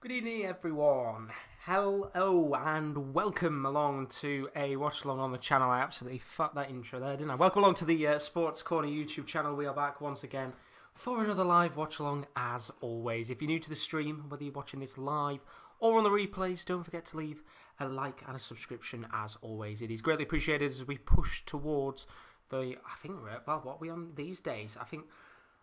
Good evening, everyone. Hello and welcome along to a watch along on the channel. I absolutely fucked that intro there, didn't I? Welcome along to the Sports Corner YouTube channel. We are back once again for another live watch along, as always. If you're new to the stream, whether you're watching this live or on the replays, don't forget to leave a like and a subscription, as always. It is greatly appreciated as we push towards the, what are we on these days? I think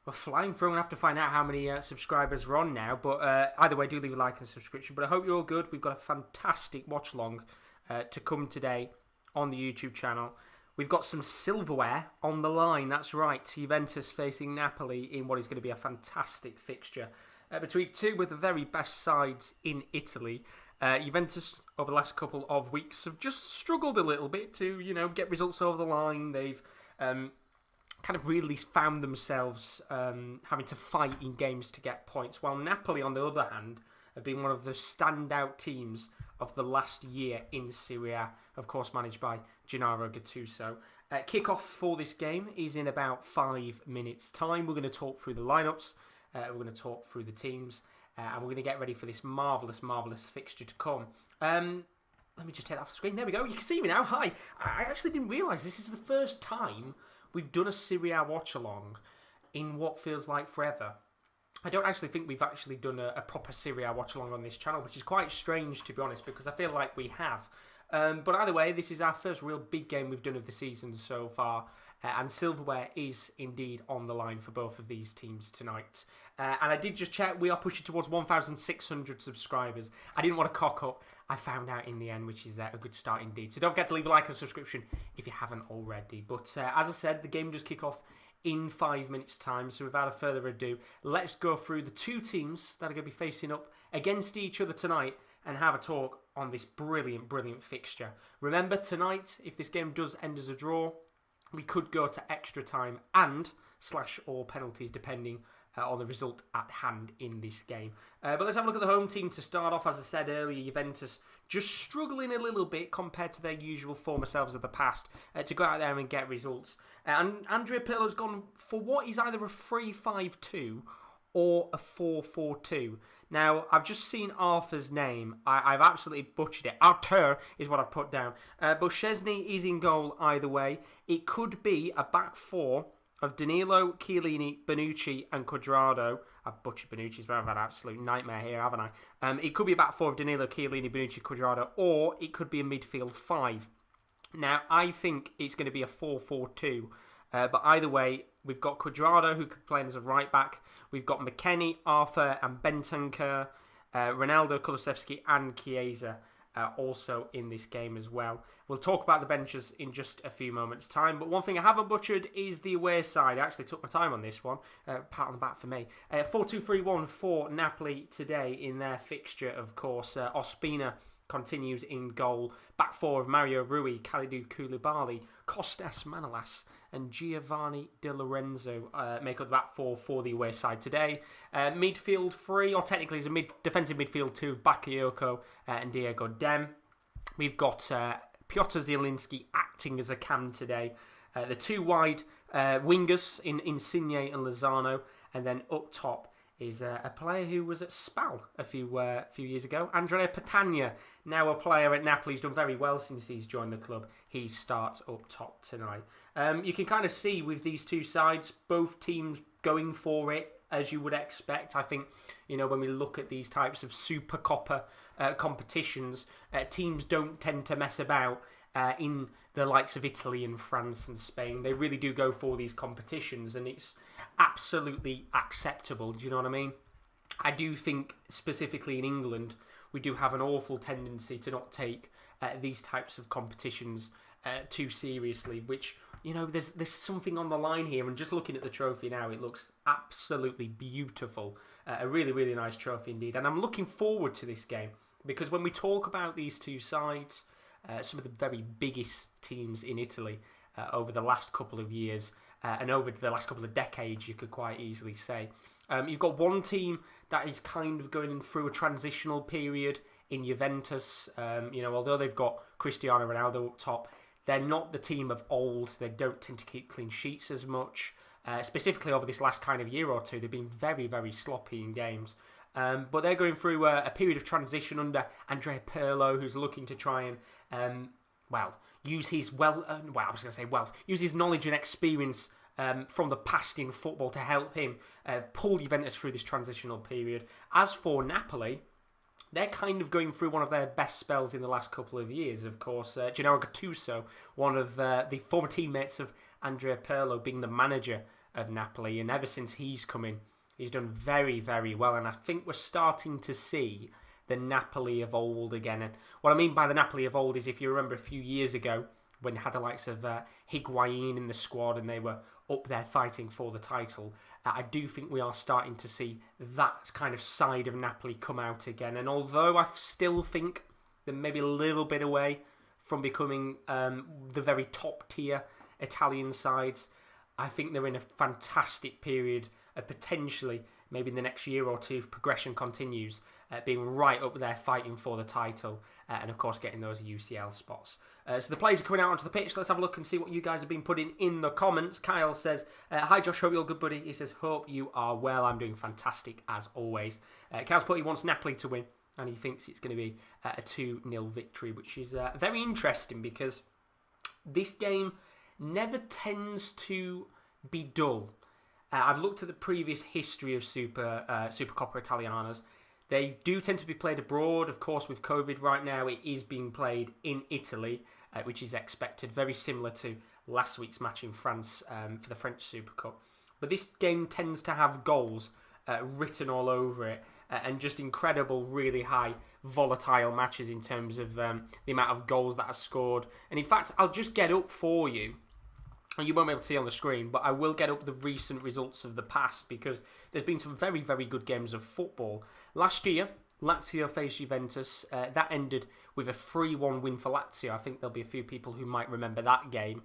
we're flying through and have to find out how many subscribers we're on now. But either way, do leave a like and a subscription. But I hope you're all good. We've got a fantastic watch along to come today on the YouTube channel. We've got some silverware on the line. That's right. Juventus facing Napoli in what is going to be a fantastic fixture between two of the very best sides in Italy. Juventus, over the last couple of weeks, have just struggled a little bit to, get results over the line. They've kind of really found themselves having to fight in games to get points, while Napoli, on the other hand, have been one of the standout teams of the last year in Serie A, of course managed by Gennaro Gattuso. Kick-off for this game is in about 5 minutes' time. We're going to talk through the lineups, we're going to talk through the teams, and we're going to get ready for this marvellous fixture to come. Let me just take that off the screen. There we go. You can see me now. Hi. I actually didn't realise this is the first time we've done a Serie A watch-along in what feels like forever. I don't actually think we've actually done a proper Serie A watch-along on this channel, which is quite strange, to be honest, because I feel like we have. But either way, this is our first real big game we've done of the season so far, and silverware is indeed on the line for both of these teams tonight. And I did just check, we are pushing towards 1,600 subscribers. I didn't want to cock up. I found out in the end, which is a good start indeed. So don't forget to leave a like and subscription if you haven't already. But as I said, the game does kick off in 5 minutes' time. So without further ado, let's go through the two teams that are going to be facing up against each other tonight and have a talk on this brilliant fixture. Remember, tonight, if this game does end as a draw, we could go to extra time and /or penalties, depending on the result at hand in this game. But let's have a look at the home team to start off. As I said earlier, Juventus just struggling a little bit compared to their usual former selves of the past to go out there and get results. And Andrea Pirlo's gone for what is either a 3-5-2 or a 4-4-2. Now, I've just seen Arthur's name. I've absolutely butchered it. Arthur is what I've put down. But Szczesny is in goal either way. It could be a back four of Danilo, Chiellini, Bonucci and Cuadrado. I've butchered Bonucci's, but I've had an absolute nightmare here, haven't I? It could be a back four of Danilo, Chiellini, Bonucci, Cuadrado, or it could be a midfield five. Now, I think it's going to be a 4-4-2. But either way, we've got Cuadrado, who could play as a right-back. We've got McKennie, Arthur and Bentancur. Ronaldo, Kulusevski and Chiesa also in this game as well. We'll talk about the benches in just a few moments' time. But one thing I haven't butchered is the away side. I actually took my time on this one. Pat on the back for me. 4-2-3-1 for Napoli today in their fixture, of course. Ospina continues in goal. Back four of Mario Rui, Kalidou Koulibaly, Costas Manolas and Giovanni Di Lorenzo make up the back four for the away side today. Midfield three, or technically it's a defensive midfield two of Bakayoko and Diego Dem. We've got Piotr Zielinski acting as a cam today. The two wide wingers in Insigne and Lozano, and then up top is a player who was at Spal a few years ago. Andrea Pirlo, now a player at Napoli, who's done very well since he's joined the club. He starts up top tonight. You can kind of see with these two sides, both teams going for it, as you would expect. I think, when we look at these types of Supercoppa competitions, teams don't tend to mess about in the likes of Italy and France and Spain. They really do go for these competitions, and it's absolutely acceptable. Do you know what I mean? I do think, specifically in England, we do have an awful tendency to not take these types of competitions too seriously, which, there's something on the line here, and just looking at the trophy now, it looks absolutely beautiful. A really nice trophy indeed, and I'm looking forward to this game, because when we talk about these two sides, some of the very biggest teams in Italy over the last couple of years, and over the last couple of decades, you could quite easily say. You've got one team that is kind of going through a transitional period in Juventus. Although they've got Cristiano Ronaldo up top, they're not the team of old. They don't tend to keep clean sheets as much. Specifically over this last kind of year or two, they've been very sloppy in games. But they're going through a period of transition under Andrea Pirlo, who's looking to try and, use his use his knowledge and experience from the past in football to help him pull Juventus through this transitional period. As for Napoli, they're kind of going through one of their best spells in the last couple of years, of course. Gennaro Gattuso, one of the former teammates of Andrea Pirlo, being the manager of Napoli, and ever since he's come in, he's done very, very well, and I think we're starting to see the Napoli of old again. And what I mean by the Napoli of old is, if you remember a few years ago, when they had the likes of Higuain in the squad and they were up there fighting for the title, I do think we are starting to see that kind of side of Napoli come out again. And although I still think they're maybe a little bit away from becoming the very top tier Italian sides, I think they're in a fantastic period of potentially, maybe in the next year or two, if progression continues, being right up there fighting for the title and of course getting those UCL spots. So the players are coming out onto the pitch. Let's have a look and see what you guys have been putting in the comments. Kyle says, hi Josh, hope you're good, buddy. He says, hope you are well. I'm doing fantastic as always. Kyle's put he wants Napoli to win and he thinks it's going to be a 2-0 victory, which is very interesting because this game never tends to be dull. I've looked at the previous history of Supercoppa Italianas. They do tend to be played abroad. Of course, with COVID right now, it is being played in Italy, which is expected. Very similar to last week's match in France for the French Super Cup. But this game tends to have goals written all over it and just incredible, really high, volatile matches in terms of the amount of goals that are scored. And in fact, I'll just get up for you. And you won't be able to see on the screen, but I will get up the recent results of the past because there's been some very, very good games of football. Last year, Lazio faced Juventus. That ended with a 3-1 win for Lazio. I think there'll be a few people who might remember that game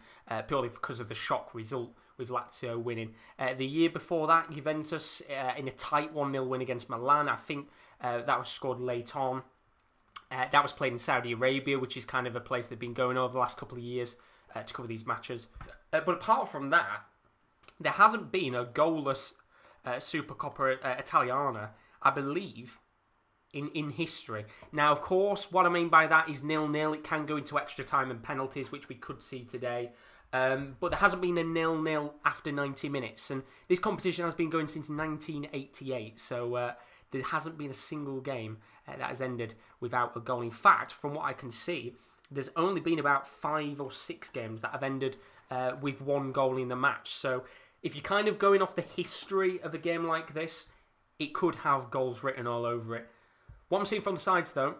purely because of the shock result with Lazio winning. The year before that, Juventus in a tight 1-0 win against Milan. I think that was scored late on. That was played in Saudi Arabia, which is kind of a place they've been going over the last couple of years to cover these matches. But apart from that, there hasn't been a goalless Supercoppa Italiana, I believe, in history. Now, of course, what I mean by that is 0-0. It can go into extra time and penalties, which we could see today. But there hasn't been a 0-0 after 90 minutes. And this competition has been going since 1988. So there hasn't been a single game that has ended without a goal. In fact, from what I can see, there's only been about 5 or 6 games that have ended with 1 goal in the match. So if you're kind of going off the history of a game like this, it could have goals written all over it. What I'm seeing from the sides, though,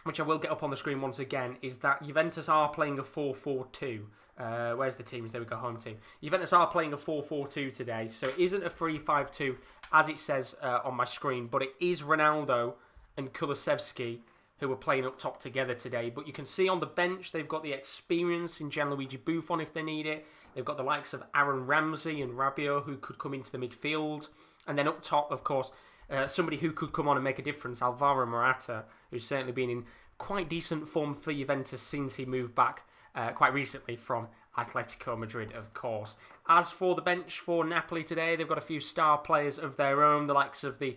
which I will get up on the screen once again, is that Juventus are playing a 4-4-2. Where's the teams? There we go, home team. Juventus are playing a 4-4-2 today, so it isn't a 3-5-2 as it says on my screen, but it is Ronaldo and Kulusevski who are playing up top together today. But you can see on the bench, they've got the experience in Gianluigi Buffon if they need it. They've got the likes of Aaron Ramsey and Rabiot who could come into the midfield. And then up top, of course, somebody who could come on and make a difference, Alvaro Morata, who's certainly been in quite decent form for Juventus since he moved back quite recently from Atletico Madrid, of course. As for the bench for Napoli today, they've got a few star players of their own, the likes of the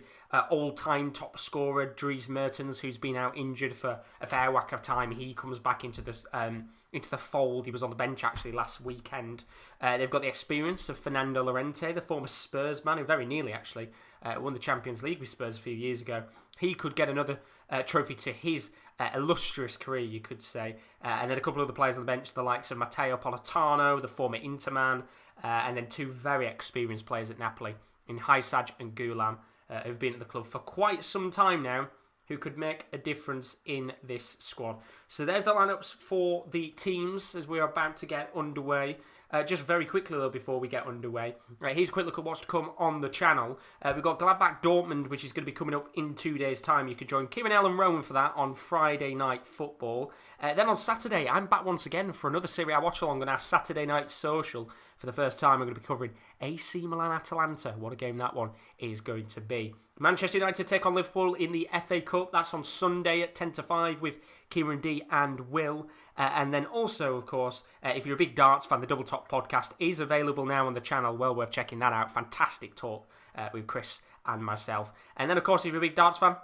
all-time top scorer, Dries Mertens, who's been out injured for a fair whack of time. He comes back into the fold. He was on the bench, actually, last weekend. They've got the experience of Fernando Llorente, the former Spurs man, who very nearly, actually, won the Champions League with Spurs a few years ago. He could get another trophy to his illustrious career, you could say. And then a couple of other players on the bench, the likes of Matteo Politano, the former Inter man, and then 2 very experienced players at Napoli in Hysaj and Gulam, who've been at the club for quite some time now, who could make a difference in this squad. So there's the lineups for the teams as we are about to get underway. Just very quickly, though, before we get underway, here's a quick look at what's to come on the channel. We've got Gladbach Dortmund, which is going to be coming up in 2 days' time. You could join Kieran Ellen Rowan for that on Friday Night Football. Then on Saturday, I'm back once again for another Serie A watch-along on our Saturday Night Social. For the first time, I'm going to be covering AC Milan-Atalanta. What a game that one is going to be. Manchester United take on Liverpool in the FA Cup. That's on Sunday at 10 to 5 with Kieran D and Will. And then also, of course, if you're a big darts fan, the Double Top podcast is available now on the channel. Well worth checking that out. Fantastic talk with Chris and myself. And then, of course, if you're a big darts fan,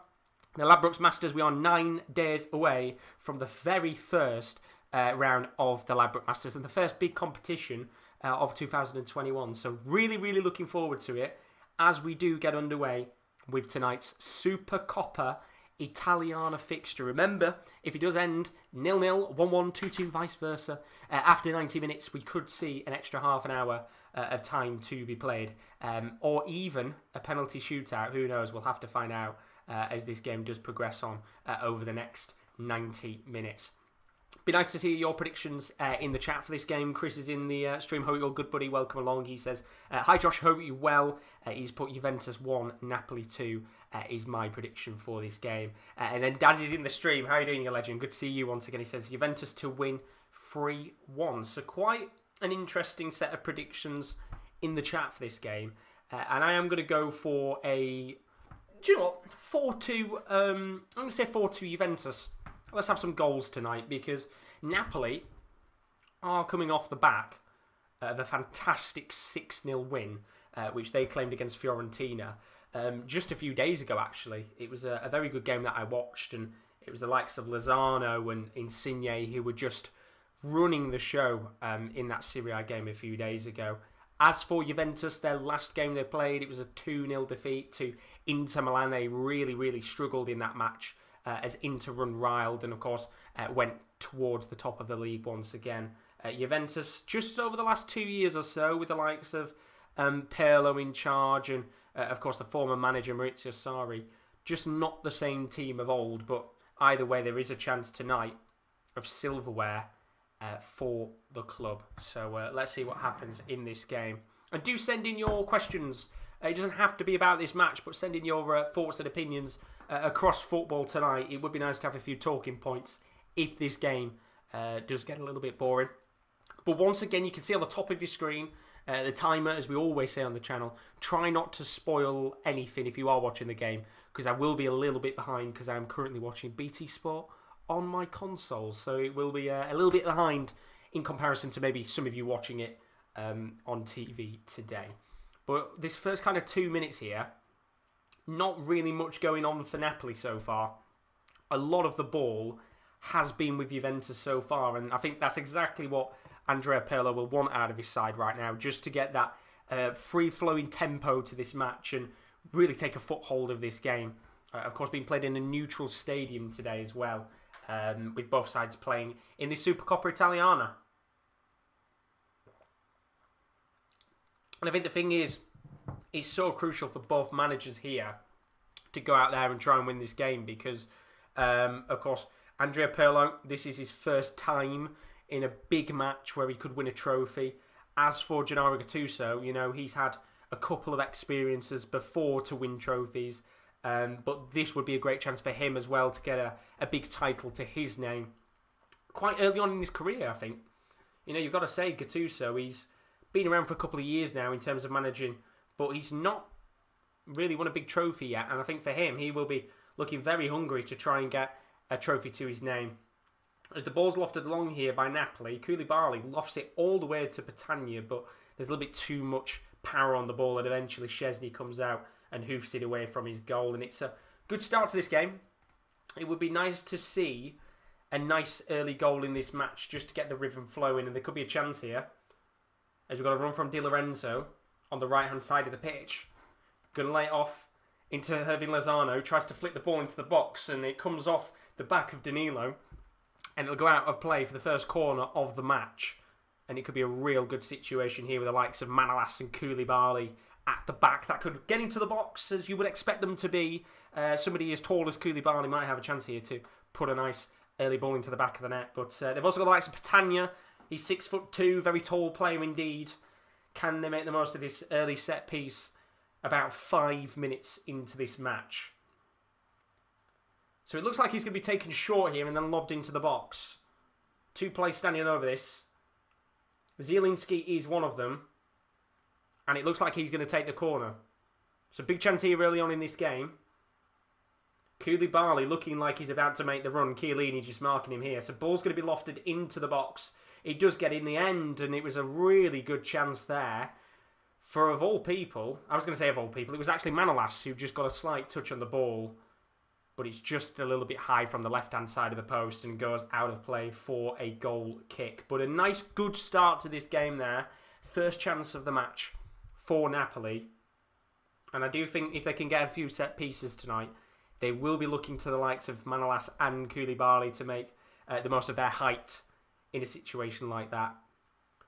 the Ladbrokes Masters, we are 9 days away from the very first round of the Ladbrokes Masters and the first big competition of 2021. So really, really looking forward to it as we do get underway with tonight's Supercoppa Italiana fixture. Remember, if it does end 0-0, 1-1, 2-2, vice versa, after 90 minutes, we could see an extra half an hour of time to be played, or even a penalty shootout. Who knows? We'll have to find out as this game does progress on over the next 90 minutes. Be nice to see your predictions in the chat for this game. Chris is in the stream. Hope you're good, buddy. Welcome along. He says, hi Josh, hope you're well. He's put Juventus 1, Napoli 2 is my prediction for this game. And then Daz is in the stream. How are you doing, you legend? Good to see you once again. He says Juventus to win 3-1. So quite an interesting set of predictions in the chat for this game. And I am going to go for a, do you know what, 4-2, I'm going to say 4-2 Juventus. Let's have some goals tonight because Napoli are coming off the back of a fantastic 6-0 win, which they claimed against Fiorentina just a few days ago, actually. It was a very good game that I watched, and it was the likes of Lozano and Insigne who were just running the show in that Serie A game a few days ago. As for Juventus, their last game they played, it was a 2-0 defeat to Inter Milan. They really, really struggled in that match. As Inter run riled and, of course, went towards the top of the league once again. Juventus, just over the last 2 years or so, with the likes of Pirlo in charge and, of course, the former manager Maurizio Sarri, just not the same team of old. But either way, there is a chance tonight of silverware for the club. So let's see what happens in this game. And do send in your questions. It doesn't have to be about this match, but send in your thoughts and opinions across football tonight. It would be nice to have a few talking points if this game does get a little bit boring. But once again, you can see on the top of your screen the timer, as we always say on the channel. Try not to spoil anything if you are watching the game, because I will be a little bit behind because I am currently watching BT Sport on my console. So it will be a little bit behind in comparison to maybe some of you watching it on TV today. But this first kind of 2 minutes here, not really much going on for Napoli so far. A lot of the ball has been with Juventus so far, and I think that's exactly what Andrea Pirlo will want out of his side right now, just to get that free-flowing tempo to this match and really take a foothold of this game. Of course, being played in a neutral stadium today as well, with both sides playing in the Supercoppa Italiana. And I think the thing is, it's so crucial for both managers here to go out there and try and win this game because, of course, Andrea Pirlo, this is his first time in a big match where he could win a trophy. As for Gennaro Gattuso, you know, he's had a couple of experiences before to win trophies, but this would be a great chance for him as well to get a big title to his name quite early on in his career, I think. You know, you've got to say, Gattuso, he's been around for a couple of years now in terms of managing, but he's not really won a big trophy yet. And I think for him, he will be looking very hungry to try and get a trophy to his name. As the ball's lofted along here by Napoli, Koulibaly lofts it all the way to Petagna, but there's a little bit too much power on the ball, and eventually Szczesny comes out and hoofs it away from his goal. And it's a good start to this game. It would be nice to see a nice early goal in this match just to get the rhythm flowing, and there could be a chance here. As we've got a run from Di Lorenzo on the right-hand side of the pitch. Going to lay it off into Hirving Lozano. Tries to flick the ball into the box, and it comes off the back of Danilo. And it'll go out of play for the first corner of the match. And it could be a real good situation here with the likes of Manolas and Koulibaly at the back. That could get into the box, as you would expect them to be. Somebody as tall as Koulibaly might have a chance here to put a nice early ball into the back of the net. But they've also got the likes of Petagna. He's 6'2", very tall player indeed. Can they make the most of this early set piece about 5 minutes into this match? So it looks like he's going to be taken short here and then lobbed into the box. Two players standing over this. Zielinski is one of them. And it looks like he's going to take the corner. So big chance here early on in this game. Koulibaly looking like he's about to make the run. Chiellini just marking him here. So ball's going to be lofted into the box. It does get in the end, and it was a really good chance there for of all people, I was going to say of all people, it was actually Manolas who just got a slight touch on the ball, but it's just a little bit high from the left-hand side of the post and goes out of play for a goal kick. But a nice, good start to this game there. First chance of the match for Napoli. And I do think if they can get a few set pieces tonight, they will be looking to the likes of Manolas and Koulibaly to make the most of their height in a situation like that.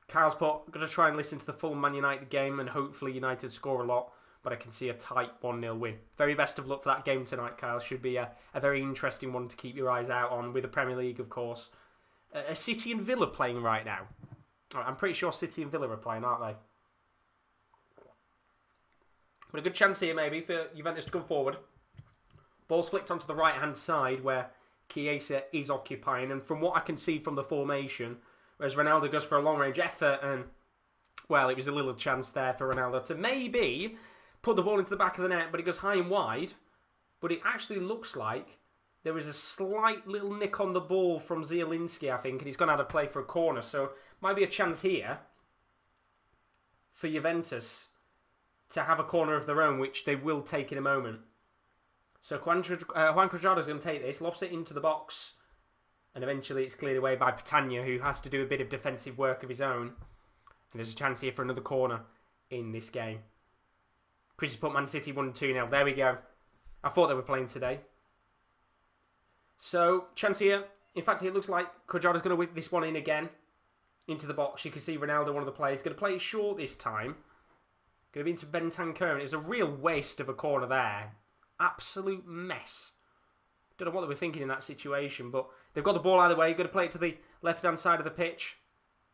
Kyle's put, I'm going to try and listen to the full Man United game and hopefully United score a lot, but I can see a tight 1-0 win. Very best of luck for that game tonight, Kyle. Should be a very interesting one to keep your eyes out on with the Premier League, of course. Are City and Villa playing right now? I'm pretty sure City and Villa are playing, aren't they? But a good chance here maybe for Juventus to come forward. Ball's flicked onto the right-hand side where Chiesa is occupying. And from what I can see from the formation, whereas Ronaldo goes for a long-range effort and, well, it was a little chance there for Ronaldo to maybe put the ball into the back of the net, but it goes high and wide. But it actually looks like there was a slight little nick on the ball from Zielinski, I think, and he's gone out of play for a corner. So might be a chance here for Juventus to have a corner of their own, which they will take in a moment. So Juan Cuadrado's going to take this, lofts it into the box, and eventually it's cleared away by Petagna, who has to do a bit of defensive work of his own. And there's a chance here for another corner in this game. Chris has put Man City 1-2-0. There we go. I thought they were playing today. So, chance here. In fact, it looks like Cuadrado's going to whip this one in again into the box. You can see Ronaldo, one of the players, going to play it short this time. Going to be into Bentancur. It's a real waste of a corner there. Absolute mess. Don't know what they were thinking in that situation, but they've got the ball either way. Going to play it to the left-hand side of the pitch.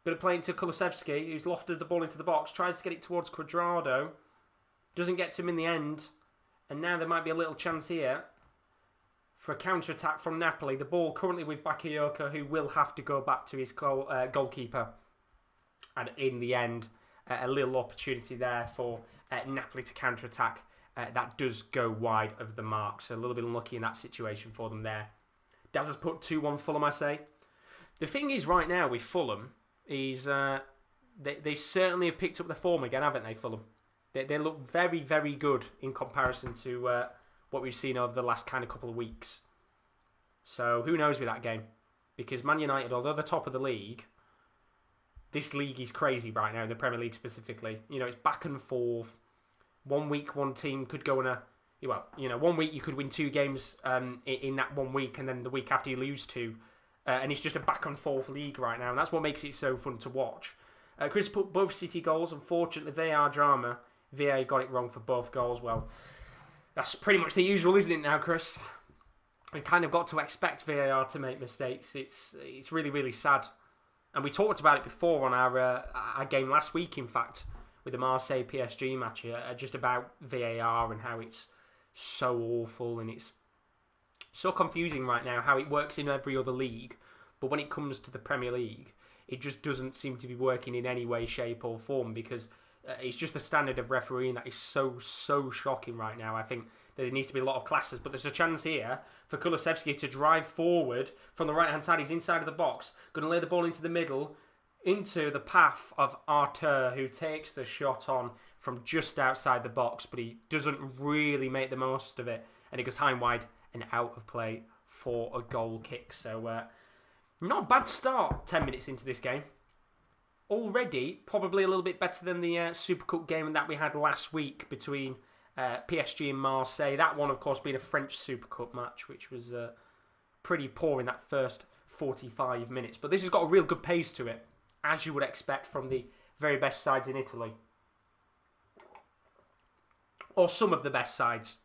Going to play it to Kulusevski, who's lofted the ball into the box. Tries to get it towards Cuadrado. Doesn't get to him in the end. And now there might be a little chance here for a counter-attack from Napoli. The ball currently with Bakayoko, who will have to go back to his goalkeeper. And in the end, a little opportunity there for Napoli to counter-attack. That does go wide of the mark. So a little bit unlucky in that situation for them there. Daz has put 2-1 Fulham, I say. The thing is right now with Fulham is they certainly have picked up their form again, haven't they, Fulham? They look very, very good in comparison to what we've seen over the last kind of couple of weeks. So who knows with that game? Because Man United, although they're top of the league, this league is crazy right now, the Premier League specifically. You know, it's back and forth. 1 week, one team could go on a... Well, you know, 1 week you could win 2 games in that 1 week, and then the week after you lose 2. And it's just a back and forth league right now, and that's what makes it so fun to watch. Chris put both City goals. Unfortunately, VAR drama. VA got it wrong for both goals. Well, that's pretty much the usual, isn't it now, Chris? We've kind of got to expect VAR to make mistakes. It's really, really sad. And we talked about it before on our game last week, in fact, with the Marseille PSG match, just about VAR and how it's so awful and it's so confusing right now how it works in every other league. But when it comes to the Premier League, it just doesn't seem to be working in any way, shape or form because it's just the standard of refereeing that is so shocking right now. I think that there needs to be a lot of classes, but there's a chance here for Kulusevski to drive forward from the right-hand side. He's inside of the box, going to lay the ball into the middle, into the path of Arthur, who takes the shot on from just outside the box, but he doesn't really make the most of it, and it goes high and wide and out of play for a goal kick. So, not a bad start 10 minutes into this game. Already, probably a little bit better than the Super Cup game that we had last week between PSG and Marseille. That one, of course, being a French Super Cup match, which was pretty poor in that first 45 minutes. But this has got a real good pace to it, as you would expect from the very best sides in Italy. Or some of the best sides,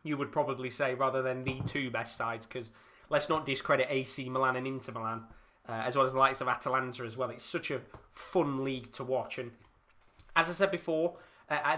you would probably say, rather than the 2 best sides, because let's not discredit AC Milan and Inter Milan. As well as the likes of Atalanta as well. It's such a fun league to watch. And as I said before,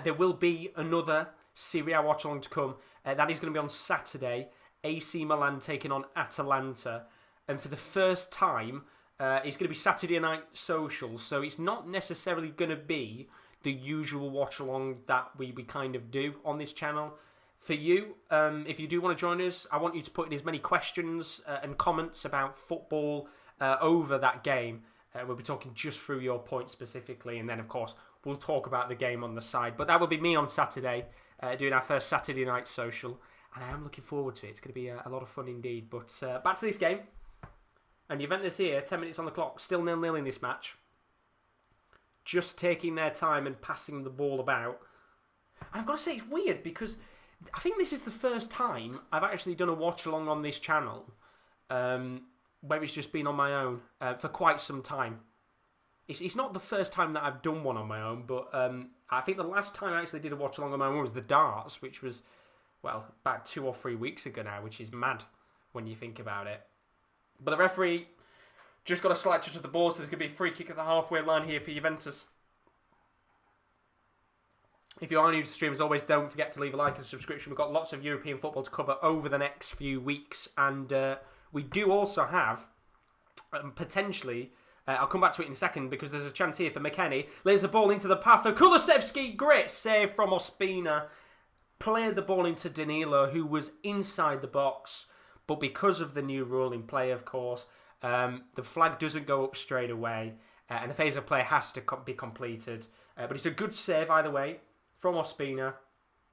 there will be another Serie A watch-along to come. That is going to be on Saturday. AC Milan taking on Atalanta. And for the first time, it's going to be Saturday night social. So it's not necessarily going to be the usual watch-along that we kind of do on this channel. For you, if you do want to join us, I want you to put in as many questions and comments about football over that game. We'll be talking just through your points specifically, and then of course we'll talk about the game on the side. But that will be me on Saturday, doing our first Saturday night social. And I am looking forward to it. It's going to be a lot of fun indeed. But back to this game. And Juventus here, 10 minutes on the clock, still 0-0 in this match. Just taking their time and passing the ball about. And I've got to say, it's weird because I think this is the first time I've actually done a watch-along on this channel where it's just been on my own for quite some time. It's not the first time that I've done one on my own, but I think the last time I actually did a watch-along on my own was the darts, which was, well, about 2 or 3 weeks ago now, which is mad when you think about it. But the referee just got a slight touch of the ball, so there's going to be a free kick at the halfway line here for Juventus. If you are new to the stream, as always, don't forget to leave a like and subscription. We've got lots of European football to cover over the next few weeks. And we do also have, potentially, I'll come back to it in a second because there's a chance here for McKennie. Lays the ball into the path of Kulusevski. Great save from Ospina. Played the ball into Danilo, who was inside the box. But because of the new rule in play, of course, the flag doesn't go up straight away. And the phase of play has to be completed. But it's a good save either way from Ospina.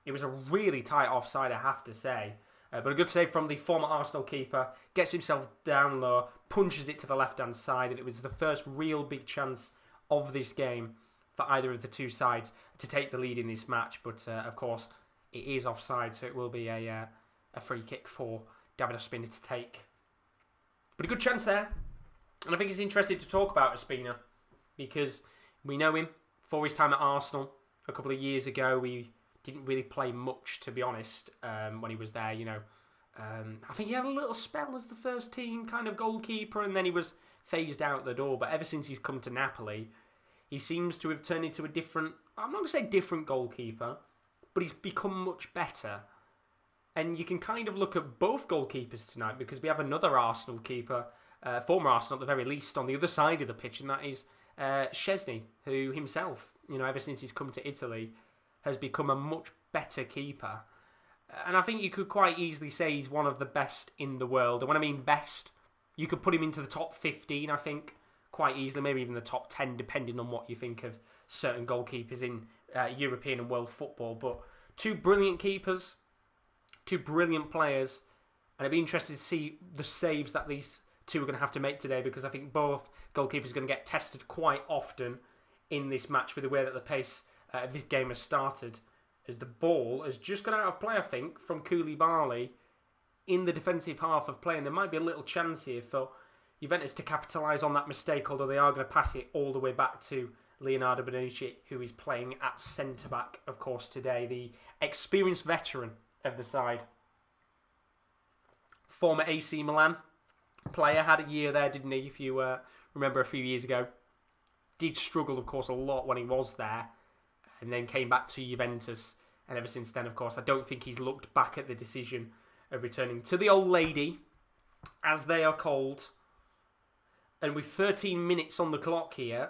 It was a really tight offside, I have to say. But a good save from the former Arsenal keeper. Gets himself down low, punches it to the left-hand side. And it was the first real big chance of this game for either of the two sides to take the lead in this match. But, of course, it is offside, so it will be a free kick for David Ospina to take. But a good chance there. And I think it's interesting to talk about Ospina because we know him for his time at Arsenal. A couple of years ago, we didn't really play much, to be honest, when he was there, you know. I think he had a little spell as the first team kind of goalkeeper, and then he was phased out the door. But ever since he's come to Napoli, he seems to have turned into a different, I'm not going to say different goalkeeper, but he's become much better. And you can kind of look at both goalkeepers tonight because we have another Arsenal keeper, former Arsenal at the very least, on the other side of the pitch, and that is Szczesny, who himself, you know, ever since he's come to Italy, has become a much better keeper. And I think you could quite easily say he's one of the best in the world. And when I mean best, you could put him into the top 15, I think, quite easily, maybe even the top 10, depending on what you think of certain goalkeepers in European and world football. But two brilliant keepers, two brilliant players, and I'd be interested to see the saves that these two are going to have to make today because I think both goalkeepers are going to get tested quite often in this match with the way that the pace of this game has started, as the ball has just gone out of play, I think, from Koulibaly in the defensive half of play, and there might be a little chance here for Juventus to capitalise on that mistake, although they are going to pass it all the way back to Leonardo Bonucci, who is playing at centre-back, of course, today, the experienced veteran of the side. Former AC Milan player, had a year there, didn't he, if you remember a few years ago. Did struggle, of course, a lot when he was there, and then came back to Juventus, and ever since then, of course, I don't think he's looked back at the decision of returning to the old lady, as they are called. And with 13 minutes on the clock here,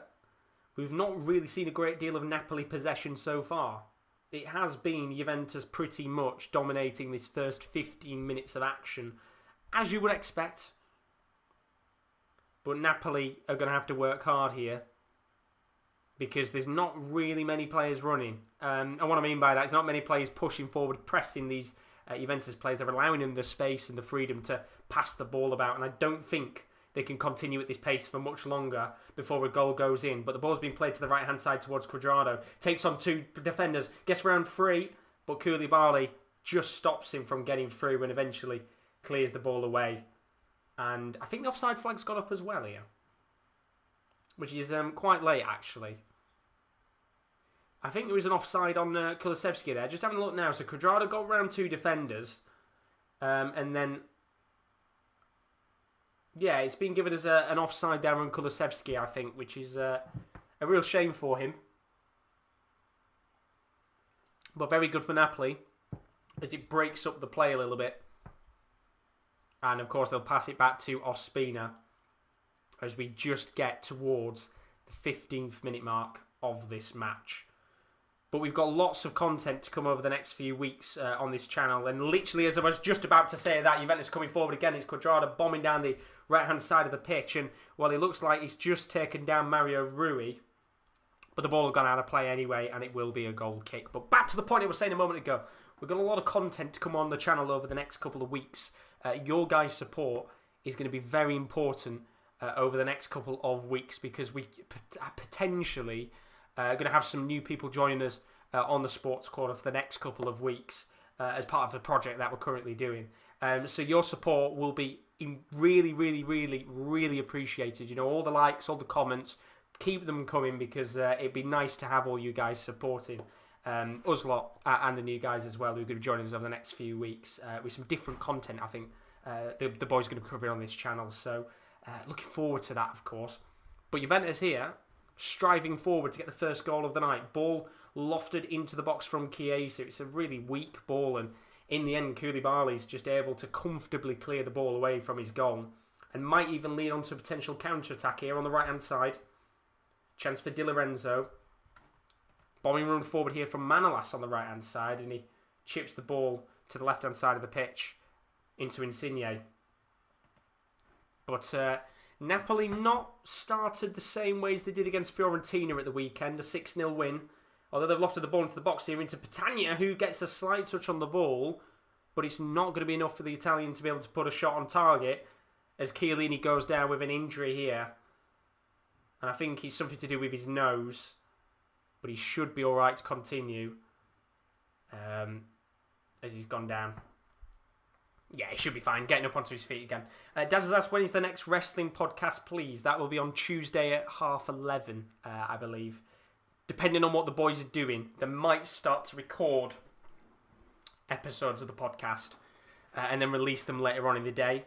we've not really seen a great deal of Napoli possession so far. It has been Juventus pretty much dominating this first 15 minutes of action, as you would expect. But Napoli are going to have to work hard here because there's not really many players running. And what I mean by that is not many players pushing forward, pressing these Juventus players. They're allowing them the space and the freedom to pass the ball about, and I don't think they can continue at this pace for much longer before a goal goes in. But the ball's been played to the right-hand side towards Cuadrado. Takes on two defenders. Gets around three. But Koulibaly just stops him from getting through and eventually clears the ball away. And I think the offside flag's got up as well here. Which is quite late, actually. I think there was an offside on Kulusevski there. Just having a look now. So Cuadrado got around two defenders. And then... yeah, it's been given as an offside there on Kulusevski, I think, which is a real shame for him. But very good for Napoli, as it breaks up the play a little bit. And, of course, they'll pass it back to Ospina as we just get towards the 15th minute mark of this match. But we've got lots of content to come over the next few weeks on this channel. And literally, as I was just about to say that, Juventus coming forward again. It's Cuadrado bombing down the right-hand side of the pitch. And, well, it looks like he's just taken down Mario Rui. But the ball had gone out of play anyway, and it will be a goal kick. But back to the point I was saying a moment ago. We've got a lot of content to come on the channel over the next couple of weeks. Your guys' support is going to be very important over the next couple of weeks, because we potentially are going to have some new people joining us on the Sports Corner for the next couple of weeks as part of the project that we're currently doing. So your support will be really, really, really, really appreciated. You know, all the likes, all the comments, keep them coming, because it'd be nice to have all you guys supporting us lot and the new guys as well, who are going to be joining us over the next few weeks with some different content. I think the boys are going to be covering on this channel. So looking forward to that, of course. But Juventus here, striving forward to get the first goal of the night. Ball lofted into the box from Chiesa. It's a really weak ball, and in the end, Koulibaly's just able to comfortably clear the ball away from his goal, and might even lead on to a potential counter-attack here on the right-hand side. Chance for Di Lorenzo. Bombing run forward here from Manolas on the right-hand side, and he chips the ball to the left-hand side of the pitch into Insigne. But Napoli not started the same way as they did against Fiorentina at the weekend, a 6-0 win. Although they've lofted the ball into the box here into Petagna, who gets a slight touch on the ball, but it's not going to be enough for the Italian to be able to put a shot on target, as Chiellini goes down with an injury here. And I think it's something to do with his nose, but he should be alright to continue as he's gone down. Yeah, he should be fine, getting up onto his feet again. Daz has asked, when is the next wrestling podcast, please? That will be on Tuesday at 11:30, I believe. Depending on what the boys are doing, they might start to record episodes of the podcast and then release them later on in the day.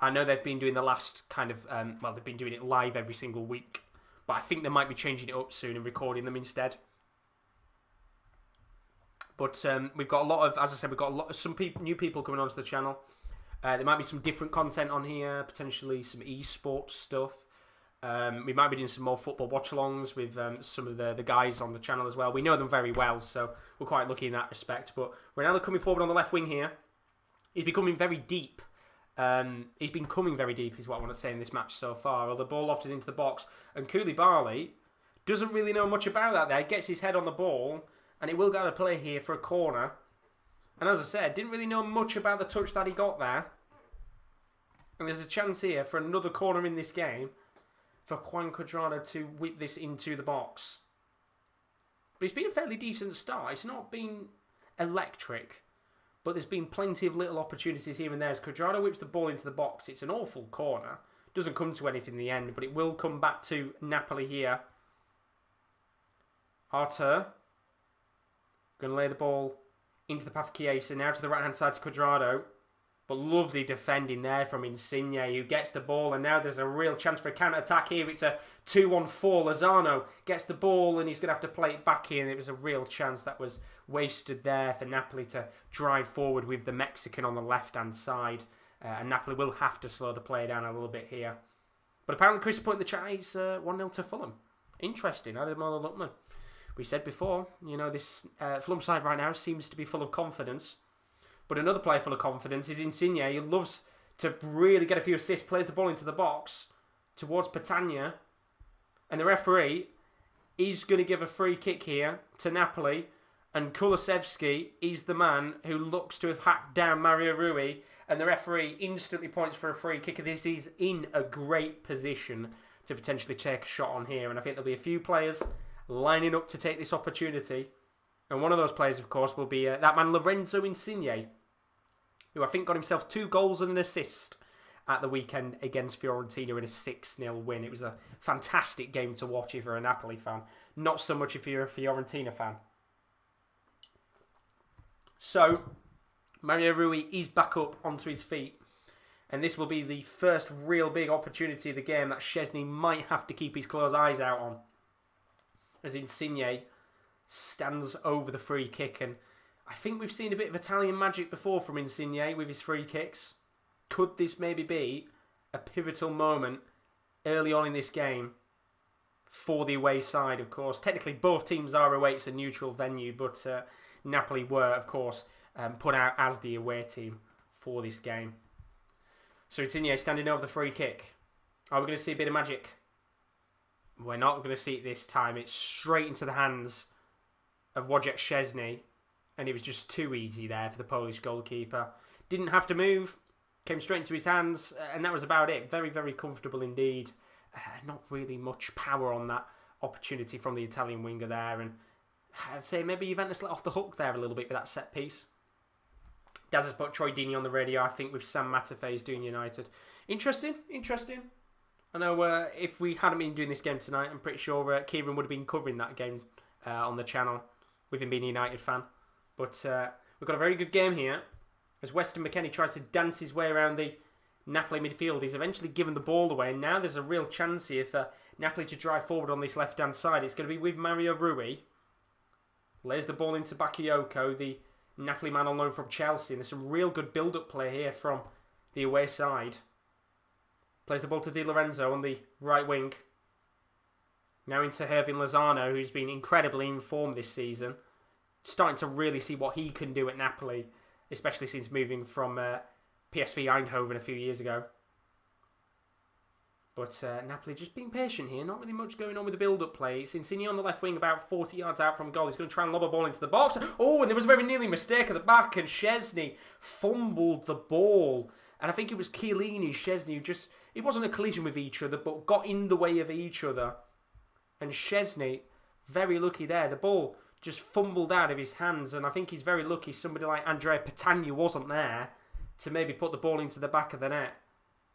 I know they've been doing the last kind of, they've been doing it live every single week, but I think they might be changing it up soon and recording them instead. But we've got a lot of, as I said, we've got new people coming onto the channel. There might be some different content on here, potentially some esports stuff. We might be doing some more football watch-alongs with some of the guys on the channel as well. We know them very well, so we're quite lucky in that respect. But Ronaldo coming forward on the left wing here. He's becoming very deep. He's been coming very deep, is what I want to say in this match so far. Well, the ball lofted into the box, and Koulibaly doesn't really know much about that there. He gets his head on the ball, and it will go to play here for a corner. And as I said, didn't really know much about the touch that he got there. And there's a chance here for another corner in this game for Juan Cuadrado to whip this into the box. But it's been a fairly decent start. It's not been electric, but there's been plenty of little opportunities here and there. As Cuadrado whips the ball into the box, it's an awful corner. Doesn't come to anything in the end, but it will come back to Napoli here. Arthur going to lay the ball into the path of Chiesa. Now to the right-hand side to Cuadrado. But lovely defending there from Insigne, who gets the ball, and now there's a real chance for a counter-attack here. It's a 2-on-4. Lozano gets the ball, and he's going to have to play it back here. And it was a real chance that was wasted there for Napoli to drive forward with the Mexican on the left-hand side. And Napoli will have to slow the play down a little bit here. But apparently Chris put in the chat, it's 1-0 to Fulham. Interesting, Ademo Luckman. We said before, you know, this Fulham side right now seems to be full of confidence. But another player full of confidence is Insigne. He loves to really get a few assists, plays the ball into the box towards Petagna. And the referee is going to give a free kick here to Napoli. And Kulusevski is the man who looks to have hacked down Mario Rui. And the referee instantly points for a free kick. And this is in a great position to potentially take a shot on here. And I think there'll be a few players lining up to take this opportunity. And one of those players, of course, will be that man Lorenzo Insigne, who I think got himself 2 goals and an assist at the weekend against Fiorentina in a 6-0 win. It was a fantastic game to watch if you're a Napoli fan. Not so much if you're a Fiorentina fan. So, Mario Rui is back up onto his feet. And this will be the first real big opportunity of the game that Szczesny might have to keep his close eyes out on. As Insigne stands over the free kick, and I think we've seen a bit of Italian magic before from Insigne with his free kicks. Could this maybe be a pivotal moment early on in this game for the away side, of course? Technically, both teams are away. It's a neutral venue, but Napoli were, of course, put out as the away team for this game. So Insigne standing over the free kick. Are we going to see a bit of magic? We're not going to see it this time. It's straight into the hands of Wojciech Szczesny, and it was just too easy there for the Polish goalkeeper. Didn't have to move, came straight into his hands, and that was about it. Very, very comfortable indeed. Not really much power on that opportunity from the Italian winger there, and I'd say maybe Juventus let off the hook there a little bit with that set piece. Daz has put Troy Deeney on the radio, I think, with Sam Matafe's doing United. Interesting. I know if we hadn't been doing this game tonight, I'm pretty sure Kieran would have been covering that game on the channel, with him being a United fan. But we've got a very good game here, as Weston McKennie tries to dance his way around the Napoli midfield. He's eventually given the ball away, and now there's a real chance here for Napoli to drive forward on this left-hand side. It's going to be with Mario Rui. Lays the ball into Bakayoko, the Napoli man on loan from Chelsea. And there's some real good build-up play here from the away side. Plays the ball to Di Lorenzo on the right wing. Now into Hirving Lozano, who's been incredibly in form this season. Starting to really see what he can do at Napoli, especially since moving from PSV Eindhoven a few years ago. But Napoli just being patient here. Not really much going on with the build-up play. It's Insigne on the left wing, about 40 yards out from goal. He's going to try and lob a ball into the box. Oh, and there was a very nearly mistake at the back, and Szczesny fumbled the ball. And I think it was Chiellini, Szczesny, who just... It wasn't a collision with each other, but got in the way of each other. And Szczesny, very lucky there. The ball just fumbled out of his hands, and I think he's very lucky somebody like Andrea Pirlo wasn't there to maybe put the ball into the back of the net.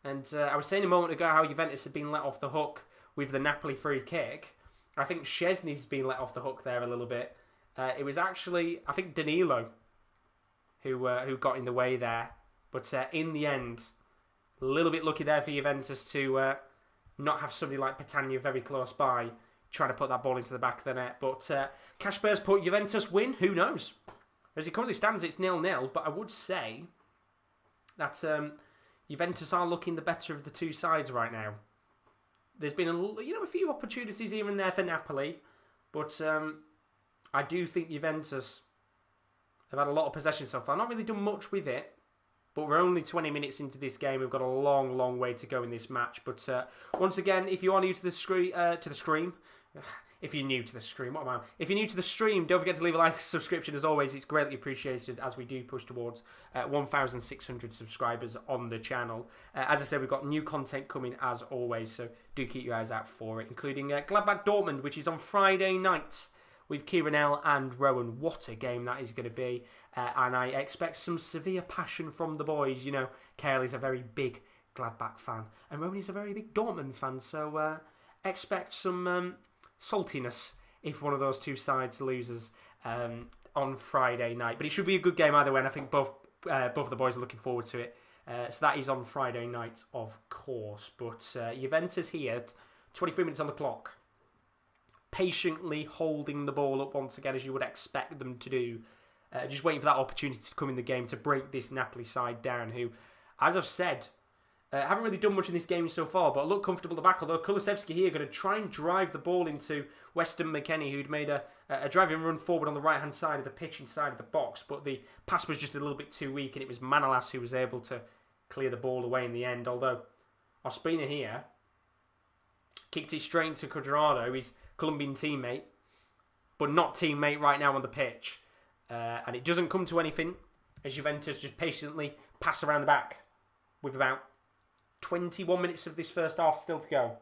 And I was saying a moment ago how Juventus had been let off the hook with the Napoli free kick. I think Szczesny's been let off the hook there a little bit. It was actually, I think, Danilo who got in the way there. But in the end, a little bit lucky there for Juventus to not have somebody like Petagna very close by trying to put that ball into the back of the net. But Kasper's put Juventus win. Who knows? As it currently stands, it's 0-0. But I would say that Juventus are looking the better of the two sides right now. There's been a few opportunities here and there for Napoli, but I do think Juventus have had a lot of possession so far. Not really done much with it, but we're only 20 minutes into this game. We've got a long, long way to go in this match. But once again, if you are new to the stream, if you're new to the stream, If you're new to the stream, don't forget to leave a like and subscription. As always, it's greatly appreciated as we do push towards 1,600 subscribers on the channel. As I said, we've got new content coming as always, so do keep your eyes out for it, including Gladbach Dortmund, which is on Friday night with Kieran L and Rowan. What a game that is going to be. And I expect some severe passion from the boys. You know, Kayle's a very big Gladbach fan, and Rowan is a very big Dortmund fan, so expect some saltiness if one of those two sides loses on Friday night. But it should be a good game either way, and I think both of the boys are looking forward to it. So that is on Friday night, of course. But Juventus here, 23 minutes on the clock, patiently holding the ball up once again, as you would expect them to do. Just waiting for that opportunity to come in the game to break this Napoli side down, who, as I've said, haven't really done much in this game so far, but look comfortable at the back. Although Kulusevski here going to try and drive the ball into Weston McKennie, who'd made a driving run forward on the right-hand side of the pitch inside of the box, but the pass was just a little bit too weak, and it was Manolas who was able to clear the ball away in the end. Although Ospina here kicked it straight into Cuadrado, his Colombian teammate, but not teammate right now on the pitch. And it doesn't come to anything as Juventus just patiently pass around the back with about 21 minutes of this first half still to go.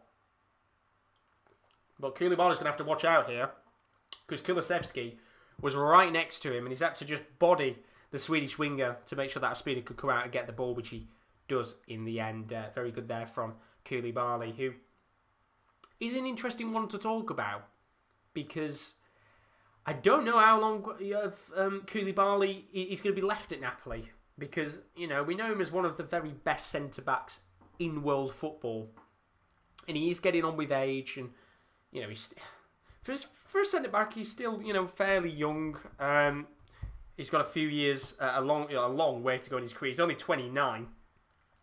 But Koulibaly's going to have to watch out here, because Kulusevski was right next to him and he's had to just body the Swedish winger to make sure that Ospina could come out and get the ball, which he does in the end. Very good there from Koulibaly, who is an interesting one to talk about, because I don't know how long Koulibaly is going to be left at Napoli, because, you know, we know him as one of the very best centre-backs in world football, and he is getting on with age, and, you know, he's for a centre-back, he's still, you know, fairly young. He's got a few years, a long way to go in his career. He's only 29,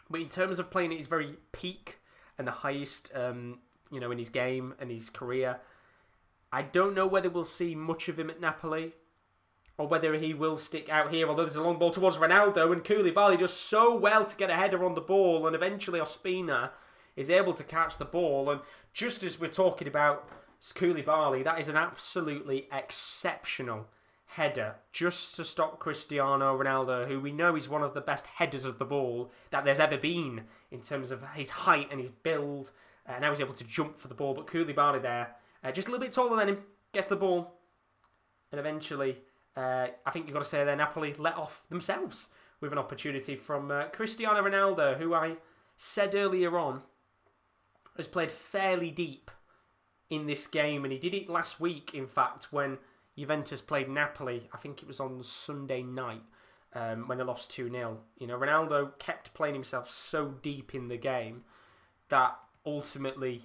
but in terms of playing at his very peak and the highest, you know, in his game and his career, I don't know whether we'll see much of him at Napoli, or whether he will stick out here, although there's a long ball towards Ronaldo, and Koulibaly does so well to get a header on the ball, and eventually Ospina is able to catch the ball. And just as we're talking about Koulibaly, that is an absolutely exceptional header just to stop Cristiano Ronaldo, who we know is one of the best headers of the ball that there's ever been in terms of his height and his build. Now he's able to jump for the ball, but Koulibaly there, just a little bit taller than him, gets the ball, and eventually, I think you've got to say there, Napoli let off themselves with an opportunity from Cristiano Ronaldo, who I said earlier on has played fairly deep in this game, and he did it last week, in fact, when Juventus played Napoli. I think it was on Sunday night when they lost 2-0. You know, Ronaldo kept playing himself so deep in the game that ultimately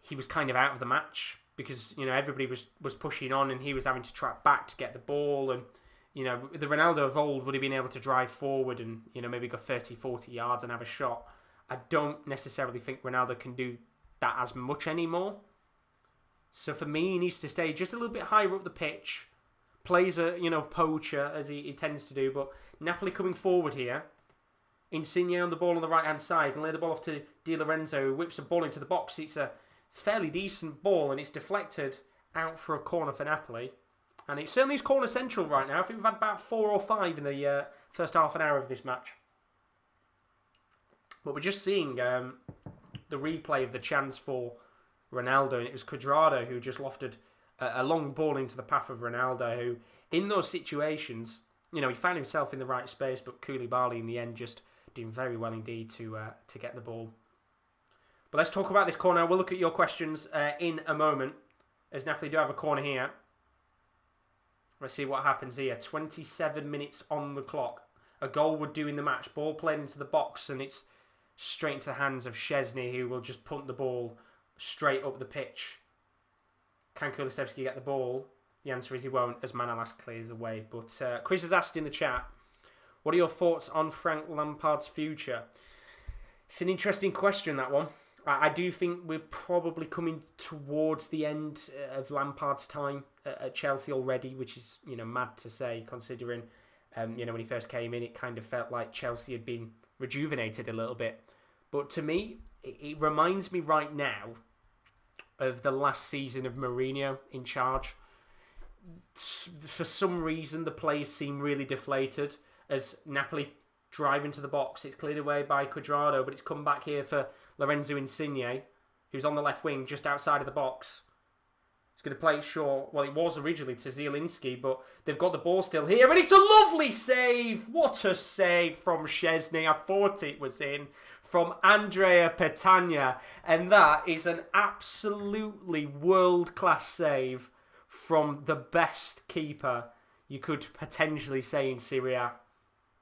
he was kind of out of the match because, you know, everybody was pushing on and he was having to track back to get the ball. And, you know, the Ronaldo of old would have been able to drive forward and, you know, maybe go 30, 40 yards and have a shot. I don't necessarily think Ronaldo can do that as much anymore. So for me, he needs to stay just a little bit higher up the pitch. Plays a, you know, poacher as he tends to do. But Napoli coming forward here. Insigne on the ball on the right-hand side. And lay the ball off to Di Lorenzo, who whips the ball into the box. It's a fairly decent ball and it's deflected out for a corner for Napoli. And it certainly is corner central right now. I think we've had about 4 or 5 in the first half an hour of this match. But we're just seeing the replay of the chance for Ronaldo, and it was Cuadrado who just lofted a long ball into the path of Ronaldo, who, in those situations, you know, he found himself in the right space, but Koulibaly in the end just doing very well indeed to get the ball. But let's talk about this corner. We'll look at your questions in a moment, as Napoli do have a corner here. Let's see what happens here. 27 minutes on the clock. A goal would do in the match. Ball played into the box, and it's straight into the hands of Szczesny, who will just punt the ball straight up the pitch. Can Kulusevski get the ball? The answer is he won't, as Manolas clears away. But Chris has asked in the chat, what are your thoughts on Frank Lampard's future? It's an interesting question, that one. I do think we're probably coming towards the end of Lampard's time at Chelsea already, which is, you know, mad to say, considering, you know, when he first came in, it kind of felt like Chelsea had been rejuvenated a little bit. But to me, it reminds me right now of the last season of Mourinho in charge. For some reason, the players seem really deflated as Napoli drive into the box. It's cleared away by Cuadrado, but it's come back here for Lorenzo Insigne, who's on the left wing just outside of the box. He's going to play it short. Well, it was originally to Zielinski, but they've got the ball still here, and it's a lovely save. What a save from Szczesny. I thought it was in. From Andrea Pirlo, and that is an absolutely world-class save from the best keeper you could potentially say in Serie A.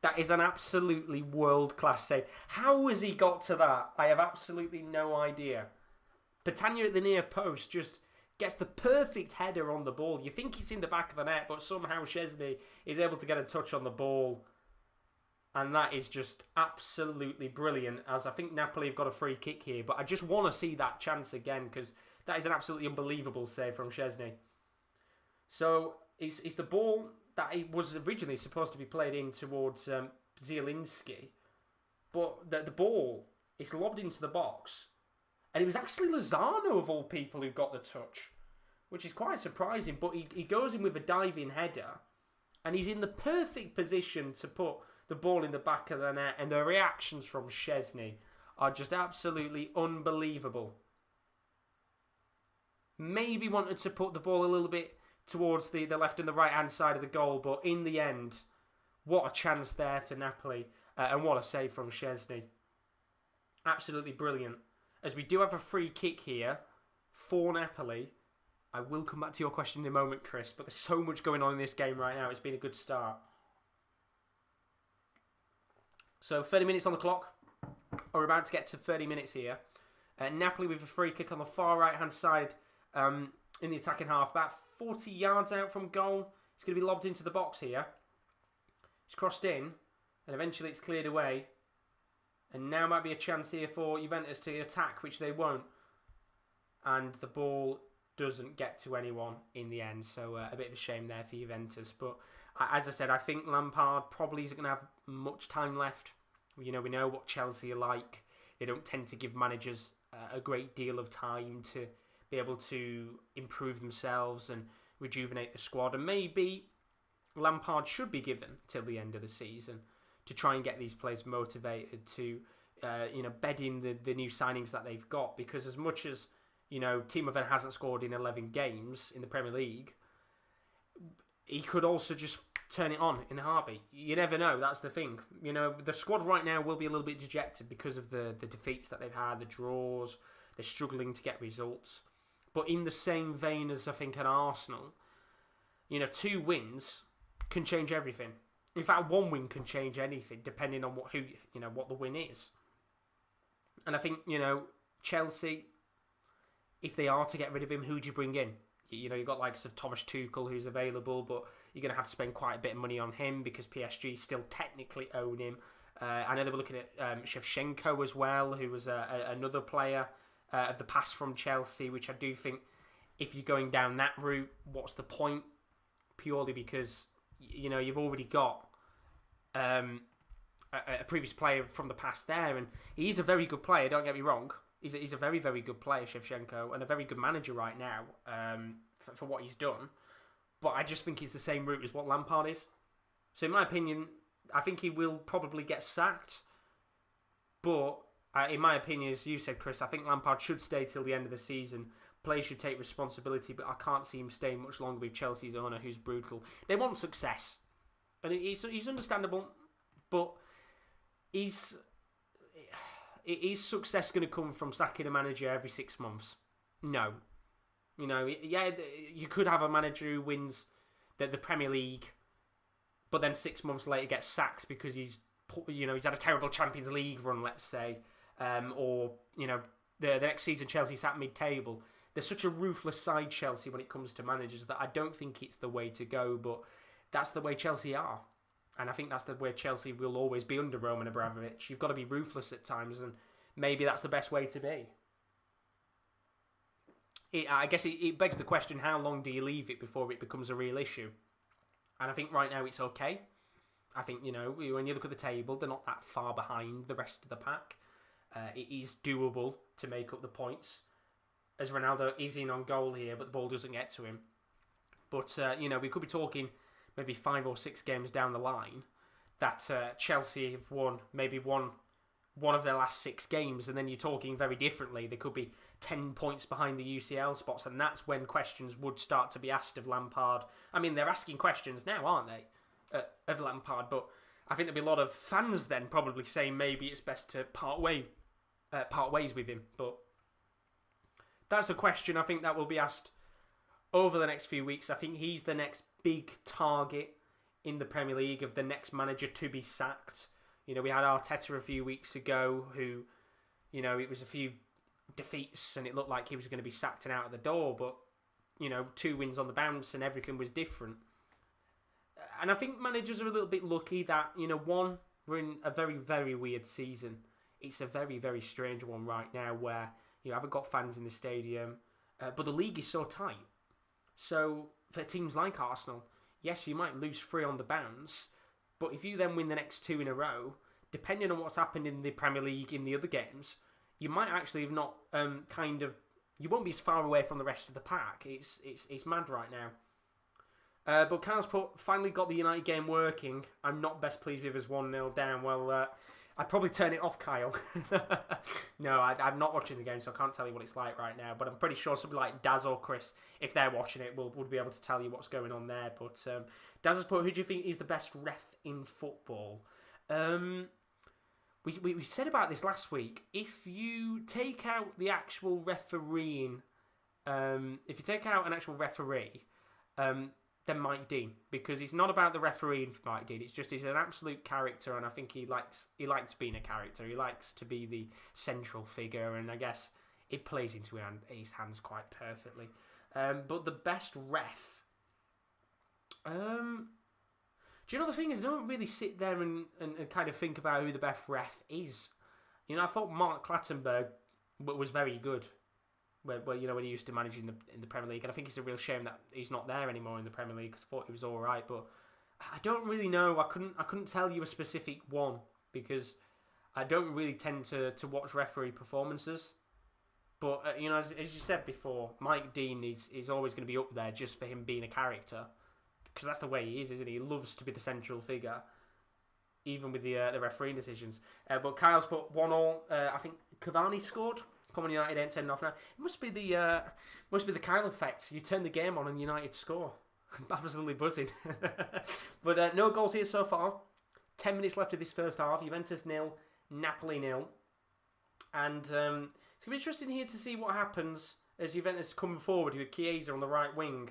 That is an absolutely world-class save. How has he got to that? I have absolutely no idea. Pirlo at the near post just gets the perfect header on the ball. You think it's in the back of the net, but somehow Szczesny is able to get a touch on the ball. And that is just absolutely brilliant, as I think Napoli have got a free kick here. But I just want to see that chance again, because that is an absolutely unbelievable save from Szczesny. So it's the ball that it was originally supposed to be played in towards Zielinski. But the ball is lobbed into the box. And it was actually Lozano, of all people, who got the touch, which is quite surprising. But he goes in with a diving header, and he's in the perfect position to put the ball in the back of the net, and the reactions from Szczesny are just absolutely unbelievable. Maybe wanted to put the ball a little bit towards the left and the right-hand side of the goal, but in the end, what a chance there for Napoli, and what a save from Szczesny. Absolutely brilliant. As we do have a free kick here for Napoli. I will come back to your question in a moment, Chris, but there's so much going on in this game right now. It's been a good start. So 30 minutes on the clock. We're about to get to 30 minutes here. Napoli with a free kick on the far right-hand side in the attacking half. About 40 yards out from goal. It's going to be lobbed into the box here. It's crossed in. And eventually it's cleared away. And now might be a chance here for Juventus to attack, which they won't. And the ball doesn't get to anyone in the end. So a bit of a shame there for Juventus. But as I said, I think Lampard probably isn't going to have much time left. You know, we know what Chelsea are like. they don't tend to give managers a great deal of time to be able to improve themselves and rejuvenate the squad. And maybe Lampard should be given till the end of the season to try and get these players motivated to, bed in the new signings that they've got. Because as much as, Timo Werner hasn't scored in 11 games in the Premier League, he could also just turn it on in a heartbeat. You never know, that's the thing. The squad right now will be a little bit dejected because of the defeats that they've had, the draws, they're struggling to get results. But in the same vein as I think an Arsenal, 2 wins can change everything. In fact, 1 win can change anything depending on what the win is. And I think, Chelsea, if they are to get rid of him, who do you bring in? You've got likes of Thomas Tuchel who's available, but you're going to have to spend quite a bit of money on him because PSG still technically own him. I know they were looking at Shevchenko as well, who was another player of the past from Chelsea, which I do think if you're going down that route, what's the point? Purely because, you've already got a previous player from the past there, and he's a very good player, don't get me wrong. He's a very, very good player, Shevchenko, and a very good manager right now for what he's done. But I just think he's the same route as what Lampard is. So in my opinion, I think he will probably get sacked. But in my opinion, as you said, Chris, I think Lampard should stay till the end of the season. Players should take responsibility, but I can't see him staying much longer with Chelsea's owner, who's brutal. They want success. And he's understandable, but is success going to come from sacking a manager every 6 months? No. You could have a manager who wins the Premier League, but then 6 months later gets sacked because he's had a terrible Champions League run, let's say, or the next season Chelsea's at mid-table. They're such a ruthless side, Chelsea, when it comes to managers, that I don't think it's the way to go, but that's the way Chelsea are. And I think that's the way Chelsea will always be under Roman Abramovich. You've got to be ruthless at times, and maybe that's the best way to be. I guess it begs the question, how long do you leave it before it becomes a real issue? And I think right now it's okay. I think, when you look at the table, they're not that far behind the rest of the pack. It is doable to make up the points, as Ronaldo is in on goal here, but the ball doesn't get to him. But, we could be talking maybe 5 or 6 games down the line that Chelsea have won one of their last 6 games, and then you're talking very differently. They could be 10 points behind the UCL spots, and that's when questions would start to be asked of Lampard. I mean, they're asking questions now, aren't they, of Lampard, but I think there'll be a lot of fans then probably saying maybe it's best to part ways with him. But that's a question I think that will be asked over the next few weeks. I think he's the next big target in the Premier League of the next manager to be sacked. We had Arteta a few weeks ago who, it was a few defeats and it looked like he was going to be sacked and out of the door, but, 2 wins on the bounce and everything was different. And I think managers are a little bit lucky that, one, we're in a very, very weird season. It's a very, very strange one right now where you haven't got fans in the stadium, but the league is so tight. So for teams like Arsenal, yes, you might lose 3 on the bounce, but if you then win the next 2 in a row, depending on what's happened in the Premier League in the other games, you might actually have not you won't be as far away from the rest of the pack. It's mad right now. But Kyle's finally got the United game working. I'm not best pleased with us 1-0 down. Well, I'd probably turn it off, Kyle. No, I'm not watching the game, so I can't tell you what it's like right now. But I'm pretty sure somebody like Daz or Chris, if they're watching it, would be able to tell you what's going on there. But Daz has put, who do you think is the best ref in football? We said about this last week. If you take out the actual refereeing, if you take out an actual referee, then Mike Dean, because it's not about the refereeing for Mike Dean. It's just he's an absolute character, and I think he likes being a character. He likes to be the central figure, and I guess it plays into his hands quite perfectly. But the best ref, do you know the thing is, I don't really sit there and kind of think about who the best ref is. I thought Mark Clattenburg was very good. When he used to manage in the Premier League, and I think it's a real shame that he's not there anymore in the Premier League, because I thought he was all right, but I don't really know. I couldn't tell you a specific one, because I don't really tend to watch referee performances. But, as you said before, Mike Dean is always going to be up there just for him being a character. Because that's the way he is, isn't he? He loves to be the central figure, even with the refereeing decisions. But Kyle's put 1-1. I think Cavani scored. Come on, United ain't sending off now. It must be the Kyle effect. You turn the game on and United score. Absolutely buzzing. But no goals here so far. 10 minutes left of this first half. Juventus 0, Napoli 0. And it's going to be interesting here to see what happens as Juventus come forward with Chiesa on the right wing.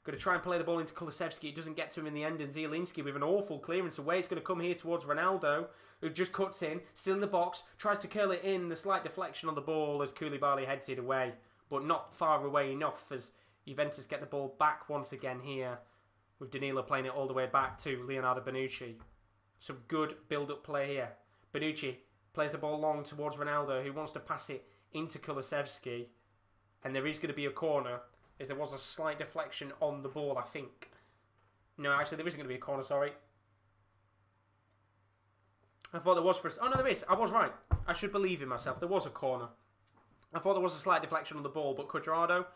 Going to try and play the ball into Kulusevski. It doesn't get to him in the end. And Zielinski with an awful clearance away. It's going to come here towards Ronaldo, who just cuts in. Still in the box. Tries to curl it in. The slight deflection on the ball as Koulibaly heads it away. But not far away enough as Juventus get the ball back once again here. With Danilo playing it all the way back to Leonardo Bonucci. Some good build-up play here. Bonucci plays the ball long towards Ronaldo, who wants to pass it into Kulusevski. And there is going to be a corner, as there was a slight deflection on the ball, I think. No, actually, there isn't going to be a corner, sorry. I thought there was for... Oh, no, there is. I was right. I should believe in myself. There was a corner. I thought there was a slight deflection on the ball, but Cuadrado,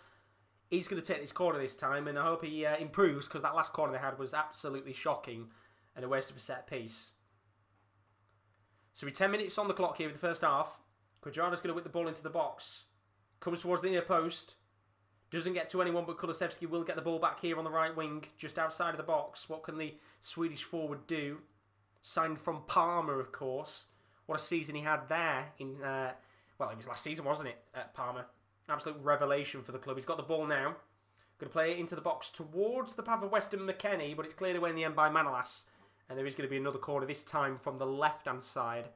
he's going to take this corner this time, and I hope he improves, because that last corner they had was absolutely shocking and a waste of a set piece. So we're 10 minutes on the clock here with the first half. Cuadrado's going to whip the ball into the box. Comes towards the near post. Doesn't get to anyone, but Kulusevski will get the ball back here on the right wing, just outside of the box. What can the Swedish forward do? Signed from Parma, of course. What a season he had there. Well, it was last season, wasn't it, at Parma? Absolute revelation for the club. He's got the ball now. Going to play it into the box towards the path of Weston McKennie, but it's cleared away in the end by Manolas. And there is going to be another corner, this time from the left-hand side,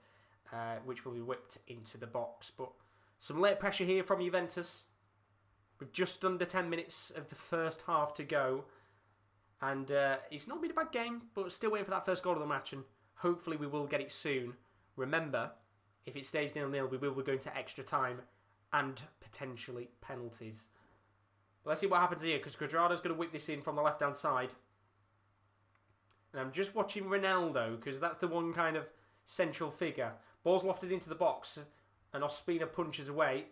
which will be whipped into the box. But some late pressure here from Juventus. With just under 10 minutes of the first half to go. And it's not been a bad game, but still waiting for that first goal of the match. And hopefully we will get it soon. Remember, if it stays 0-0, we will be going to extra time and potentially penalties. But let's see what happens here, because Cuadrado's going to whip this in from the left-hand side. And I'm just watching Ronaldo, because that's the one kind of central figure. Ball's lofted into the box, and Ospina punches away.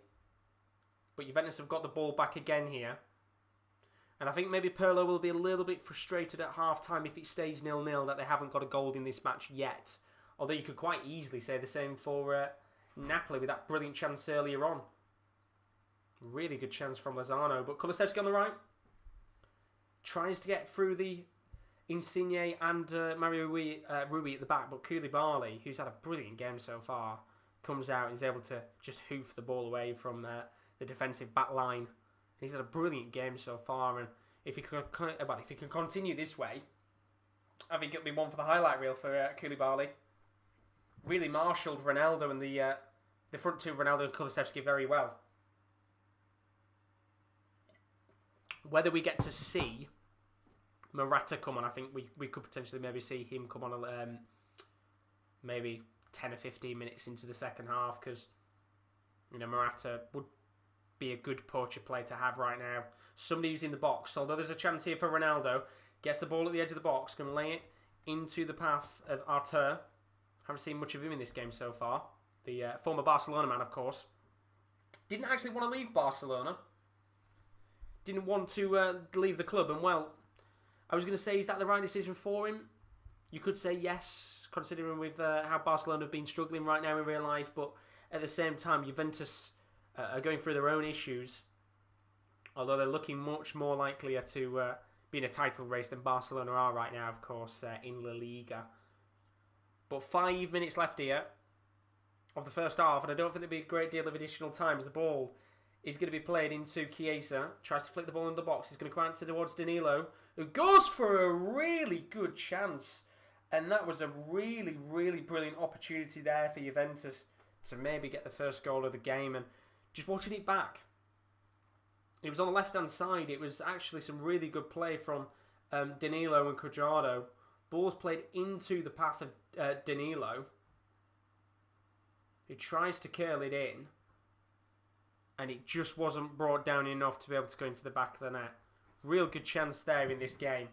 But Juventus have got the ball back again here. And I think maybe Pirlo will be a little bit frustrated at half-time if it stays 0-0 that they haven't got a goal in this match yet. Although you could quite easily say the same for Napoli with that brilliant chance earlier on. Really good chance from Lozano. But Kulusevski on the right. Tries to get through the Insigne and Mario Rui at the back. But Koulibaly, who's had a brilliant game so far, comes out and is able to just hoof the ball away from the defensive back line. He's had a brilliant game so far. And if he can continue this way, I think it'll be one for the highlight reel for Koulibaly. Really marshalled Ronaldo and the front two, Ronaldo and Kulusevski, very well. Whether we get to see Morata come on, I think we could potentially maybe see him come on maybe 10 or 15 minutes into the second half, because Morata would be a good poacher play to have right now. Somebody who's in the box, although there's a chance here for Ronaldo. Gets the ball at the edge of the box, going to lay it into the path of Artur. Haven't seen much of him in this game so far. The former Barcelona man, of course. Didn't actually want to leave Barcelona. Didn't want to leave the club. And, well, I was going to say, is that the right decision for him? You could say yes, considering with how Barcelona have been struggling right now in real life. But at the same time, Juventus are going through their own issues. Although they're looking much more likelier to be in a title race than Barcelona are right now, of course, in La Liga. But 5 minutes left here of the first half, and I don't think there'll be a great deal of additional time as the ball is going to be played into Chiesa. Tries to flick the ball in the box. He's going to come out towards Danilo, who goes for a really good chance. And that was a really, really brilliant opportunity there for Juventus to maybe get the first goal of the game. And just watching it back, it was on the left-hand side. It was actually some really good play from Danilo and Cuadrado. Ball's played into the path of Danilo, who tries to curl it in, and it just wasn't brought down enough to be able to go into the back of the net. Real good chance there in this game.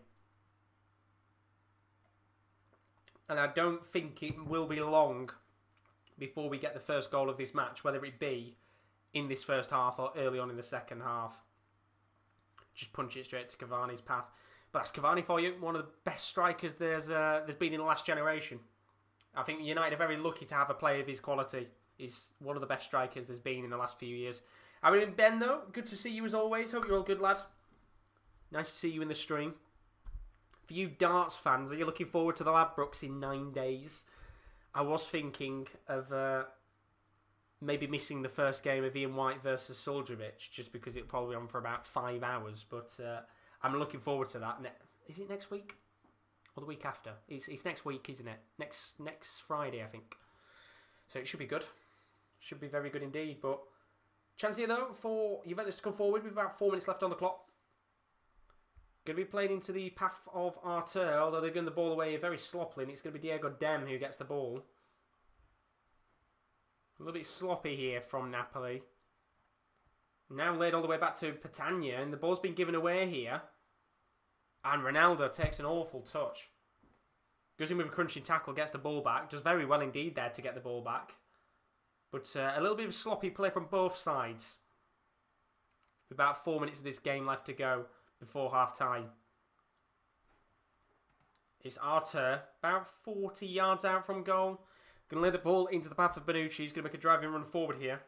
And I don't think it will be long before we get the first goal of this match, whether it be in this first half or early on in the second half. Just punch it straight to Cavani's path. But that's Cavani for you, one of the best strikers there's been in the last generation. I think United are very lucky to have a player of his quality. He's one of the best strikers there's been in the last few years. How are you, Ben, though? Good to see you as always. Hope you're all good, lad. Nice to see you in the stream. For you darts fans, are you looking forward to the Ladbrokes in 9 days? I was thinking of maybe missing the first game of Ian White versus Soljovic, just because it'll probably be on for about 5 hours. But I'm looking forward to that. Is it next week? Or the week after? It's next week, isn't it? Next Friday, I think. So it should be good. Should be very good indeed. But chance here, though, for Juventus to come forward with about 4 minutes left on the clock. Going to be playing into the path of Artur, although they're giving the ball away very sloppily, and it's going to be Diego Dem who gets the ball. A little bit sloppy here from Napoli. Now laid all the way back to Petagna, and the ball's been given away here. And Ronaldo takes an awful touch. Goes in with a crunching tackle, gets the ball back. Does very well indeed there to get the ball back. But a little bit of sloppy play from both sides. About 4 minutes of this game left to go before half-time. It's Artur, about 40 yards out from goal. Going to lay the ball into the path of Bonucci. He's going to make a driving run forward here.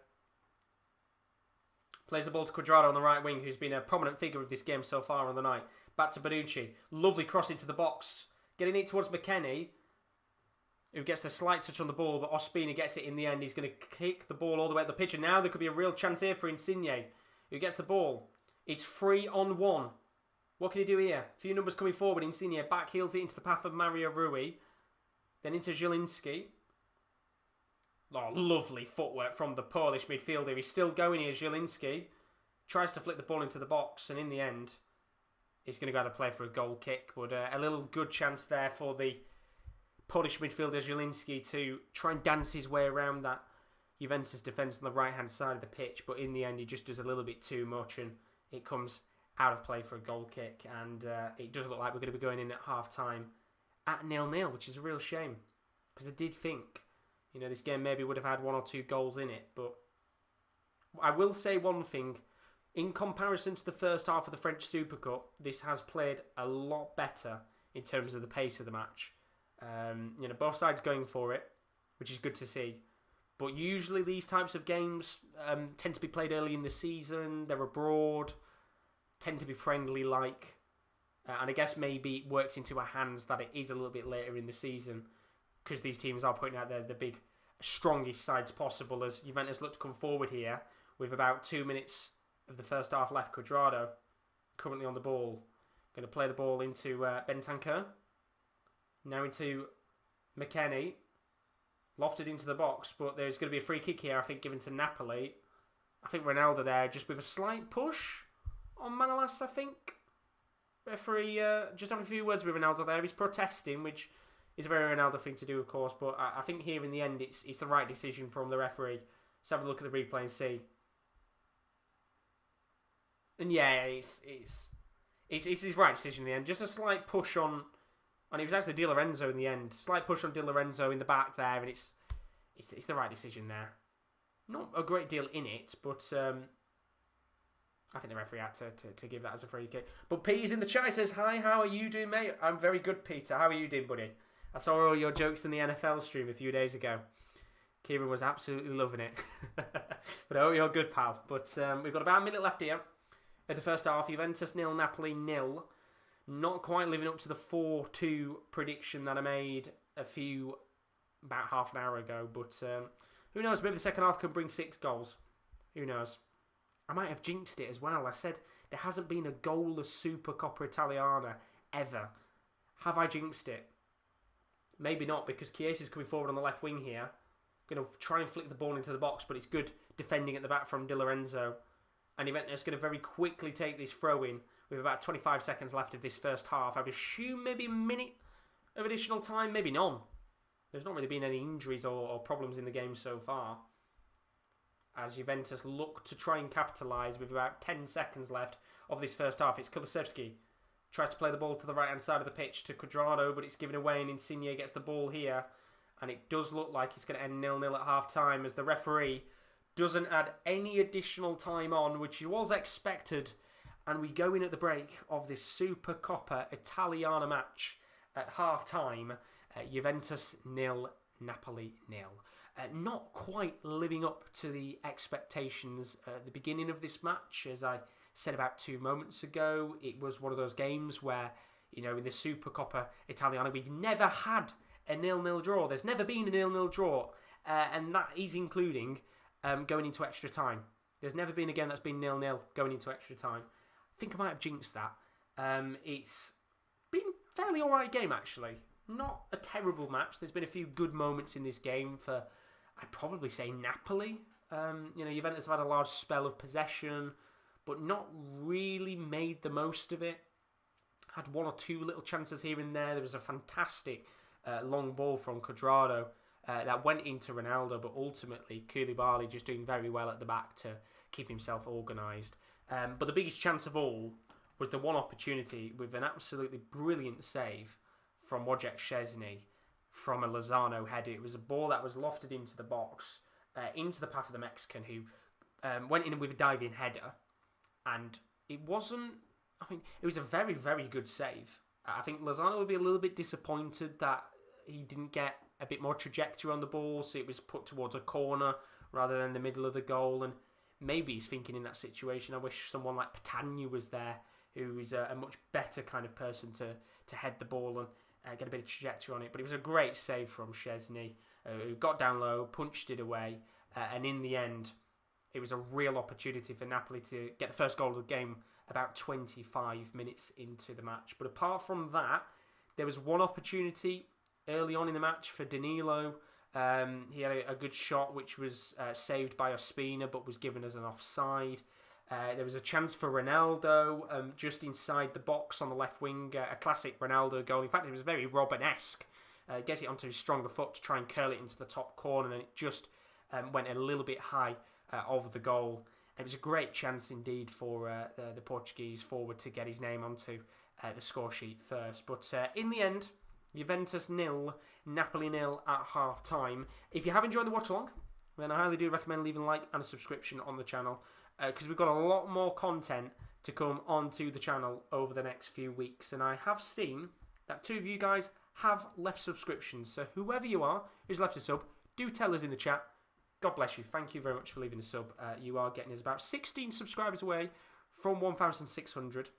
Plays the ball to Cuadrado on the right wing, who's been a prominent figure of this game so far on the night. Back to Bonucci. Lovely cross into the box. Getting it towards McKennie, who gets the slight touch on the ball, but Ospina gets it in the end. He's going to kick the ball all the way at the pitch, and now there could be a real chance here for Insigne, who gets the ball. It's 3-on-1. What can he do here? A few numbers coming forward. Insigne back heels it into the path of Mario Rui. Then into Zielinski. Oh, lovely footwork from the Polish midfielder. He's still going here, Zielinski. Tries to flick the ball into the box, and in the end, he's going to go to play for a goal kick. But a little good chance there for the Polish midfielder Zielinski to try and dance his way around that Juventus defence on the right-hand side of the pitch. But in the end, he just does a little bit too much, and it comes out of play for a goal kick. And it does look like we're going to be going in at half-time at 0-0, which is a real shame. Because I did think, you know, this game maybe would have had 1 or 2 goals in it. But I will say one thing. In comparison to the first half of the French Super Cup, this has played a lot better in terms of the pace of the match. You know, both sides going for it, which is good to see. But usually these types of games tend to be played early in the season. They're abroad, tend to be friendly-like. And I guess maybe it works into our hands that it is a little bit later in the season because these teams are putting out the big, strongest sides possible as Juventus look to come forward here with about 2 minutes of the first half left. Cuadrado currently on the ball. Going to play the ball into Bentancur. Now into McKennie. Lofted into the box, but there's going to be a free kick here, I think, given to Napoli. I think Ronaldo there, just with a slight push on Manolas, I think. Referee just having a few words with Ronaldo there. He's protesting, which is a very Ronaldo thing to do, of course, but I think here in the end it's the right decision from the referee. Let's have a look at the replay and see. And yeah, it's his right decision in the end. Just a slight push on, and it was actually Di Lorenzo in the end. Slight push on Di Lorenzo in the back there, and it's the right decision there. Not a great deal in it, but I think the referee had to give that as a free kick. But Pete's in the chat. He says, "Hi, how are you doing, mate?" I'm very good, Peter. How are you doing, buddy? I saw all your jokes in the NFL stream a few days ago. Kieran was absolutely loving it. But oh, you're good, pal. But we've got about a minute left here. At the first half, Juventus 0, Napoli 0. Not quite living up to the 4-2 prediction that I made about half an hour ago. But who knows? Maybe the second half can bring 6 goals. Who knows? I might have jinxed it as well. I said there hasn't been a goalless Supercoppa Italiana ever. Have I jinxed it? Maybe not, because Chiesa's coming forward on the left wing here. Going to try and flick the ball into the box, but it's good defending at the back from Di Lorenzo. And Juventus going to very quickly take this throw-in with about 25 seconds left of this first half. I would assume maybe a minute of additional time, maybe none. There's not really been any injuries or problems in the game so far. As Juventus look to try and capitalise with about 10 seconds left of this first half. It's Kulusevski. Tries to play the ball to the right-hand side of the pitch to Cuadrado, but it's given away and Insigne gets the ball here. and it does look like it's going to end 0-0 at half-time as the referee doesn't add any additional time on, which was expected, and we go in at the break of this Supercoppa Italiana match at half-time. Juventus 0, Napoli 0. Not quite living up to the expectations at the beginning of this match. As I said about 2 moments ago, it was one of those games where, in the Supercoppa Italiana, we've never had a 0-0 draw. There's never been a 0-0 draw, and that is including going into extra time. There's never been a game that's been 0-0 going into extra time. I think I might have jinxed that. It's been a fairly alright game, actually. Not a terrible match. There's been a few good moments in this game for, I'd probably say, Napoli. Juventus have had a large spell of possession, but not really made the most of it. Had 1 or 2 little chances here and there. There was a fantastic long ball from Cuadrado that went into Ronaldo, but ultimately Koulibaly just doing very well at the back to keep himself organised. But the biggest chance of all was the one opportunity with an absolutely brilliant save from Wojciech Szczesny from a Lozano header. It was a ball that was lofted into the box, into the path of the Mexican, who went in with a diving header. And it wasn't... it was a very, very good save. I think Lozano would be a little bit disappointed that he didn't get a bit more trajectory on the ball, so it was put towards a corner rather than the middle of the goal. And maybe he's thinking in that situation, I wish someone like Patagna was there, who is a much better kind of person to head the ball and get a bit of trajectory on it. But it was a great save from Szczesny, who got down low, punched it away, and in the end, it was a real opportunity for Napoli to get the first goal of the game about 25 minutes into the match. But apart from that, there was one opportunity early on in the match for Danilo. He had a good shot, which was saved by Ospina, but was given as an offside. There was a chance for Ronaldo just inside the box on the left wing, a classic Ronaldo goal. In fact, it was very Robben-esque. Gets it onto his stronger foot to try and curl it into the top corner, and it just went a little bit high of the goal. It was a great chance indeed for the Portuguese forward to get his name onto the score sheet first. But in the end, Juventus 0, Napoli 0 at half-time. If you have enjoyed the watch-along, then I highly do recommend leaving a like and a subscription on the channel, because we've got a lot more content to come onto the channel over the next few weeks. And I have seen that 2 of you guys have left subscriptions. So whoever you are who's left a sub, do tell us in the chat. God bless you. Thank you very much for leaving a sub. You are getting us about 16 subscribers away from 1,600.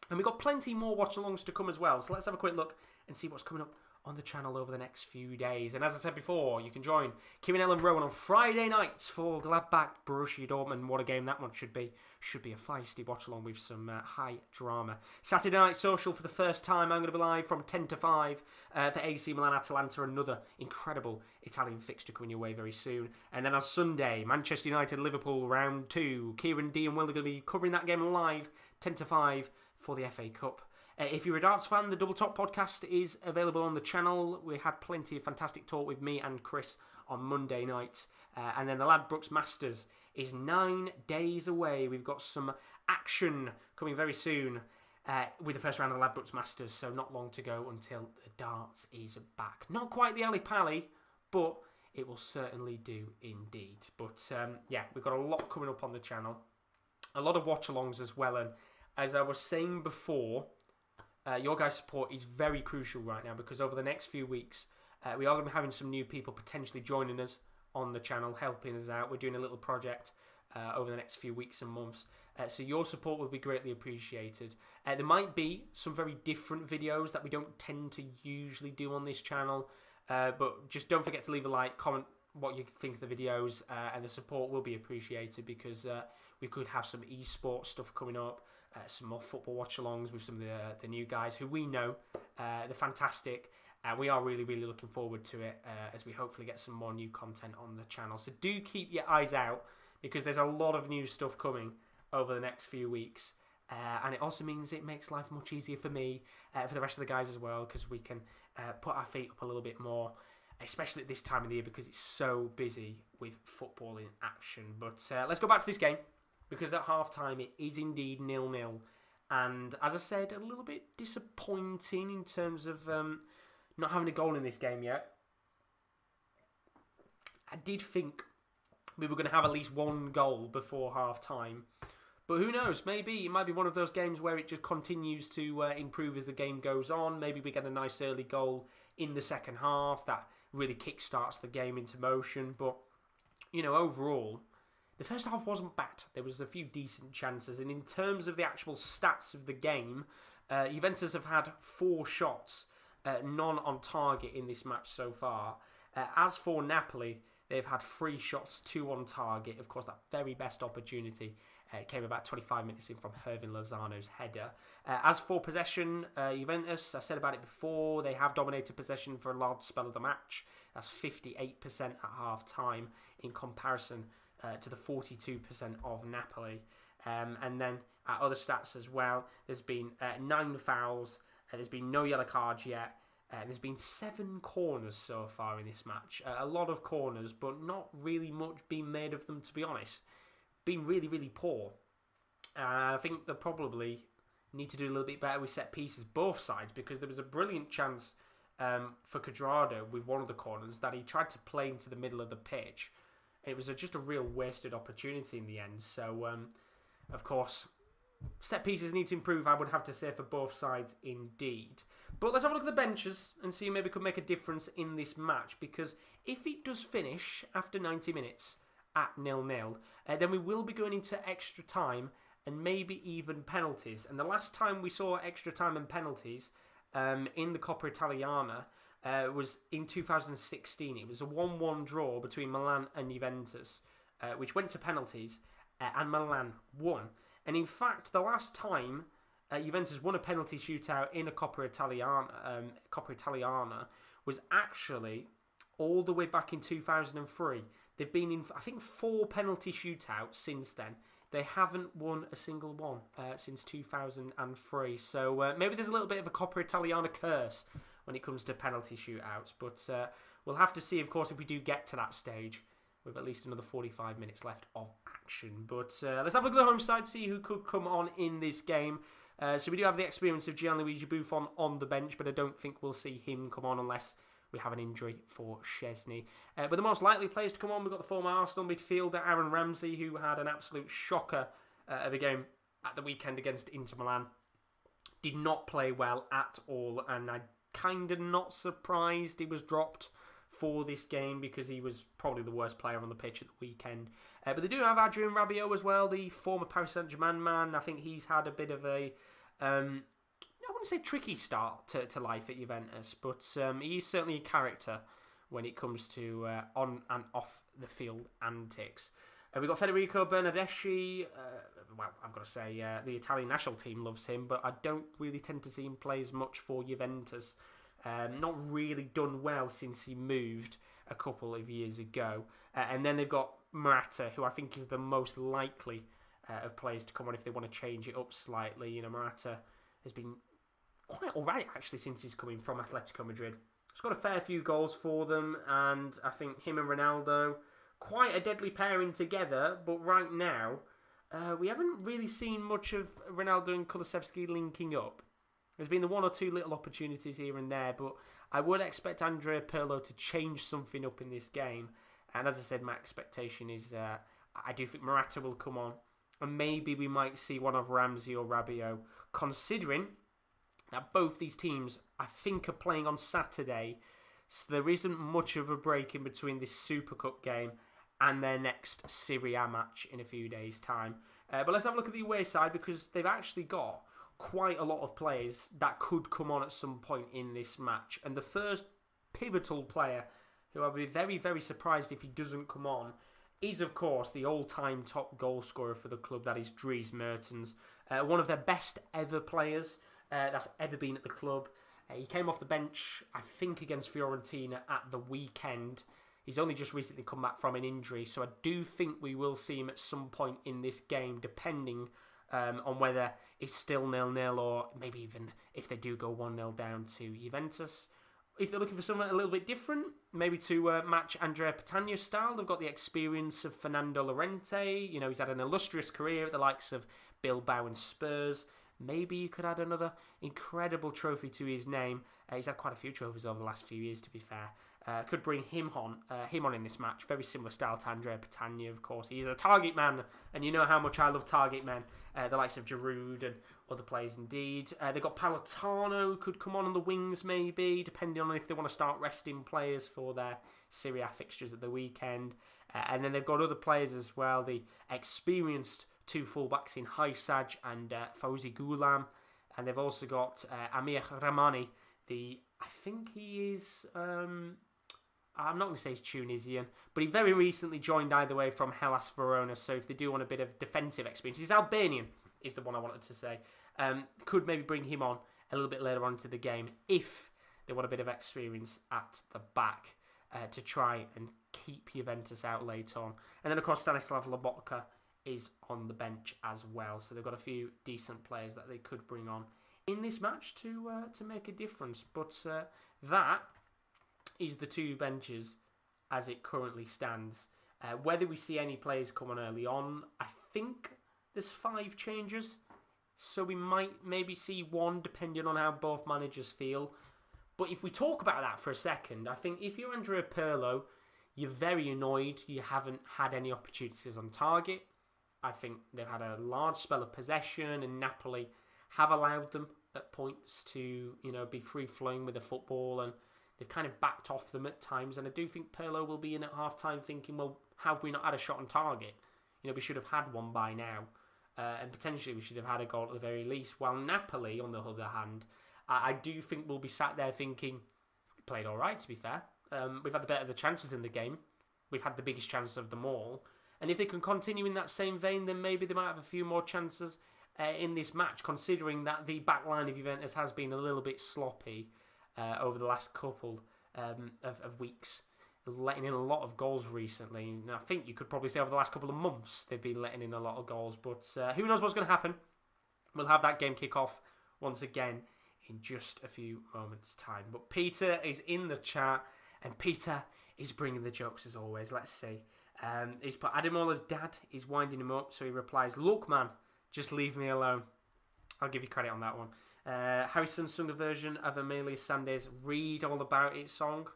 And we've got plenty more watch-alongs to come as well. So let's have a quick look and see what's coming up on the channel over the next few days. And as I said before, you can join Kim and Ellen Rowan on Friday nights for Gladbach Borussia Dortmund. What a game that one should be. Should be a feisty watch-along with some high drama. Saturday Night Social for the first time. I'm going to be live from 10 to 5 for AC Milan Atalanta. Another incredible Italian fixture coming your way very soon. And then on Sunday, Manchester United Liverpool round 2. Kieran D and Will are going to be covering that game live 10 to 5 for the FA Cup. If you're a darts fan, the Double Top podcast is available on the channel. We had plenty of fantastic talk with me and Chris on Monday night. And then the Ladbrokes Masters is 9 days away. We've got some action coming very soon with the first round of the Ladbrokes Masters. So not long to go until the darts is back. Not quite the Ali Pally, but it will certainly do indeed. But yeah, we've got a lot coming up on the channel. A lot of watch-alongs as well. And as I was saying before, your guys' support is very crucial right now, because over the next few weeks, we are going to be having some new people potentially joining us on the channel, helping us out. We're doing a little project over the next few weeks and months. So your support will be greatly appreciated. There might be some very different videos that we don't tend to usually do on this channel. But just don't forget to leave a like, comment what you think of the videos, and the support will be appreciated, because we could have some esports stuff coming up. Some more football watch-alongs with some of the new guys who we know. They're fantastic. We are really, really looking forward to it as we hopefully get some more new content on the channel. So do keep your eyes out, because there's a lot of new stuff coming over the next few weeks. And it also means it makes life much easier for me, for the rest of the guys as well, because we can put our feet up a little bit more, especially at this time of the year, because it's so busy with football in action. But let's go back to this game, because at half-time it is indeed 0-0. And as I said, a little bit disappointing in terms of not having a goal in this game yet. I did think we were going to have at least one goal before half-time. But who knows? Maybe it might be one of those games where it just continues to improve as the game goes on. Maybe we get a nice early goal in the second half that really kickstarts the game into motion. But, overall, the first half wasn't bad. There was a few decent chances. And in terms of the actual stats of the game, Juventus have had 4 shots, none on target in this match so far. As for Napoli, they've had 3 shots, 2 on target. Of course, that very best opportunity came about 25 minutes in from Hervin Lozano's header. As for possession, Juventus, I said about it before, they have dominated possession for a large spell of the match. That's 58% at half-time in comparison to the 42% of Napoli. And then at other stats as well, there's been 9 fouls, there's been no yellow cards yet. There's been 7 corners so far in this match. A lot of corners, but not really much being made of them, to be honest. Been really, really poor. I think they probably need to do a little bit better with set pieces, both sides, because there was a brilliant chance for Cuadrado with one of the corners that he tried to play into the middle of the pitch. It was just a real wasted opportunity in the end. So, of course, set pieces need to improve, I would have to say, for both sides indeed. But let's have a look at the benches and see who maybe could make a difference in this match. Because if it does finish after 90 minutes at 0-0, then we will be going into extra time and maybe even penalties. And the last time we saw extra time and penalties in the Coppa Italiana was in 2016. It was a 1-1 draw between Milan and Juventus, which went to penalties, and Milan won. And in fact, the last time Juventus won a penalty shootout in a Coppa Italiana was actually all the way back in 2003. They've been in, I think, 4 penalty shootouts since then. They haven't won a single one since 2003. So maybe there's a little bit of a Coppa Italiana curse when it comes to penalty shootouts. But we'll have to see, of course, if we do get to that stage with at least another 45 minutes left of action. But let's have a look at the home side, see who could come on in this game. So we do have the experience of Gianluigi Buffon on the bench, but I don't think we'll see him come on unless we have an injury for Szczesny. But the most likely players to come on, we've got the former Arsenal midfielder Aaron Ramsey, who had an absolute shocker of a game at the weekend against Inter Milan. Did not play well at all, and I'm kind of not surprised he was dropped for this game because he was probably the worst player on the pitch at the weekend. But they do have Adrien Rabiot as well, the former Paris Saint-Germain man. I think he's had a bit of a, I wouldn't say tricky start to life at Juventus, but he's certainly a character when it comes to on and off the field antics. We've got Federico Bernardeschi. Well, I've got to say, the Italian national team loves him, but I don't really tend to see him play as much for Juventus. Not really done well since he moved a couple of years ago. And then they've got Morata, who I think is the most likely of players to come on if they want to change it up slightly. Morata has been quite alright actually since he's coming from Atletico Madrid. He's got a fair few goals for them, and I think him and Ronaldo, quite a deadly pairing together, but right now we haven't really seen much of Ronaldo and Kulusevski linking up. There's been the 1 or 2 little opportunities here and there, but I would expect Andrea Pirlo to change something up in this game. And as I said, my expectation is I do think Morata will come on, and maybe we might see one of Ramsey or Rabiot, considering that both these teams, I think, are playing on Saturday, so there isn't much of a break in between this Super Cup game and their next Serie A match in a few days' time. But let's have a look at the away side, because they've actually got quite a lot of players that could come on at some point in this match. And the first pivotal player, who I'll be very, very surprised if he doesn't come on, is, of course, the all-time top goal scorer for the club, that is Dries Mertens. One of their best ever players that's ever been at the club. He came off the bench, I think, against Fiorentina at the weekend. He's only just recently come back from an injury, so I do think we will see him at some point in this game, depending on whether it's still 0-0 or maybe even if they do go 1-0 down to Juventus. If they're looking for something a little bit different, maybe to match Andrea Pirlo's style, they've got the experience of Fernando Llorente. He's had an illustrious career at the likes of Bilbao and Spurs. Maybe you could add another incredible trophy to his name. He's had quite a few trophies over the last few years, to be fair. could bring him on in this match. Very similar style to Andrea Pirlo, of course. He's a target man, and you know how much I love target men. The likes of Giroud and other players indeed. They've got Palatano, could come on the wings maybe, depending on if they want to start resting players for their Serie A fixtures at the weekend. And then they've got other players as well, the experienced two fullbacks in Haysaj and Fawzi Ghulam. And they've also got Amir Ramani, I think he is... I'm not going to say he's Tunisian, but he very recently joined either way from Hellas Verona, so if they do want a bit of defensive experience, he's Albanian, is the one I wanted to say. Could maybe bring him on a little bit later on into the game if they want a bit of experience at the back to try and keep Juventus out later on. And then, of course, Stanislav Lobotka is on the bench as well, so they've got a few decent players that they could bring on in this match to make a difference. But that is the two benches as it currently stands. Whether we see any players come on early on, I think there's 5 changes, so we might maybe see one depending on how both managers feel. But if we talk about that for a second, I think if you're Andrea Pirlo, you're very annoyed you haven't had any opportunities on target. I think they've had a large spell of possession, and Napoli have allowed them at points to, be free-flowing with the football, and they've kind of backed off them at times. And I do think Pirlo will be in at half-time thinking, well, have we not had a shot on target? We should have had one by now. And potentially we should have had a goal at the very least. While Napoli, on the other hand, I do think we'll be sat there thinking, we played all right, to be fair. We've had the better of the chances in the game. We've had the biggest chance of them all. And if they can continue in that same vein, then maybe they might have a few more chances in this match, considering that the back line of Juventus has been a little bit sloppy over the last couple of weeks, letting in a lot of goals recently. And I think you could probably say over the last couple of months they've been letting in a lot of goals. But who knows what's going to happen? We'll have that game kick off once again in just a few moments' time. But Peter is in the chat, and Peter is bringing the jokes as always. Let's see. He's put Ademola's dad is winding him up, so he replies, "Look, man, just leave me alone." I'll give you credit on that one. Harrison sung a version of Amelia Sandé's "Read All About It" song.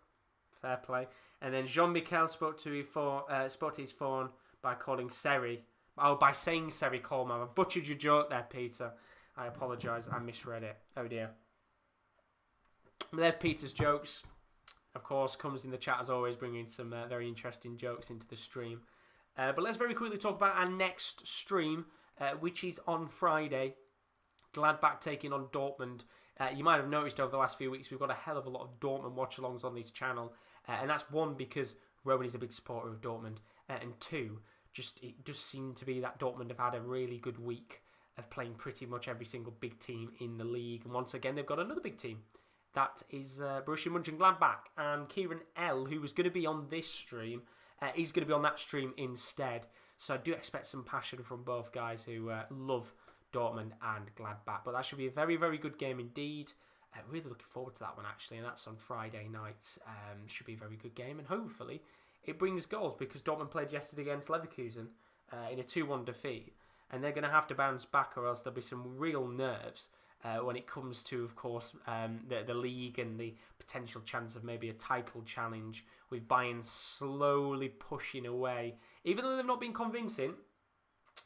Fair play. And then Jean-Michel spoke to his phone by calling Seri. Oh, by saying Seri Coleman. I've butchered your joke there, Peter. I apologise. I misread it. Oh dear. But there's Peter's jokes. Of course, comes in the chat as always, bringing some very interesting jokes into the stream. But let's very quickly talk about our next stream, which is on Friday. Gladbach taking on Dortmund. You might have noticed over the last few weeks we've got a hell of a lot of Dortmund watch-alongs on this channel. And that's one, because Rowan is a big supporter of Dortmund. And two, it just seemed to be that Dortmund have had a really good week of playing pretty much every single big team in the league. And once again, they've got another big team. That is Borussia Mönchengladbach. And Kieran L, who was going to be on this stream, is going to be on that stream instead. So I do expect some passion from both guys who love Dortmund and Gladbach. But that should be a very, very good game indeed. Really looking forward to that one, actually. And that's on Friday night. Should be a very good game. And hopefully it brings goals, because Dortmund played yesterday against Leverkusen in a 2-1 defeat. And they're going to have to bounce back, or else there'll be some real nerves when it comes to, of course, the league and the potential chance of maybe a title challenge, with Bayern slowly pushing away. Even though they've not been convincing,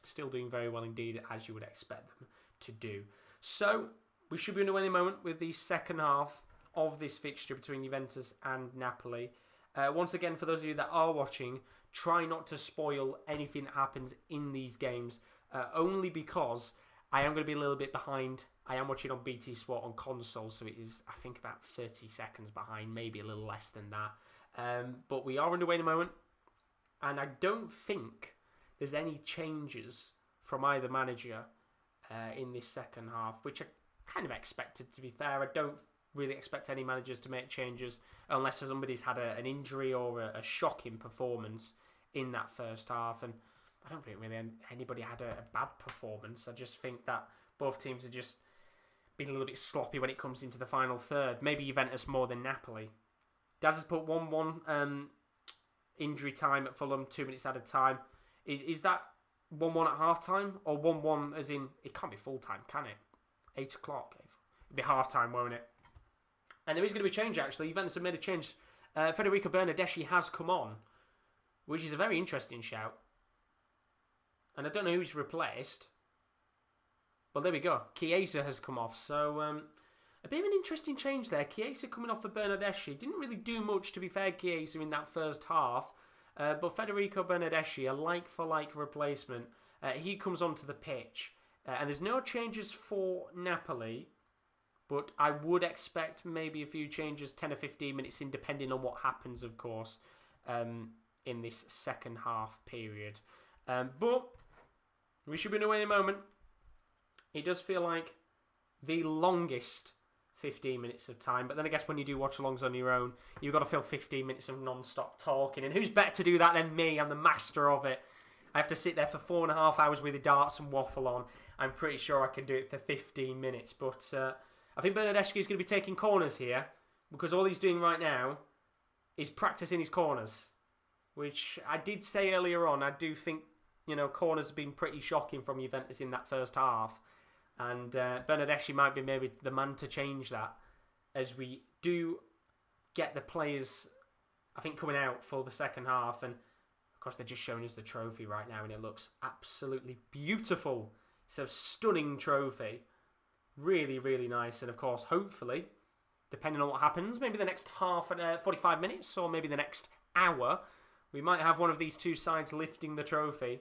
still doing very well indeed, as you would expect them to do. So we should be underway in a moment with the second half of this fixture between Juventus and Napoli. Once again, for those of you that are watching, try not to spoil anything that happens in these games, only because I am going to be a little bit behind. I am watching on BT Sport on console, so it is, I think, about 30 seconds behind, maybe a little less than that. But we are underway in a moment, and I don't think there's any changes from either manager in this second half, which I kind of expected, to be fair. I don't really expect any managers to make changes unless somebody's had an injury or a shocking performance in that first half. And I don't think really anybody had a bad performance. I just think that both teams have just been a little bit sloppy when it comes into the final third. Maybe Juventus more than Napoli. Daz has put 1-1 injury time at Fulham, 2 minutes at a time. Is that 1-1 at half time, or 1-1 as in, it can't be full time, can it? 8 o'clock. It'd be half time, won't it? And there is going to be a change, actually. Juventus have made a change Federico Bernardeschi has come on, which is a very interesting shout. And I don't know who's replaced. Well, there we go. Chiesa has come off. So, a bit of an interesting change there. Chiesa coming off for Bernardeschi. Didn't really do much, to be fair, Chiesa, in that first half. But Federico Bernardeschi, a like-for-like replacement. He comes onto the pitch. And there's no changes for Napoli. But I would expect maybe a few changes, 10 or 15 minutes in, depending on what happens, of course, in this second half period. But we should be in a way in a moment. It does feel like the longest 15 minutes of time. But then I guess when you do watch-alongs on your own, you've got to fill 15 minutes of non-stop talking. And who's better to do that than me? I'm the master of it. I have to sit there for 4.5 hours with the darts and waffle on. I'm pretty sure I can do it for 15 minutes. But I think Bernardeschi is going to be taking corners here. Because all he's doing right now is practicing his corners. Which I did say earlier on, I do think, corners have been pretty shocking from Juventus in that first half. And Bernardeschi might be maybe the man to change that, as we do get the players, I think, coming out for the second half. And of course, they're just showing us the trophy right now, and it looks absolutely beautiful. It's a stunning trophy, really, really nice. And of course, hopefully, depending on what happens, maybe the next 45 minutes or maybe the next hour, we might have one of these two sides lifting the trophy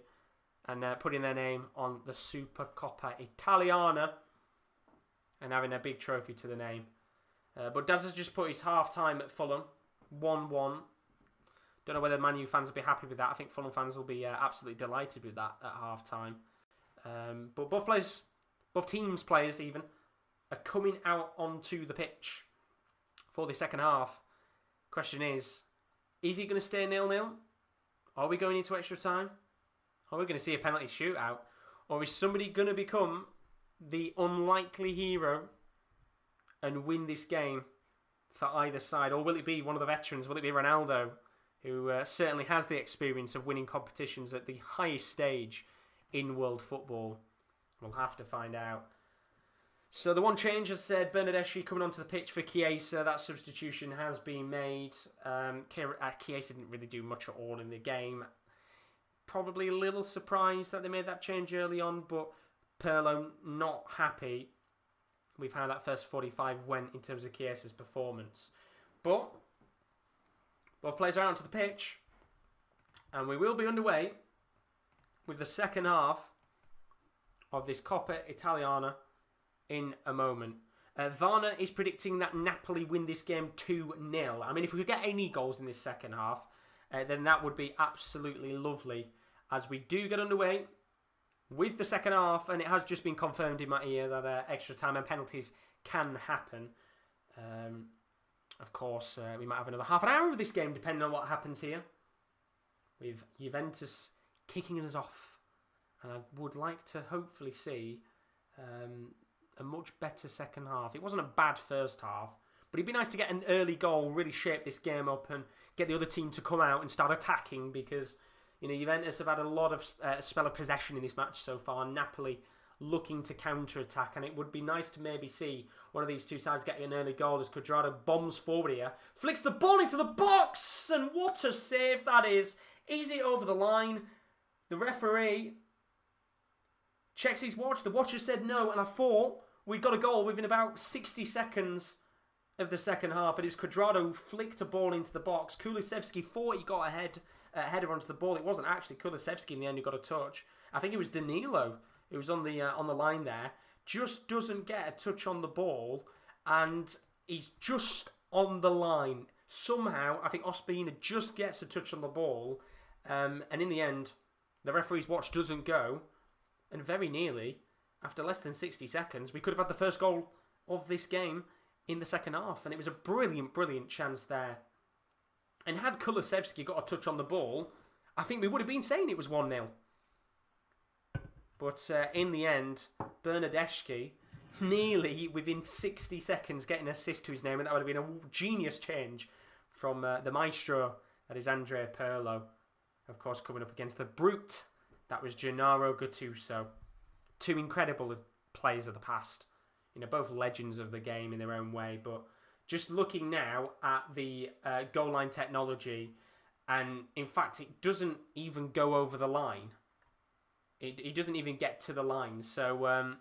and putting their name on the Supercoppa Italiana and having a big trophy to the name. But Daz has just put his half-time at Fulham, 1-1. Don't know whether Man U fans will be happy with that. I think Fulham fans will be absolutely delighted with that at half-time. But both teams' players even, are coming out onto the pitch for the second half. Question is it going to stay 0-0? Are we going into extra time? Are we going to see a penalty shootout? Or is somebody going to become the unlikely hero and win this game for either side? Or will it be one of the veterans? Will it be Ronaldo, who certainly has the experience of winning competitions at the highest stage in world football? We'll have to find out. So the one change, as said, Bernardeschi coming onto the pitch for Chiesa. That substitution has been made. Chiesa didn't really do much at all in the game. Probably a little surprised that they made that change early on, but Pirlo not happy with how that first 45 went in terms of Chiesa's performance. But both players are out onto the pitch, and we will be underway with the second half of this Coppa Italiana in a moment. Varna is predicting that Napoli win this game 2-0. I mean, if we could get any goals in this second half, then that would be absolutely lovely. As we do get underway with the second half, and it has just been confirmed in my ear that extra time and penalties can happen. Of course, we might have another half an hour of this game, depending on what happens here, with Juventus kicking us off. And I would like to hopefully see a much better second half. It wasn't a bad first half, but it'd be nice to get an early goal, really shape this game up and get the other team to come out and start attacking, because Juventus have had a lot of spell of possession in this match so far. Napoli looking to counter-attack, and it would be nice to maybe see one of these two sides getting an early goal as Cuadrado bombs forward here, flicks the ball into the box, and what a save that is. Easy over the line. The referee checks his watch. The watcher said no, and I thought we got a goal within about 60 seconds of the second half. It is Cuadrado who flicked a ball into the box. Kulusevski thought he got a header onto the ball. It wasn't actually Kulusevski in the end who got a touch. I think it was Danilo who was on the line there. Just doesn't get a touch on the ball, and he's just on the line. Somehow, I think Ospina just gets a touch on the ball, and in the end, the referee's watch doesn't go, and very nearly, after less than 60 seconds, we could have had the first goal of this game in the second half, and it was a brilliant, brilliant chance there. And had Kulusevski got a touch on the ball, I think we would have been saying it was 1-0. But in the end, Bernardeschi nearly within 60 seconds getting an assist to his name, and that would have been a genius change from the maestro, that is Andrea Pirlo. Of course, coming up against the brute, that was Gennaro Gattuso. Two incredible players of the past. Both legends of the game in their own way, but just looking now at the goal line technology, and in fact, it doesn't even go over the line. It doesn't even get to the line. So,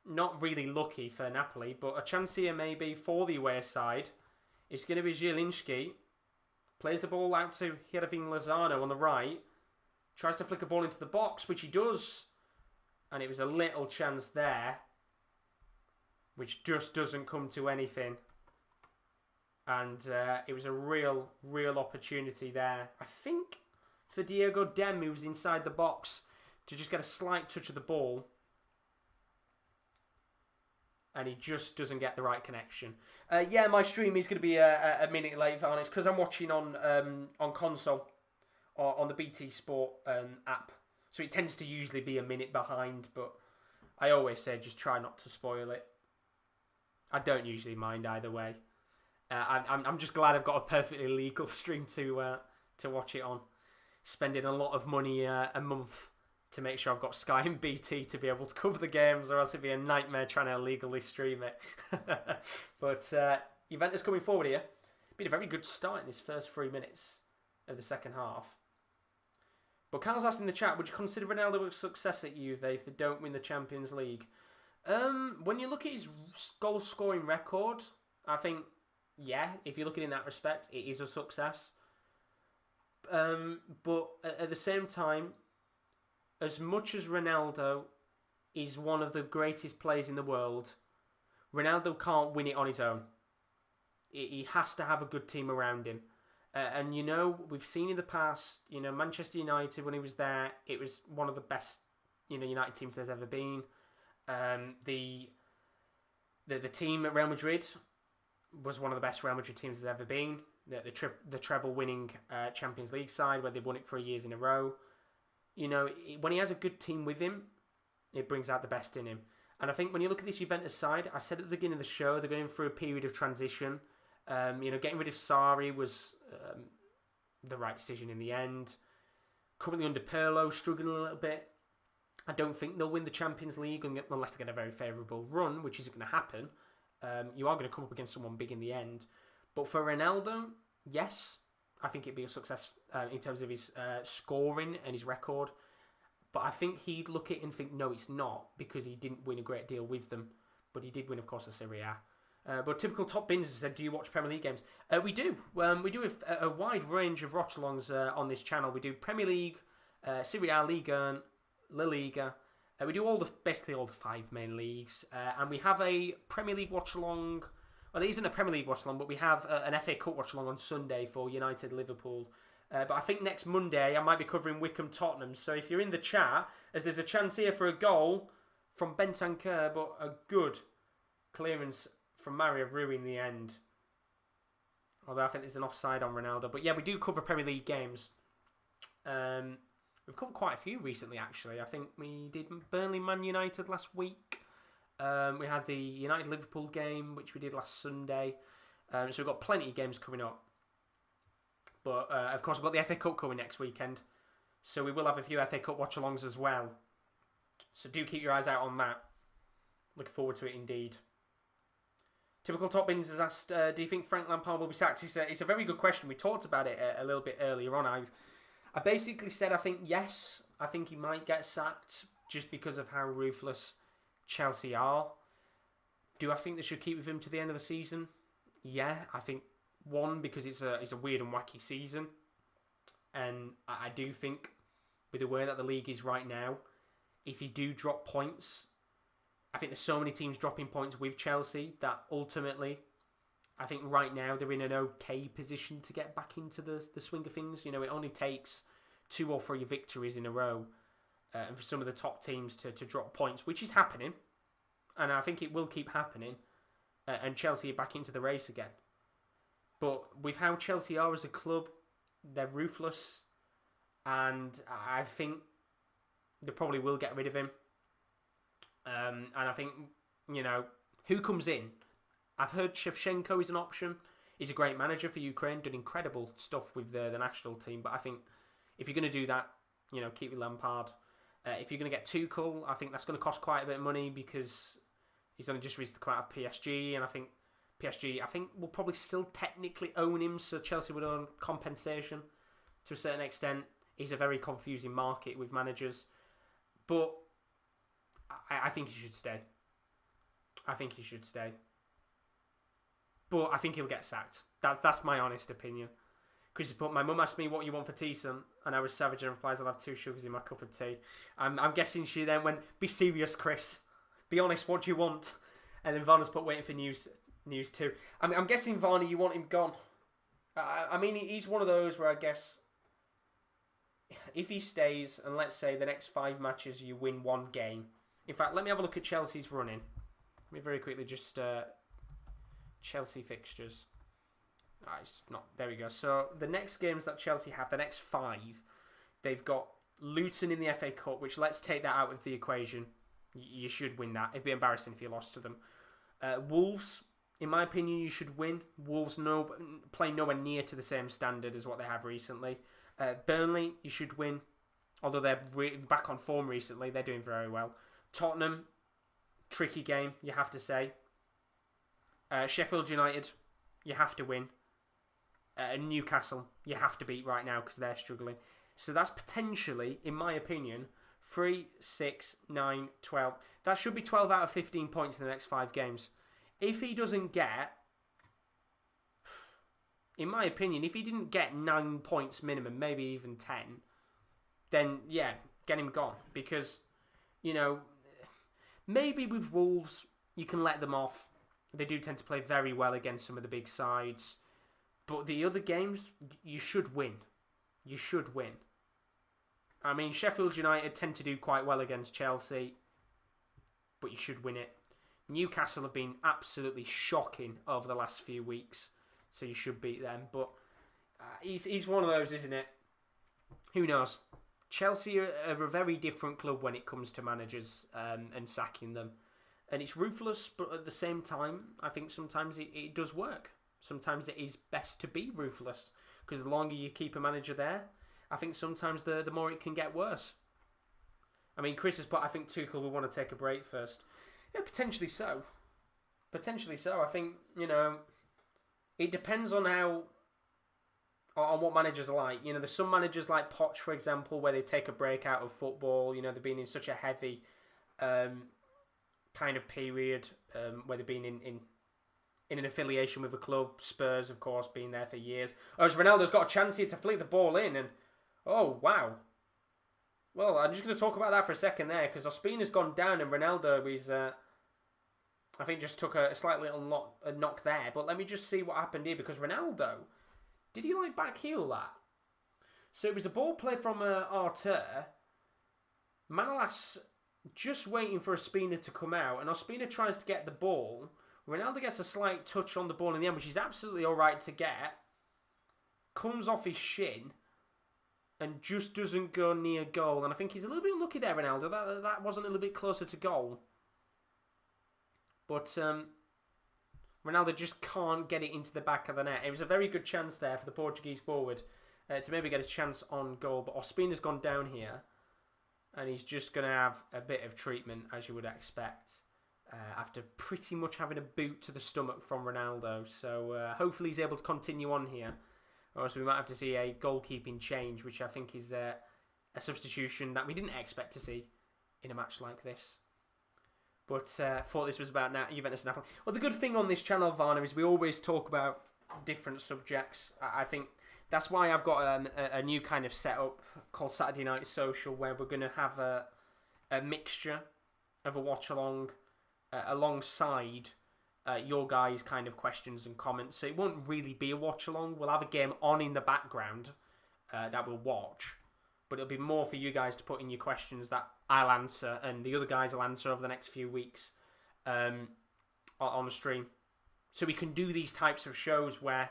not really lucky for Napoli, but a chance here maybe for the away side. It's going to be Zielinski. Plays the ball out to Hirving Lozano on the right. Tries to flick a ball into the box, which he does. And it was a little chance there, which just doesn't come to anything. And it was a real opportunity there. I think for Diego Dem, who was inside the box, to just get a slight touch of the ball. And he just doesn't get the right connection. Yeah, my stream is going to be a minute late, Varnish, because I'm watching on console or on the BT Sport app. So it tends to usually be a minute behind, but I always say just try not to spoil it. I don't usually mind either way. I'm just glad I've got a perfectly legal stream to watch it on. Spending a lot of money a month to make sure I've got Sky and BT to be able to cover the games, or else it'd be a nightmare trying to illegally stream it. But Juventus coming forward here. Been a very good start in this first 3 minutes of the second half. But Carl's asked in the chat, would you consider Ronaldo a success at Juve if they don't win the Champions League? When you look at his goal-scoring record, I think, yeah, if you're looking in that respect, it is a success. But at the same time, as much as Ronaldo is one of the greatest players in the world, Ronaldo can't win it on his own. He has to have a good team around him. And, you know, we've seen in the past, you know, Manchester United, when he was there, it was one of the best, you know, United teams there's ever been. The team at Real Madrid was one of the best Real Madrid teams there's ever been. The treble-winning Champions League side, where they won it 3 years in a row. You know, when he has a good team with him, it brings out the best in him. And I think when you look at this Juventus side, I said at the beginning of the show, they're going through a period of transition. You know, getting rid of Sarri was the right decision in the end. Currently under Pirlo, struggling a little bit. I don't think they'll win the Champions League unless they get a very favourable run, which isn't going to happen. You are going to come up against someone big in the end. But for Ronaldo, yes, I think it'd be a success in terms of his scoring and his record. But I think he'd look at it and think, no, it's not, because he didn't win a great deal with them. But he did win, of course, the Serie A. But typical top bins said, do you watch Premier League games? We do. We do a wide range of watch-alongs on this channel. We do Premier League, Serie A, Liga, La Liga. We do basically all the 5 main leagues. And we have a Premier League watch-along. Well, it isn't a Premier League watch-along, but we have an FA Cup watch-along on Sunday for United Liverpool. But I think next Monday I might be covering Wickham Tottenham. So if you're in the chat, as there's a chance here for a goal from Bentancur, but a good clearance from Mario Rui in the end. Although I think there's an offside on Ronaldo. But yeah, we do cover Premier League games. We've covered quite a few recently, actually. I think we did Burnley Man United last week. We had the United Liverpool game, which we did last Sunday. So we've got plenty of games coming up. But of course, we've got the FA Cup coming next weekend. So we will have a few FA Cup watch-alongs as well. So do keep your eyes out on that. Looking forward to it indeed. Typical Top Bins has asked, do you think Frank Lampard will be sacked? It's a very good question. We talked about it a little bit earlier on. I basically said I think yes. I think he might get sacked just because of how ruthless Chelsea are. Do I think they should keep with him to the end of the season? Yeah, I think one, because it's a weird and wacky season, and I do think with the way that the league is right now, if you do drop points, I think there's so many teams dropping points with Chelsea that ultimately, I think right now they're in an okay position to get back into the swing of things. You know, it only takes 2 or 3 victories in a row, and for some of the top teams to drop points, which is happening, and I think it will keep happening, and Chelsea are back into the race again. But with how Chelsea are as a club, they're ruthless, and I think they probably will get rid of him. And I think, you know, who comes in? I've heard Shevchenko is an option. He's a great manager for Ukraine, done incredible stuff with the national team. But I think if you're going to do that, you know, keep with Lampard. If you're going to get Tuchel, I think that's going to cost quite a bit of money because he's only just recently come out of PSG, and I think PSG, I think, will probably still technically own him, so Chelsea would own compensation to a certain extent. He's a very confusing market with managers. But I think he should stay. I think he should stay. But I think he'll get sacked. That's my honest opinion. Chris put, my mum asked me what you want for tea, son, and I was savage and replies, I'll have 2 sugars in my cup of tea. I'm guessing she then went, be serious, Chris. Be honest, what do you want? And then Varner's put, waiting for news too. I'm guessing, Varner, you want him gone. I mean, he's one of those where I guess if he stays, and let's say the next 5 matches you win 1 game. In fact, let me have a look at Chelsea's running. Let me very quickly just Chelsea fixtures. It's not. There we go. So the next games that Chelsea have, the next 5, they've got Luton in the FA Cup, which let's take that out of the equation. You should win that. It'd be embarrassing if you lost to them. Wolves, in my opinion, you should win. Wolves play nowhere near to the same standard as what they have recently. Burnley, you should win. Although they're back on form recently, they're doing very well. Tottenham, tricky game, you have to say. Sheffield United, you have to win. Newcastle, you have to beat right now because they're struggling. So that's potentially, in my opinion, 3, 6, 9, 12. That should be 12 out of 15 points in the next 5 games. If he doesn't get, in my opinion, if he didn't get 9 points minimum, maybe even 10, then yeah, get him gone. Because, you know, maybe with Wolves, you can let them off. They do tend to play very well against some of the big sides. But the other games, you should win. You should win. I mean, Sheffield United tend to do quite well against Chelsea, but you should win it. Newcastle have been absolutely shocking over the last few weeks, so you should beat them. But he's one of those, isn't it? Who knows? Chelsea are a very different club when it comes to managers and sacking them. And it's ruthless, but at the same time, I think sometimes it does work. Sometimes it is best to be ruthless, because the longer you keep a manager there, I think sometimes the more it can get worse. I mean, Chris has put, I think Tuchel will want to take a break first. Yeah, potentially so. Potentially so. I think, you know, it depends on what managers are like. You know, there's some managers like Poch, for example, where they take a break out of football. You know, they've been in such a heavy kind of period where they've been in an affiliation with a club. Spurs, of course, been there for years. Whereas Ronaldo's got a chance here to flick the ball in, and oh wow. Well, I'm just going to talk about that for a second there, because Ospina's gone down and Ronaldo is, I think, just took a slight little knock there. But let me just see what happened here, because Ronaldo, did he like back heel that? So it was a ball play from Artur. Manolas just waiting for Ospina to come out, and Ospina tries to get the ball. Ronaldo gets a slight touch on the ball in the end, which is absolutely alright to get. Comes off his shin and just doesn't go near goal. And I think he's a little bit unlucky there, Ronaldo. That wasn't a little bit closer to goal. But Ronaldo just can't get it into the back of the net. It was a very good chance there for the Portuguese forward to maybe get a chance on goal. But Ospina's gone down here, and he's just going to have a bit of treatment, as you would expect, after pretty much having a boot to the stomach from Ronaldo. So hopefully he's able to continue on here, or else we might have to see a goalkeeping change, which I think is a substitution that we didn't expect to see in a match like this. But thought this was about Juventus Napoli. Well, the good thing on this channel, Varner, is we always talk about different subjects. I think that's why I've got a new kind of setup called Saturday Night Social, where we're going to have a mixture of a watch-along alongside your guys' kind of questions and comments. So it won't really be a watch-along. We'll have a game on in the background that we'll watch, but it'll be more for you guys to put in your questions that I'll answer, and the other guys will answer over the next few weeks on the stream. So we can do these types of shows where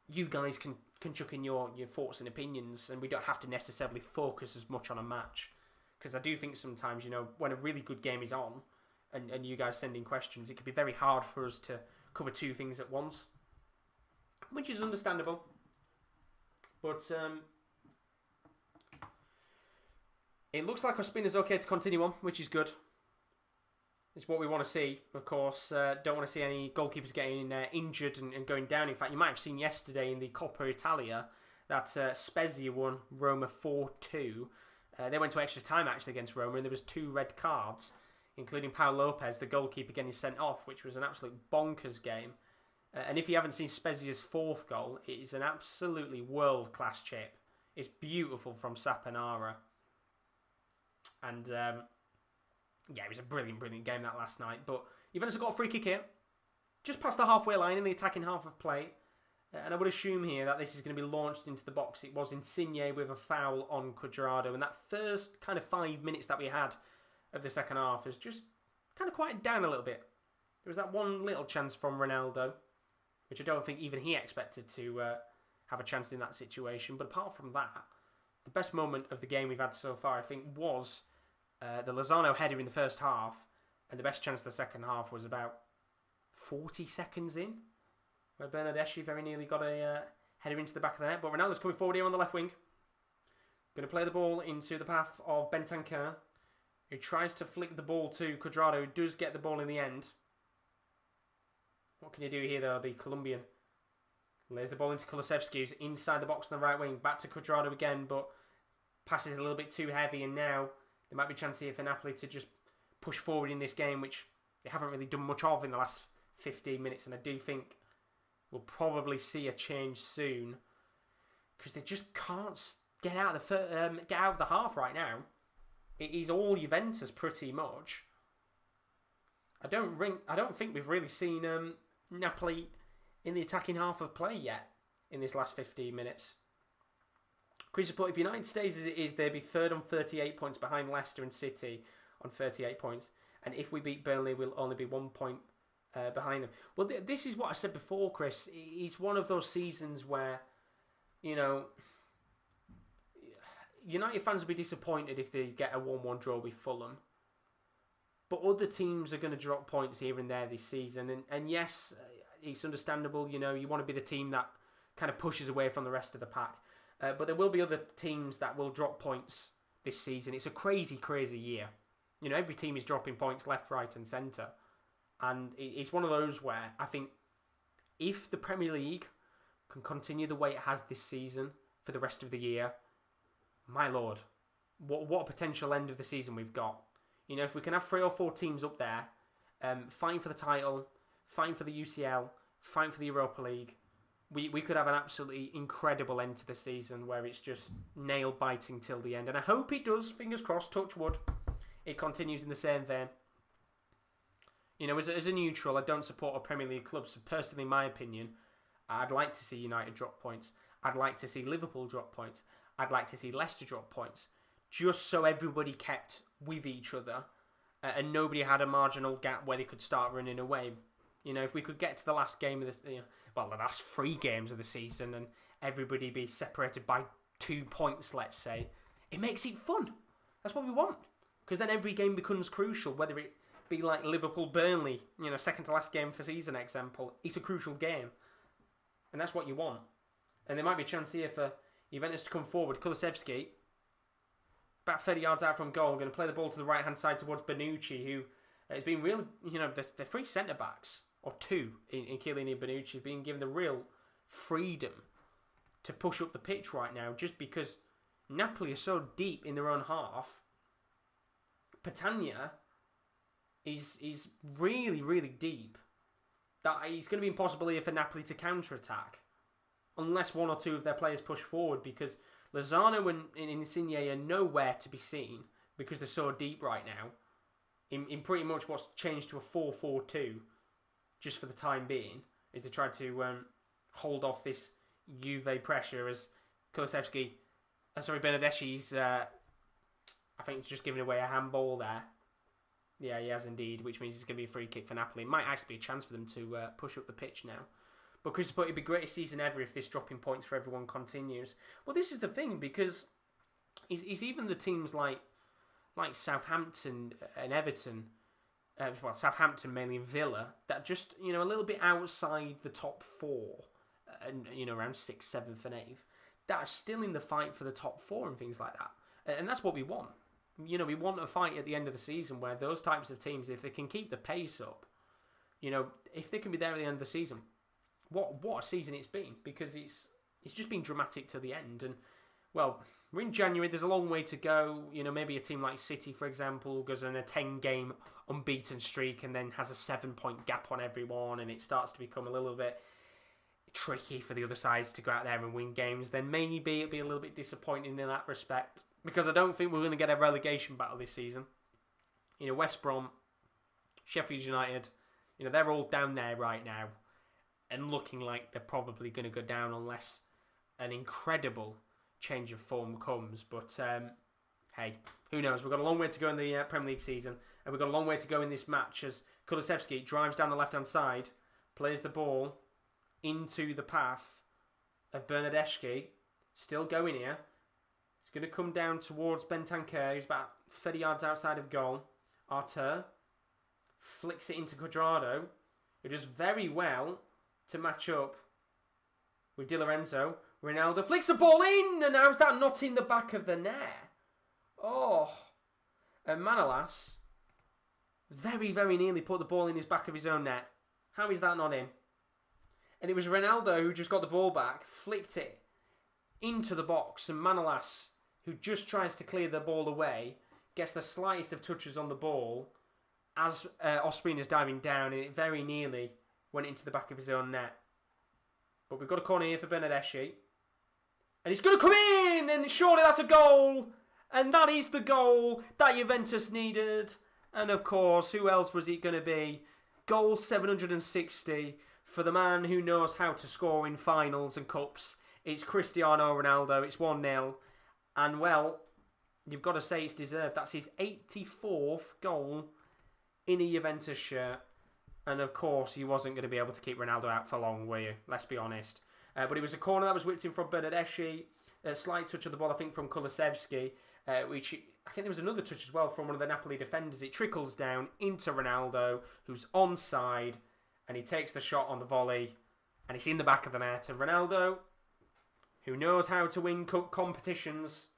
you guys can chuck in your thoughts and opinions, and we don't have to necessarily focus as much on a match. Because I do think sometimes, you know, when a really good game is on, and you guys send in questions, it can be very hard for us to cover 2 things at once, which is understandable. But it looks like Ospina's okay to continue on, which is good. It's what we want to see, of course. Don't want to see any goalkeepers getting injured and going down. In fact, you might have seen yesterday in the Coppa Italia that Spezia won Roma 4-2. They went to extra time actually against Roma, and there was 2 red cards, including Pau Lopez, the goalkeeper, getting sent off, which was an absolute bonkers game. And if you haven't seen Spezia's 4th goal, it is an absolutely world-class chip. It's beautiful from Saponara. And it was a brilliant, brilliant game that last night. But Juventus got a free kick here, just past the halfway line in the attacking half of play. And I would assume here that this is going to be launched into the box. It was Insigne with a foul on Cuadrado. And that first kind of 5 minutes that we had of the second half has just kind of quieted down a little bit. There was that one little chance from Ronaldo, which I don't think even he expected to have a chance in that situation. But apart from that, the best moment of the game we've had so far, I think, was the Lozano header in the first half. And the best chance of the second half was about 40 seconds in, where Bernardeschi very nearly got a header into the back of the net. But Ronaldo's coming forward here on the left wing. Going to play the ball into the path of Bentancur, who tries to flick the ball to Cuadrado, who does get the ball in the end. What can you do here, though, the Colombian? Lays the ball into Kulusevski, who's inside the box on the right wing. Back to Cuadrado again, but passes a little bit too heavy. And now there might be a chance here for Napoli to just push forward in this game, which they haven't really done much of in the last 15 minutes. And I do think we'll probably see a change soon, because they just can't get out of the half right now. It is all Juventus pretty much. I don't think we've really seen Napoli in the attacking half of play yet in this last 15 minutes. Chris, if United stays as it is, they'll be third on 38 points behind Leicester and City on 38 points. And if we beat Burnley, we'll only be 1 point behind them. Well, this is what I said before, Chris. It's one of those seasons where, United fans will be disappointed if they get a 1-1 draw with Fulham. But other teams are going to drop points here and there this season. And yes, it's understandable. You want to be the team that kind of pushes away from the rest of the pack. But there will be other teams that will drop points this season. It's a crazy, crazy year. Every team is dropping points left, right and centre. And it's one of those where I think if the Premier League can continue the way it has this season for the rest of the year, my lord, what a potential end of the season we've got. If we can have 3 or 4 teams up there, fighting for the title, fighting for the UCL, fighting for the Europa League, we could have an absolutely incredible end to the season where it's just nail-biting till the end. And I hope it does, fingers crossed, touch wood, it continues in the same vein. As a neutral, I don't support a Premier League club, so personally, in my opinion, I'd like to see United drop points. I'd like to see Liverpool drop points. I'd like to see Leicester drop points, just so everybody kept with each other and nobody had a marginal gap where they could start running away. If we could get to the last game of this, the last 3 games of the season and everybody be separated by 2 points, let's say, it makes it fun. That's what we want. Because then every game becomes crucial, whether it be like Liverpool-Burnley, second to last game for season example, it's a crucial game. And that's what you want. And there might be a chance here for Juventus to come forward. Kulusevski, about 30 yards out from goal, going to play the ball to the right-hand side towards Bonucci, who has been really, the 3 centre-backs, or 2 in Chiellini and Bonucci, have been given the real freedom to push up the pitch right now, just because Napoli are so deep in their own half. Petagna is really, really deep, that it's going to be impossible here for Napoli to counter-attack, unless 1 or 2 of their players push forward, because Lozano and Insigne are nowhere to be seen because they're so deep right now in pretty much what's changed to a 4-4-2 just for the time being, is to try to hold off this Juve pressure as Bernardeschi's I think he's just giving away a handball there. Yeah, he has indeed, which means it's going to be a free kick for Napoli. It might actually be a chance for them to push up the pitch now. But Chris, it'd be the greatest season ever if this dropping points for everyone continues. Well, this is the thing, because it's even the teams like Southampton and Everton, Southampton mainly, and Villa, that just, a little bit outside the top 4, and, around 6th, 7th and 8th, that are still in the fight for the top 4 and things like that. And that's what we want. we want a fight at the end of the season where those types of teams, if they can keep the pace up, if they can be there at the end of the season, what a season it's been, because it's just been dramatic to the end. And well, we're in January, there's a long way to go. Maybe a team like City, for example, goes on a 10-game unbeaten streak and then has a 7-point gap on everyone, and it starts to become a little bit tricky for the other sides to go out there and win games. Then maybe it'll be a little bit disappointing in that respect, because I don't think we're going to get a relegation battle this season. West Brom, Sheffield United, they're all down there right now and looking like they're probably going to go down unless an incredible change of form comes. But hey, who knows? We've got a long way to go in the Premier League season, and we've got a long way to go in this match as Kulusevski drives down the left-hand side, plays the ball into the path of Bernardeschi, still going here. He's going to come down towards Bentancur, who's about 30 yards outside of goal. Artur flicks it into Cuadrado, who does very well to match up with Di Lorenzo. Ronaldo flicks the ball in, and how's that not in the back of the net? Oh, and Manolas very, very nearly put the ball in his back of his own net. How is that not in? And it was Ronaldo who just got the ball back, flicked it into the box, and Manolas, who just tries to clear the ball away, gets the slightest of touches on the ball as Ospina is diving down, and it very nearly went into the back of his own net. But we've got a corner here for Bernardeschi, and he's going to come in, and surely that's a goal, and that is the goal that Juventus needed. And of course, who else was it going to be? Goal 760 for the man who knows how to score in finals and cups. It's Cristiano Ronaldo. It's 1-0. And well, you've got to say it's deserved. That's his 84th goal in a Juventus shirt. And of course, you wasn't going to be able to keep Ronaldo out for long, were you? Let's be honest. But it was a corner that was whipped in from Bernardeschi. A slight touch of the ball, I think, from Kulusevski. Which I think there was another touch as well from one of the Napoli defenders. It trickles down into Ronaldo, who's onside. And he takes the shot on the volley. And it's in the back of the net. And Ronaldo, who knows how to win competitions,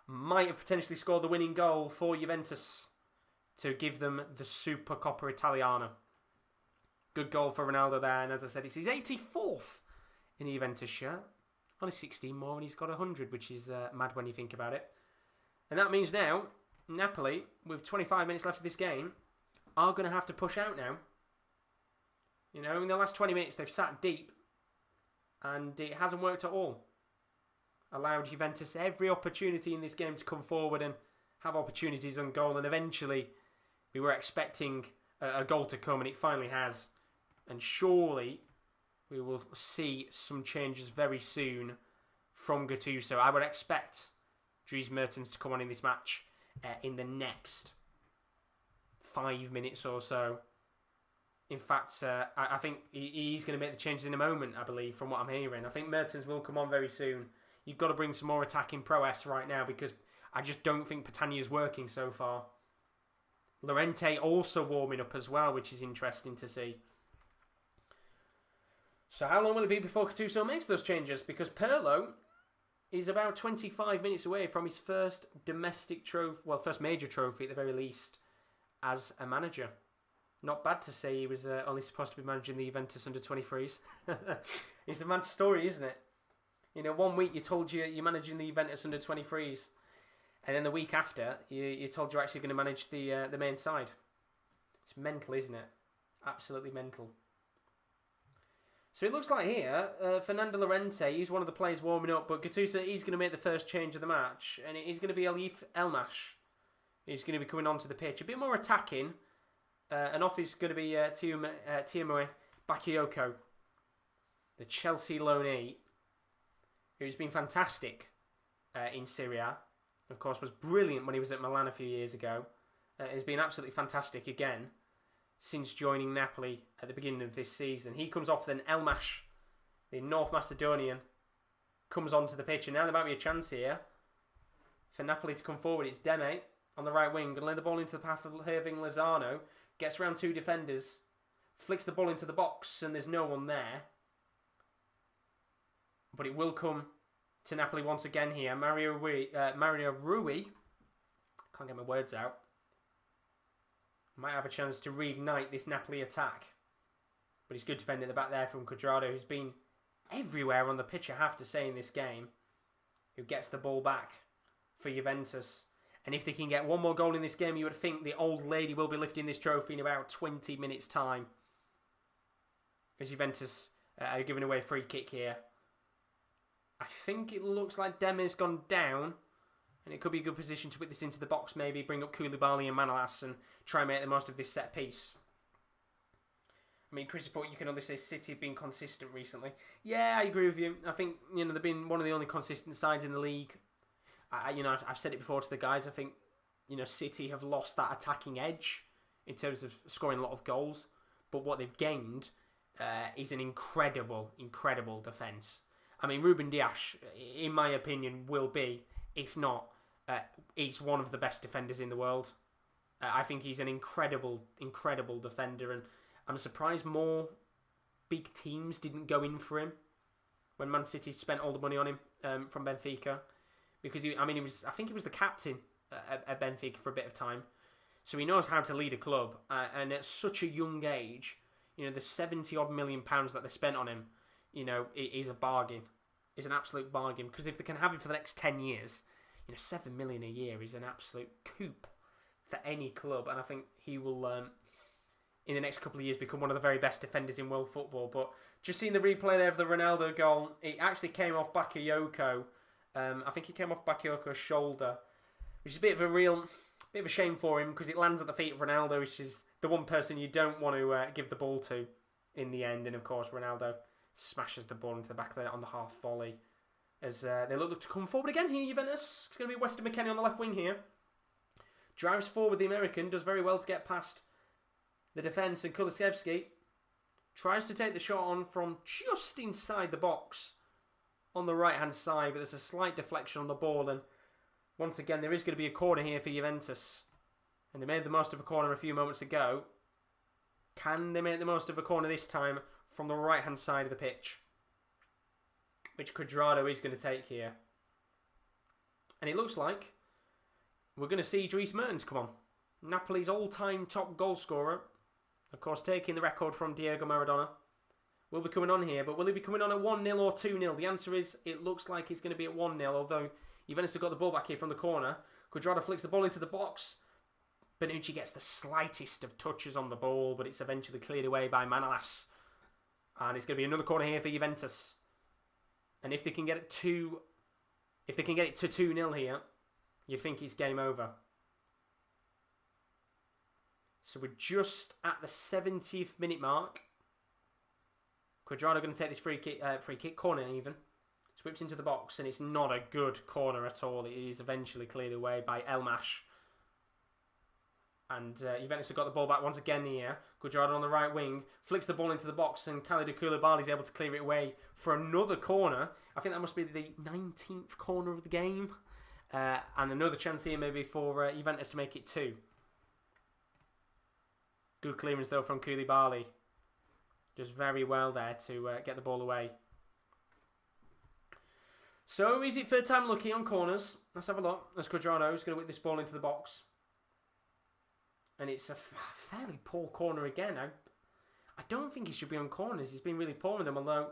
might have potentially scored the winning goal for Juventus to give them the Supercoppa Italiana. Good goal for Ronaldo there. And as I said, it's his 84th in the Juventus shirt. Only 16 more and he's got 100, which is mad when you think about it. And that means now, Napoli, with 25 minutes left of this game, are going to have to push out now. In the last 20 minutes, they've sat deep. And it hasn't worked at all. Allowed Juventus every opportunity in this game to come forward and have opportunities on goal. And eventually, we were expecting a goal to come, and it finally has. And surely, we will see some changes very soon from Gattuso. I would expect Dries Mertens to come on in this match in the next 5 minutes or so. In fact, I think he's going to make the changes in a moment, I believe, from what I'm hearing. I think Mertens will come on very soon. You've got to bring some more attacking prowess right now, because I just don't think Petagna's working so far. Llorente also warming up as well, which is interesting to see. So how long will it be before Gattuso makes those changes? Because Pirlo is about 25 minutes away from his first domestic trophy, well, first major trophy at the very least, as a manager. Not bad to say he was only supposed to be managing the Juventus under-23s. It's a mad story, isn't it? 1 week you told you're managing the Juventus under-23s, and then the week after you're told you're actually going to manage the main side. It's mental, isn't it? Absolutely mental. So it looks like here, Fernando Llorente, he's one of the players warming up, but Gattuso, he's going to make the first change of the match, and he's going to be Elif Elmash. He's going to be coming onto the pitch. A bit more attacking, and off is going to be Tiémoué Bakayoko, the Chelsea loanee, who's been fantastic in Serie A. Of course, was brilliant when he was at Milan a few years ago. He's been absolutely fantastic again since joining Napoli at the beginning of this season. He comes off, then Elmash, the North Macedonian, comes onto the pitch, and now there might be a chance here for Napoli to come forward. It's Deme on the right wing, going to lay the ball into the path of Hirving Lozano, gets around two defenders, flicks the ball into the box, and there's no one there. But it will come to Napoli once again here. Mario Rui, can't Can't get my words out. Might have a chance to reignite this Napoli attack. But he's good defending at the back there from Cuadrado, who's been everywhere on the pitch, I have to say, in this game. Who gets the ball back for Juventus. And if they can get one more goal in this game, you would think the old lady will be lifting this trophy in about 20 minutes' time. As Juventus are giving away a free kick here. I think it looks like Demi's gone down. And it could be a good position to whip this into the box, maybe bring up Koulibaly and Manolas and try and make the most of this set piece. I mean, Chris Support, you can only say City have been consistent recently. Yeah, I agree with you. I think, they've been one of the only consistent sides in the league. I've said it before to the guys. I think, City have lost that attacking edge in terms of scoring a lot of goals. But what they've gained is an incredible, incredible defence. I mean, Ruben Dias, in my opinion, will be, if not, he's one of the best defenders in the world. I think he's an incredible, incredible defender, and I'm surprised more big teams didn't go in for him when Man City spent all the money on him from Benfica, because I think he was the captain at Benfica for a bit of time, so he knows how to lead a club, and at such a young age, the 70 odd million pounds that they spent on him, is a bargain. Is an absolute bargain, because if they can have him for the next 10 years, 7 million a year is an absolute coup for any club, and I think he will, in the next couple of years, become one of the very best defenders in world football. But just seeing the replay there of the Ronaldo goal, it actually came off Bakayoko. I think it came off Bakayoko's shoulder, which is a bit of a shame for him, because it lands at the feet of Ronaldo, which is the one person you don't want to give the ball to in the end. And of course, Ronaldo smashes the ball into the back of the net on the half volley. As they look to come forward again here, Juventus. It's going to be Weston McKennie on the left wing here. Drives forward the American, does very well to get past the defence, and Kulusevski tries to take the shot on from just inside the box on the right-hand side, but there's a slight deflection on the ball, and once again, there is going to be a corner here for Juventus. And they made the most of a corner a few moments ago. Can they make the most of a corner this time from the right-hand side of the pitch? Which Cuadrado is going to take here. And it looks like we're going to see Dries Mertens come on. Napoli's all-time top goal scorer. Of course, taking the record from Diego Maradona. Will be coming on here, but will he be coming on at 1-0 or 2-0? The answer is, it looks like he's going to be at 1-0, although Juventus have got the ball back here from the corner. Cuadrado flicks the ball into the box. Bonucci gets the slightest of touches on the ball, but it's eventually cleared away by Manolas. And it's going to be another corner here for Juventus. And if they can get it to 2-0 here, you think it's game over. So we're just at the 70th minute mark. Cuadrado going to take this free kick corner even. Sweeps into the box, and it's not a good corner at all. It is eventually cleared away by Elmash. And Juventus have got the ball back once again here. Cuadrado on the right wing flicks the ball into the box, and Kalidou Koulibaly is able to clear it away for another corner. I think that must be the 19th corner of the game. And another chance here maybe for Juventus to make it 2. Good clearance though from Koulibaly. Does very well there to get the ball away. So is it third time lucky on corners? Let's have a look. As Cuadrado is going to whip this ball into the box. And it's a fairly poor corner again. I don't think he should be on corners. He's been really poor with them, although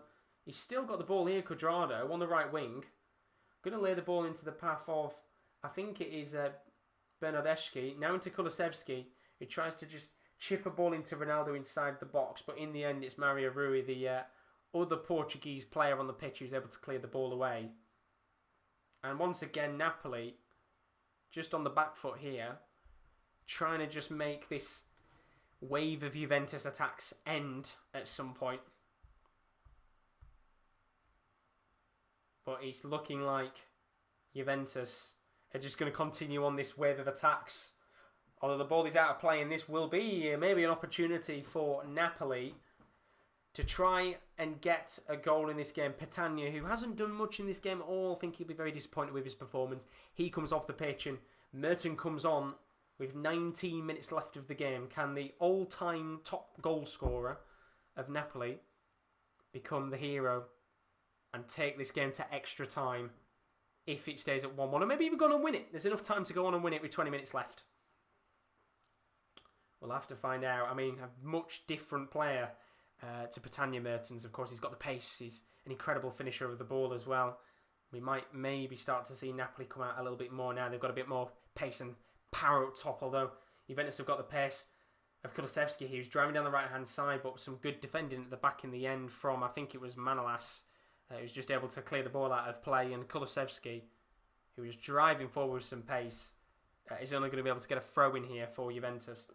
he's still got the ball here, Cuadrado, on the right wing. Going to lay the ball into the path of, I think it is Bernardeschi. Now into Kulusevski, who tries to just chip a ball into Ronaldo inside the box. But in the end, it's Mario Rui, the other Portuguese player on the pitch, who's able to clear the ball away. And once again, Napoli, just on the back foot here, trying to just make this wave of Juventus attacks end at some point. But it's looking like Juventus are just going to continue on this wave of attacks. Although the ball is out of play, and this will be maybe an opportunity for Napoli to try and get a goal in this game. Petagna, who hasn't done much in this game at all, I think he'll be very disappointed with his performance. He comes off the pitch, and Merton comes on with 19 minutes left of the game. Can the all-time top goal scorer of Napoli become the hero and take this game to extra time? if it stays at 1-1, or maybe even go on and win it. There's enough time to go on and win it with 20 minutes left. We'll have to find out. I mean, a much different player to Britannia Mertens. Of course, he's got the pace. He's an incredible finisher of the ball as well. We might maybe start to see Napoli come out a little bit more now. They've got a bit more pace and power up top, although Juventus have got the pace of Kulusevski. He was driving down the right-hand side, but some good defending at the back in the end from, I think it was Manolas, who was just able to clear the ball out of play, and Kulusevski, who was driving forward with some pace, is only going to be able to get a throw in here for Juventus.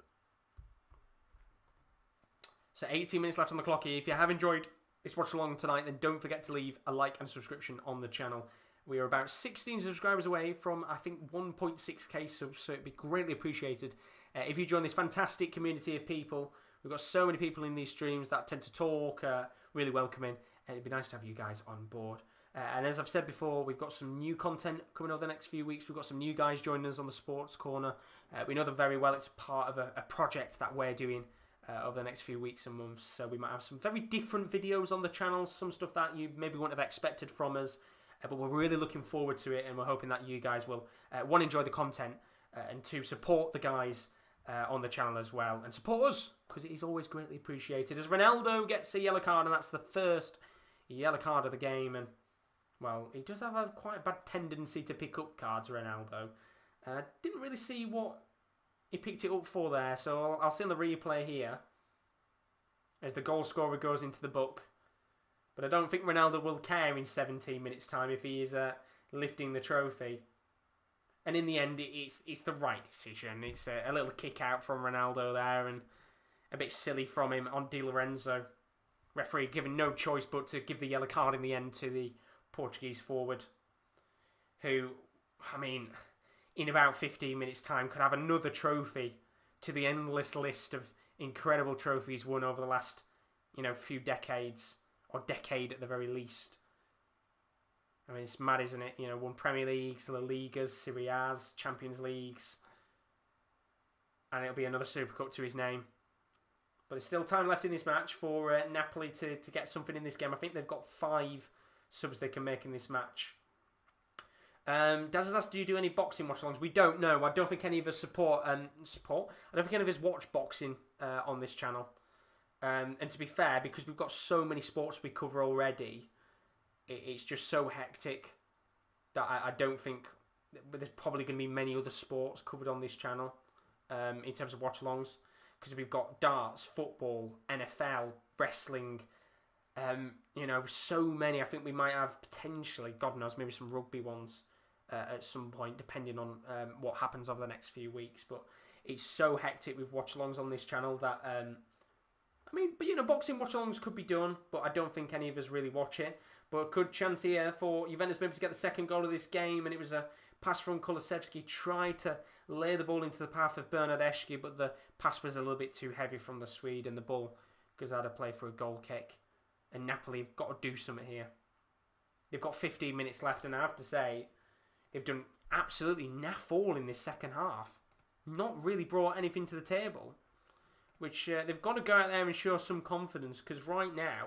So 18 minutes left on the clock here. If you have enjoyed this watch along tonight, then don't forget to leave a like and subscription on the channel. We are about 16 subscribers away from, I think, 1.6k subs, so it'd be greatly appreciated if you join this fantastic community of people. We've got so many people in these streams that tend to talk, really welcoming, and it'd be nice to have you guys on board. And as I've said before, we've got some new content coming over the next few weeks. We've got some new guys joining us on the Sports Corner. We know them very well. It's part of a project that we're doing over the next few weeks and months. So we might have some very different videos on the channel, some stuff that you maybe wouldn't have expected from us. But we're really looking forward to it, and we're hoping that you guys will, one, enjoy the content, and two, support the guys on the channel as well, and support us, because it is always greatly appreciated. As Ronaldo gets a yellow card, and that's the first yellow card of the game, and, well, he does have quite a bad tendency to pick up cards, Ronaldo. I didn't really see what he picked it up for there, so I'll see on the replay here, as the goal scorer goes into the book. But I don't think Ronaldo will care in 17 minutes' time if he is lifting the trophy. And in the end, it's the right decision. It's a little kick out from Ronaldo there, and a bit silly from him on Di Lorenzo. Referee given no choice but to give the yellow card in the end to the Portuguese forward, who, I mean, in about 15 minutes' time could have another trophy to the endless list of incredible trophies won over the last, few decades. Or decade at the very least. I mean, it's mad, isn't it? Won Premier Leagues, La Ligas, Serie A's, Champions Leagues. And it'll be another Super Cup to his name. But there's still time left in this match for Napoli to get something in this game. I think they've got 5 subs they can make in this match. Daz has asked, do you do any boxing watch-alongs? We don't know. I don't think any of us support. I don't think any of us watch boxing on this channel. And to be fair, because we've got so many sports we cover already, it's just so hectic that I don't think there's probably going to be many other sports covered on this channel in terms of watch-alongs. Because we've got darts, football, NFL, wrestling, so many. I think we might have potentially, God knows, maybe some rugby ones at some point, depending on what happens over the next few weeks. But it's so hectic with watch-alongs on this channel that... boxing watch-alongs could be done, but I don't think any of us really watch it. But good chance here for Juventus maybe to get the second goal of this game, and it was a pass from Kulusevski. Tried to lay the ball into the path of Bernardeschi, but the pass was a little bit too heavy from the Swede, and the ball goes out of play for a goal kick. And Napoli have got to do something here. They've got 15 minutes left, and I have to say, they've done absolutely naff all in this second half. Not really brought anything to the table. Which they've got to go out there and show some confidence, because right now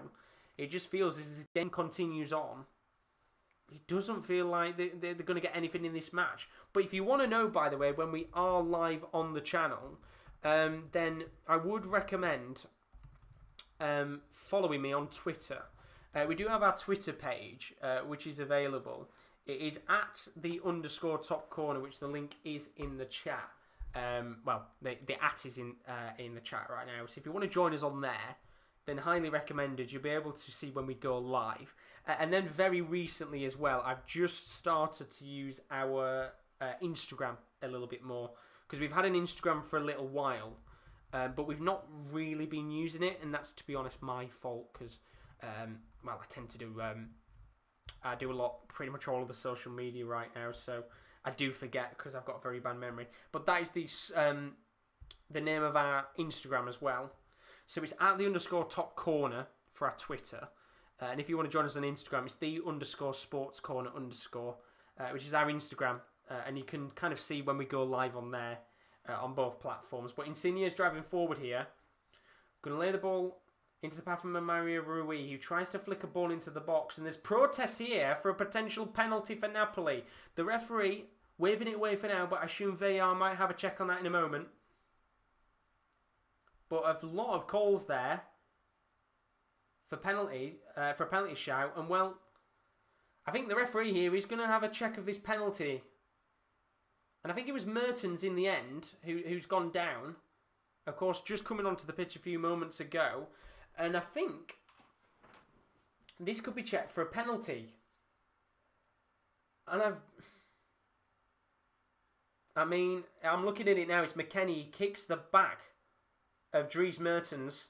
it just feels as the game continues on, it doesn't feel like they're going to get anything in this match. But if you want to know, by the way, when we are live on the channel, then I would recommend following me on Twitter. We do have our Twitter page, which is available. It is at _top corner, which the link is in the chat. The @ is in the chat right now. So if you want to join us on there, then highly recommended. You'll be able to see when we go live. And then very recently as well, I've just started to use our Instagram a little bit more, because we've had an Instagram for a little while, but we've not really been using it, and that's, to be honest, my fault, because I tend to do I do a lot, pretty much all of the social media right now, so I do forget because I've got a very bad memory. But that is the name of our Instagram as well. So it's at the _top corner for our Twitter. And if you want to join us on Instagram, it's the _sports corner _, which is our Instagram. And you can kind of see when we go live on there on both platforms. But Insigne's driving forward here. Going to lay the ball into the path of Mario Rui, who tries to flick a ball into the box. And there's protests here for a potential penalty for Napoli. The referee waving it away for now, but I assume VAR might have a check on that in a moment. But a lot of calls there for penalty, for a penalty shout. And well, I think the referee here is going to have a check of this penalty. And I think it was Mertens in the end who's gone down. Of course, just coming onto the pitch a few moments ago. And I think this could be checked for a penalty. And I'm looking at it now. It's McKennie. He kicks the back of Dries Mertens.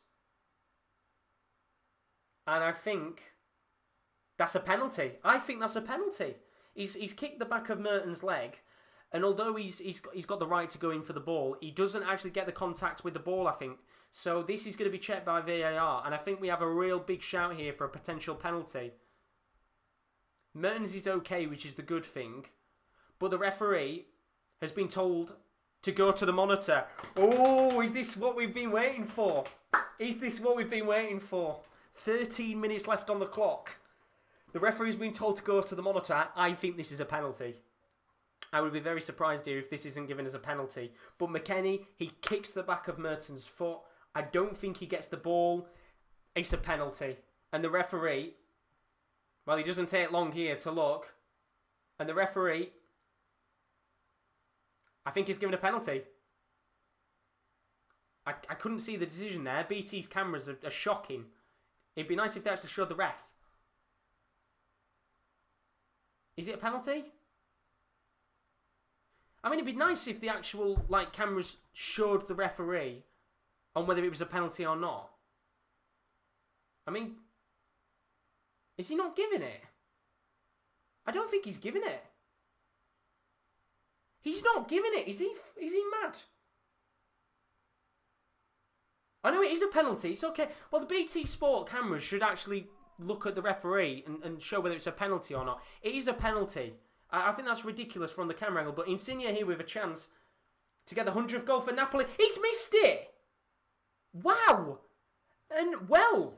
And I think that's a penalty. I think that's a penalty. He's kicked the back of Mertens' leg. And although he's got the right to go in for the ball, he doesn't actually get the contact with the ball, I think. So this is going to be checked by VAR. And I think we have a real big shout here for a potential penalty. Mertens is okay, which is the good thing. But the referee has been told to go to the monitor. Oh, is this what we've been waiting for? Is this what we've been waiting for? 13 minutes left on the clock. The referee's been told to go to the monitor. I think this is a penalty. I would be very surprised here if this isn't given as a penalty. But McKennie, he kicks the back of Mertens' foot. I don't think he gets the ball. It's a penalty. And the referee, well, he doesn't take long here to look. And the referee, I think he's given a penalty. I couldn't see the decision there. BT's cameras are shocking. It'd be nice if they actually showed the ref. Is it a penalty? I mean, it'd be nice if the actual cameras showed the referee on whether it was a penalty or not. I mean, is he not giving it? I don't think he's giving it. He's not giving it. Is he mad? I know it is a penalty. It's okay. Well, the BT Sport cameras should actually look at the referee and show whether it's a penalty or not. It is a penalty. I think that's ridiculous from the camera angle. But Insigne here with a chance to get the 100th goal for Napoli. He's missed it! Wow! And, well,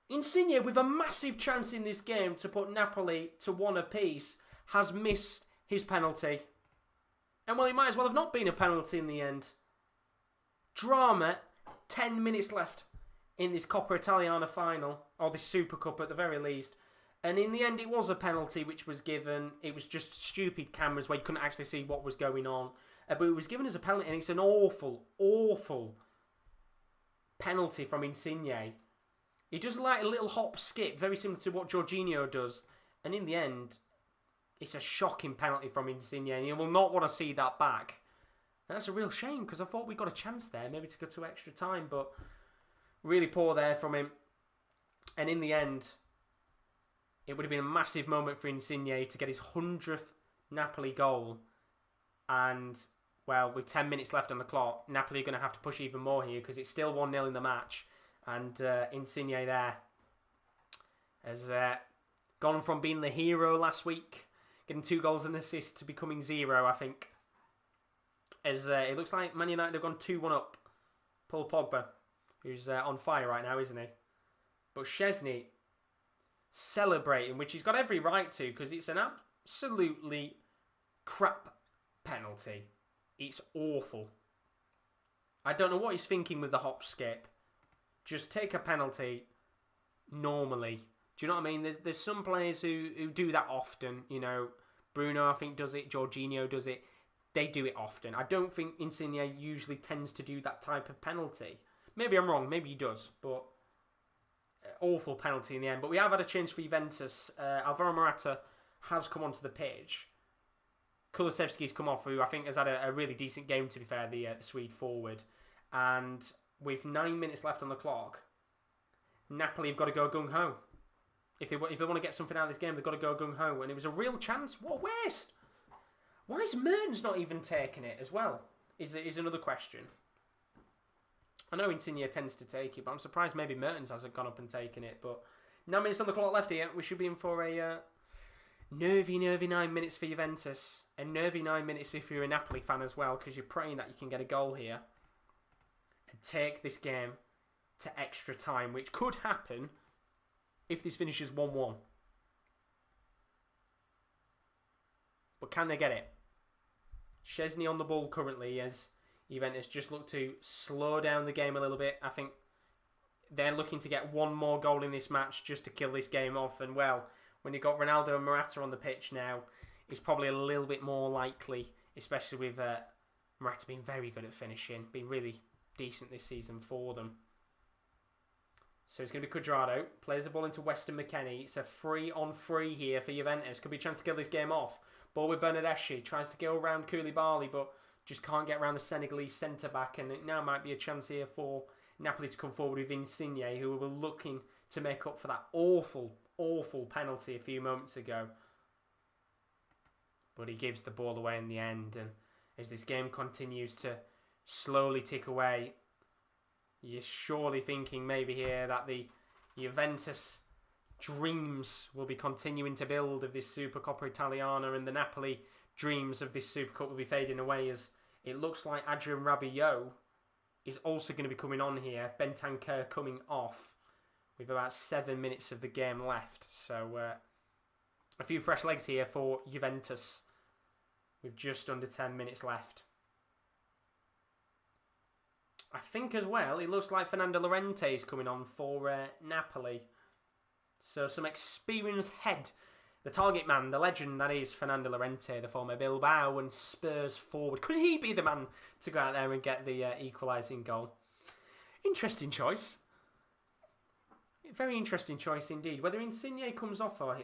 Insigne with a massive chance in this game to put Napoli to 1 apiece has missed his penalty. And, well, it might as well have not been a penalty in the end. Drama. 10 minutes left in this Coppa Italiana final. Or this Supercup at the very least. And in the end, it was a penalty which was given. It was just stupid cameras where you couldn't actually see what was going on. But it was given as a penalty, and it's an awful, awful penalty from Insigne. He does like a little hop skip, very similar to what Jorginho does. And in the end, it's a shocking penalty from Insigne, and you will not want to see that back. And that's a real shame, because I thought we got a chance there, maybe to go to extra time, but really poor there from him. And in the end, it would have been a massive moment for Insigne to get his 100th Napoli goal. And, well, with 10 minutes left on the clock, Napoli are going to have to push even more here because it's still 1-0 in the match. And Insigne there has gone from being the hero last week, getting 2 goals and assists, to becoming 0, I think. As it looks like Man United have gone 2-1 up. Paul Pogba, who's on fire right now, isn't he? But Szczesny celebrating, which he's got every right to, because it's an absolutely crap penalty. It's awful. I don't know what he's thinking with the hop skip. Just take a penalty normally. Do you know what I mean? There's some players who do that often. You know, Bruno, I think, does it. Jorginho does it. They do it often. I don't think Insigne usually tends to do that type of penalty. Maybe I'm wrong. Maybe he does. But awful penalty in the end. But we have had a change for Juventus. Alvaro Morata has come onto the pitch. Kulusevski's come off, who I think has had a really decent game, to be fair, the Swede forward. And with 9 minutes left on the clock, Napoli have got to go gung-ho. If they want to get something out of this game, they've got to go gung-ho. And it was a real chance. What a waste! Why is Mertens not even taking it as well? Is another question. I know Insigne tends to take it, but I'm surprised maybe Mertens hasn't gone up and taken it. But 9 minutes on the clock left here. We should be in for a nervy 9 minutes for Juventus. And nervy 9 minutes if you're a Napoli fan as well, because you're praying that you can get a goal here and take this game to extra time, which could happen if this finishes 1-1. But can they get it? Szczesny on the ball currently as Juventus just look to slow down the game a little bit. I think they're looking to get one more goal in this match just to kill this game off. And well, when you've got Ronaldo and Morata on the pitch now, it's probably a little bit more likely, especially with Morata being very good at finishing, being really decent this season for them. So it's going to be Cuadrado. Plays the ball into Weston McKennie. It's a 3-on-3 here for Juventus. Could be a chance to kill this game off. Ball with Bernardeschi. Tries to go around Koulibaly, but just can't get around the Senegalese centre-back. And it now might be a chance here for Napoli to come forward with Insigne, who were looking to make up for that awful, awful penalty a few moments ago. But he gives the ball away in the end. And as this game continues to slowly tick away, you're surely thinking maybe here that the Juventus dreams will be continuing to build of this Supercoppa Italiana, and the Napoli dreams of this Supercup will be fading away, as it looks like Adrien Rabiot is also going to be coming on here. Bentancur coming off with about 7 minutes of the game left. So a few fresh legs here for Juventus with just under 10 minutes left. I think as well, it looks like Fernando Llorente is coming on for Napoli. So some experienced head. The target man, the legend that is Fernando Llorente, the former Bilbao and Spurs forward. Could he be the man to go out there and get the equalising goal? Interesting choice. Very interesting choice indeed. Whether Insigne comes off or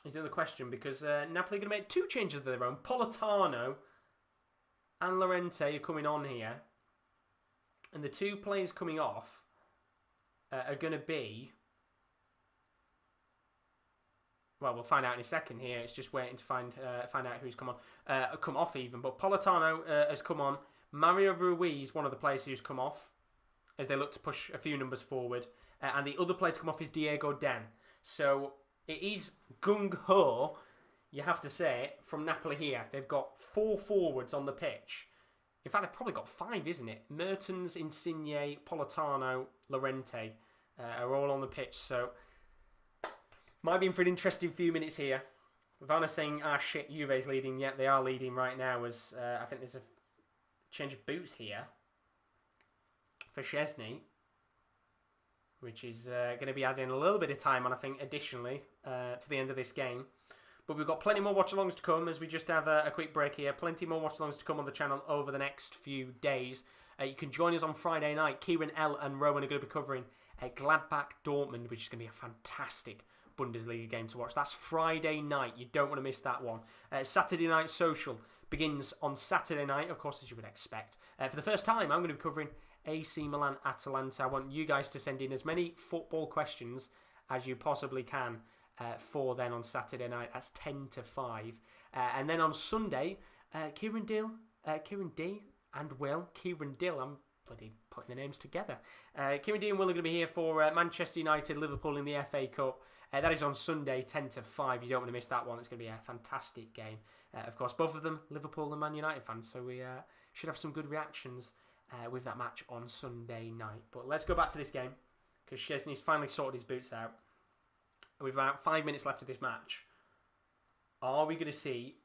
is another question, because Napoli are going to make two changes of their own. Politano and Llorente are coming on here. And the two players coming off are going to be... Well, we'll find out in a second here. It's just waiting to find out who's come on. Come off even. But Politano has come on. Mario Ruiz, one of the players who's come off, as they look to push a few numbers forward. And the other player to come off is Diego Den. So it is gung-ho, you have to say, from Napoli here. They've got 4 forwards on the pitch. In fact, they've probably got 5, isn't it? Mertens, Insigne, Politano, Llorente are all on the pitch. So might be in for an interesting few minutes here. Vanna saying, shit, Juve's leading. Yep, they are leading right now, as I think there's a change of boots here for Szczesny, which is going to be adding a little bit of time on, I think, additionally, to the end of this game. But we've got plenty more watch-alongs to come, as we just have a quick break here. Plenty more watch-alongs to come on the channel over the next few days. You can join us on Friday night. Kieran L and Rowan are going to be covering Gladbach Dortmund, which is going to be a fantastic Bundesliga game to watch. That's Friday night. You don't want to miss that one. Saturday Night Social begins on Saturday night, of course, as you would expect. For the first time, I'm going to be covering AC Milan Atalanta. I want you guys to send in as many football questions as you possibly can for then on Saturday night. That's 10 to 5. And then on Sunday, Kieran D and Will. Kieran Dill, I'm bloody putting the names together. Kieran D and Will are going to be here for Manchester United, Liverpool in the FA Cup. That is on Sunday, 10 to 5. You don't want to miss that one. It's going to be a fantastic game. Of course, both of them, Liverpool and Man United fans, so we should have some good reactions with that match on Sunday night. But let's go back to this game, because Szczesny's finally sorted his boots out. With about 5 minutes left of this match, are we going to see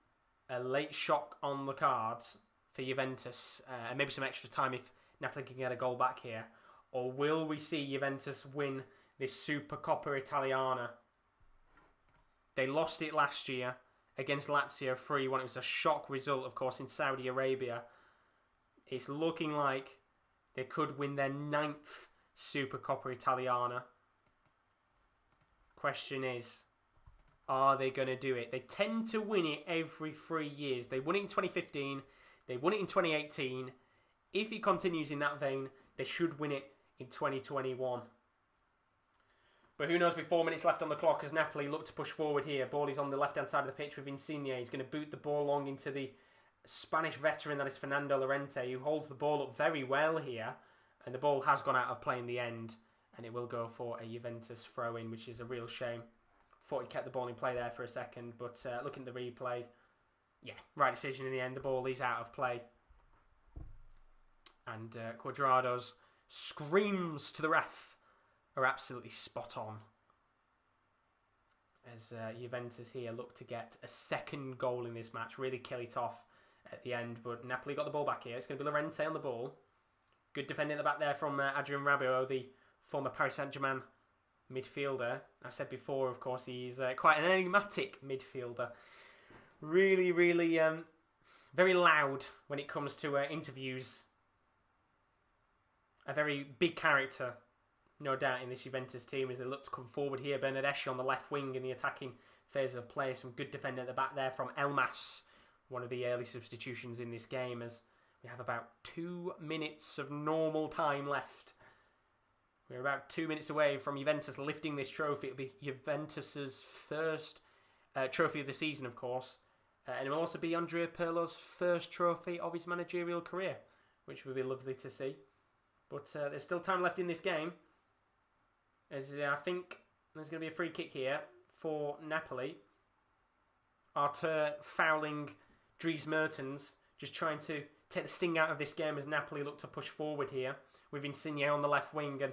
a late shock on the cards for Juventus, and maybe some extra time if Napoli can get a goal back here? Or will we see Juventus win this Supercoppa Italiana? They lost it last year against Lazio 3-1. It was a shock result, of course, in Saudi Arabia. It's looking like they could win their 9th Supercoppa Italiana. Question is, are they going to do it? They tend to win it every 3 years. They won it in 2015. They won it in 2018. If it continues in that vein, they should win it in 2021. But who knows, with 4 minutes left on the clock as Napoli look to push forward here. Ball is on the left-hand side of the pitch with Insigne. He's going to boot the ball long into the Spanish veteran, that is Fernando Llorente, who holds the ball up very well here. And the ball has gone out of play in the end. And it will go for a Juventus throw-in, which is a real shame. Thought he kept the ball in play there for a second. But looking at the replay, yeah, right decision in the end. The ball is out of play. And Cuadrado's screams to the ref are absolutely spot on. As Juventus here look to get a second goal in this match, really kill it off at the end. But Napoli got the ball back here. It's going to be Llorente on the ball. Good defending at the back there from Adrien Rabiot, the former Paris Saint-Germain midfielder. I said before, of course, he's quite an enigmatic midfielder. Really, really very loud when it comes to interviews. A very big character, no doubt, in this Juventus team as they look to come forward here. Bernardeschi on the left wing in the attacking phase of play. Some good defending at the back there from Elmas, one of the early substitutions in this game, as we have about 2 minutes of normal time left. We're about 2 minutes away from Juventus lifting this trophy. It'll be Juventus's first trophy of the season, of course. And it will also be Andrea Pirlo's first trophy of his managerial career, which would be lovely to see. But there's still time left in this game, as I think there's going to be a free kick here for Napoli. Artur fouling Dries Mertens, just trying to take the sting out of this game as Napoli look to push forward here with Insigne on the left wing, and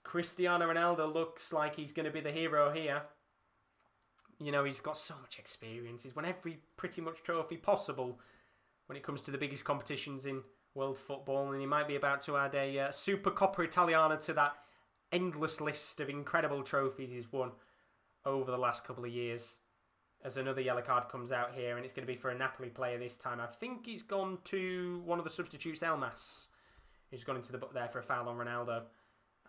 Cristiano Ronaldo looks like he's going to be the hero here. You know, he's got so much experience. He's won every pretty much trophy possible when it comes to the biggest competitions in world football, and he might be about to add a Supercoppa Italiana to that endless list of incredible trophies he's won over the last couple of years. As another yellow card comes out here, and it's going to be for a Napoli player this time. I think he's gone to one of the substitutes, Elmas. He's gone into the book there for a foul on Ronaldo.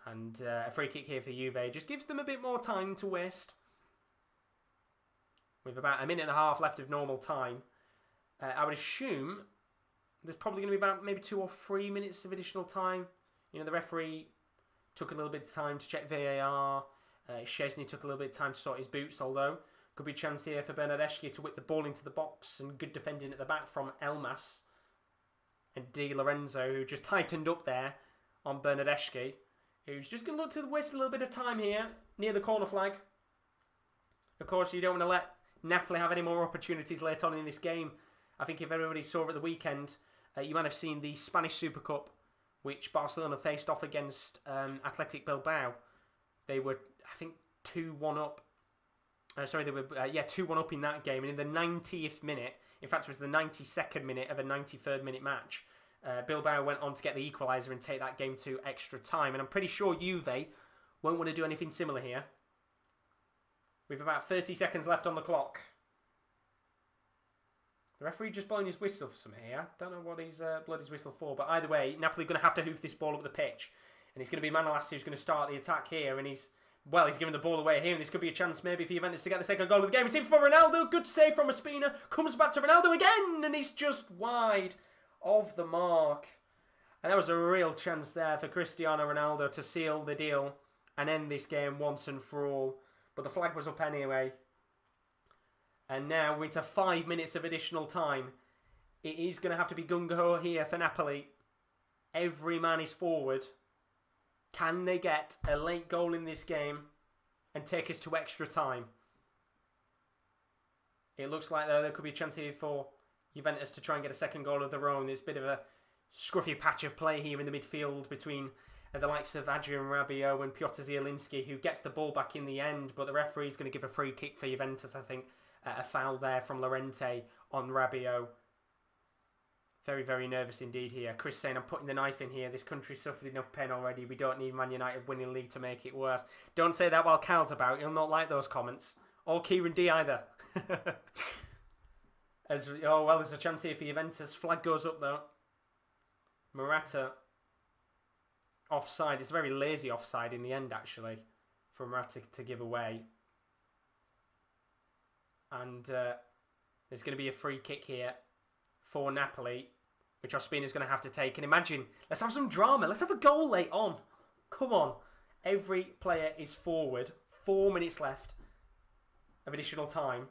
And a free kick here for Juve. Just gives them a bit more time to waste. With about a minute and a half left of normal time. I would assume there's probably going to be about maybe 2 or 3 minutes of additional time. You know, the referee took a little bit of time to check VAR. Szczesny took a little bit of time to sort his boots, although could be a chance here for Bernardeschi to whip the ball into the box, and good defending at the back from Elmas and Di Lorenzo, who just tightened up there on Bernardeschi, who's just going to look to waste a little bit of time here near the corner flag. Of course, you don't want to let Napoli have any more opportunities later on in this game. I think if everybody saw at the weekend, you might have seen the Spanish Super Cup, which Barcelona faced off against Athletic Bilbao. They were, I think, 2-1 up. They were 2-1 up in that game, and in the 90th minute, in fact it was the 92nd minute of a 93rd minute match, Bilbao went on to get the equaliser and take that game to extra time, and I'm pretty sure Juve won't want to do anything similar here. With about 30 seconds left on the clock. The referee just blowing his whistle for something here. Don't know what he's blowed his whistle for, but either way, Napoli are going to have to hoof this ball up the pitch, and it's going to be Manolas who's going to start the attack here, and he's giving the ball away here, and this could be a chance maybe for Juventus to get the second goal of the game. It's in for Ronaldo. Good save from Ospina. Comes back to Ronaldo again, and he's just wide of the mark. And that was a real chance there for Cristiano Ronaldo to seal the deal and end this game once and for all. But the flag was up anyway. And now we're into 5 minutes of additional time. It is going to have to be gung-ho here for Napoli. Every man is forward. Can they get a late goal in this game and take us to extra time? It looks like there could be a chance here for Juventus to try and get a second goal of their own. There's a bit of a scruffy patch of play here in the midfield between the likes of Adrien Rabiot and Piotr Zielinski, who gets the ball back in the end, but the referee's going to give a free kick for Juventus, I think. A foul there from Llorente on Rabiot. Very, very nervous indeed here. Chris saying, I'm putting the knife in here. This country's suffered enough pain already. We don't need Man United winning league to make it worse. Don't say that while Cal's about. He'll not like those comments. Or Kieran D either. There's a chance here for Juventus. Flag goes up though. Morata. Offside. It's a very lazy offside in the end actually. For Morata to give away. And there's going to be a free kick here for Napoli, which Ospina's going to have to take. And imagine, let's have some drama. Let's have a goal late on. Come on. Every player is forward. 4 minutes left of additional time.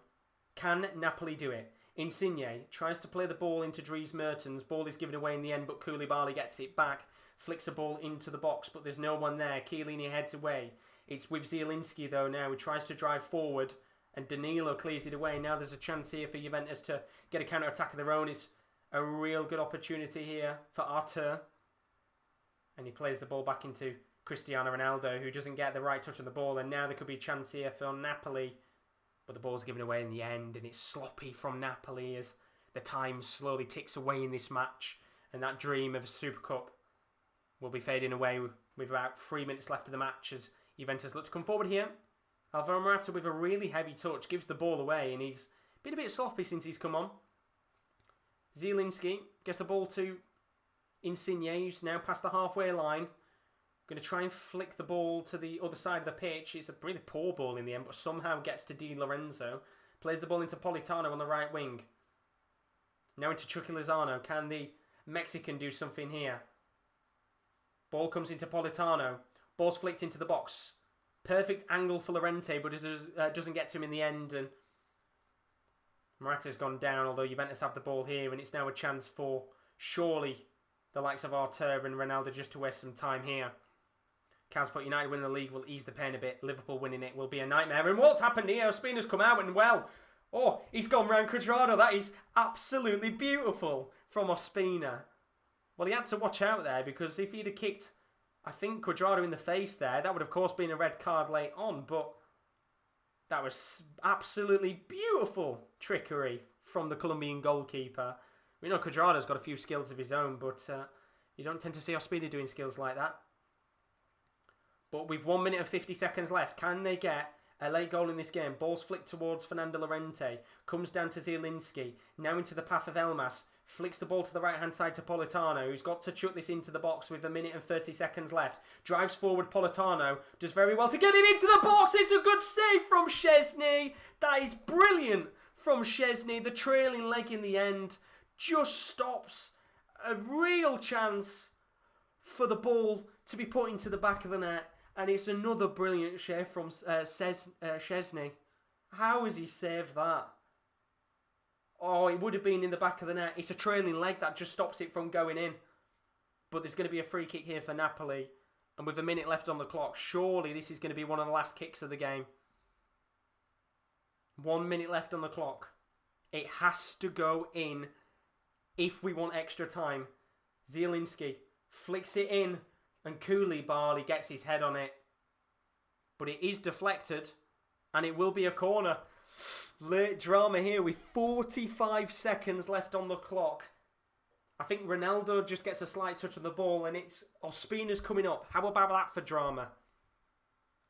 Can Napoli do it? Insigne tries to play the ball into Dries Mertens. Ball is given away in the end, but Koulibaly gets it back. Flicks a ball into the box, but there's no one there. Chiellini heads away. It's with Zielinski, though, now. He tries to drive forward. And Danilo clears it away. Now there's a chance here for Juventus to get a counter-attack of their own. It's a real good opportunity here for Artur. And he plays the ball back into Cristiano Ronaldo, who doesn't get the right touch on the ball. And now there could be a chance here for Napoli. But the ball's given away in the end, and it's sloppy from Napoli as the time slowly ticks away in this match. And that dream of a Super Cup will be fading away with about 3 minutes left of the match as Juventus look to come forward here. Alvaro Morata with a really heavy touch gives the ball away, and he's been a bit sloppy since he's come on. Zielinski gets the ball to Insigne, who's now past the halfway line. Going to try and flick the ball to the other side of the pitch. It's a really poor ball in the end, but somehow gets to Di Lorenzo. Plays the ball into Politano on the right wing. Now into Chucky Lozano. Can the Mexican do something here? Ball comes into Politano. Ball's flicked into the box. Perfect angle for Llorente, but doesn't get to him in the end. And Morata's gone down, although Juventus have the ball here, and it's now a chance for surely the likes of Artur and Ronaldo just to waste some time here. Casport United winning the league will ease the pain a bit. Liverpool winning it will be a nightmare. And what's happened here? Ospina's come out and, well, oh, he's gone round Cuadrado. That is absolutely beautiful from Ospina. Well, he had to watch out there, because if he'd have kicked, I think, Cuadrado in the face there, that would, of course, been a red card late on. But that was absolutely beautiful trickery from the Colombian goalkeeper. We know Cuadrado's got a few skills of his own, but you don't tend to see Ospina doing skills like that. But with 1 minute and 50 seconds left, can they get a late goal in this game? Ball's flicked towards Fernando Llorente. Comes down to Zielinski. Now into the path of Elmas. Flicks the ball to the right-hand side to Politano, who's got to chuck this into the box with 1 minute and 30 seconds left. Drives forward Politano. Does very well to get it into the box. It's a good save from Szczesny. That is brilliant from Szczesny. The trailing leg in the end just stops a real chance for the ball to be put into the back of the net. And it's another brilliant shave from Szczesny. How has he saved that? Oh, it would have been in the back of the net. It's a trailing leg that just stops it from going in. But there's going to be a free kick here for Napoli. And with 1 minute left on the clock, surely this is going to be one of the last kicks of the game. 1 minute left on the clock. It has to go in if we want extra time. Zielinski flicks it in. And Koulibaly gets his head on it. But it is deflected. And it will be a corner. Late drama here with 45 seconds left on the clock. I think Ronaldo just gets a slight touch on the ball. And it's Ospina's coming up. How about that for drama?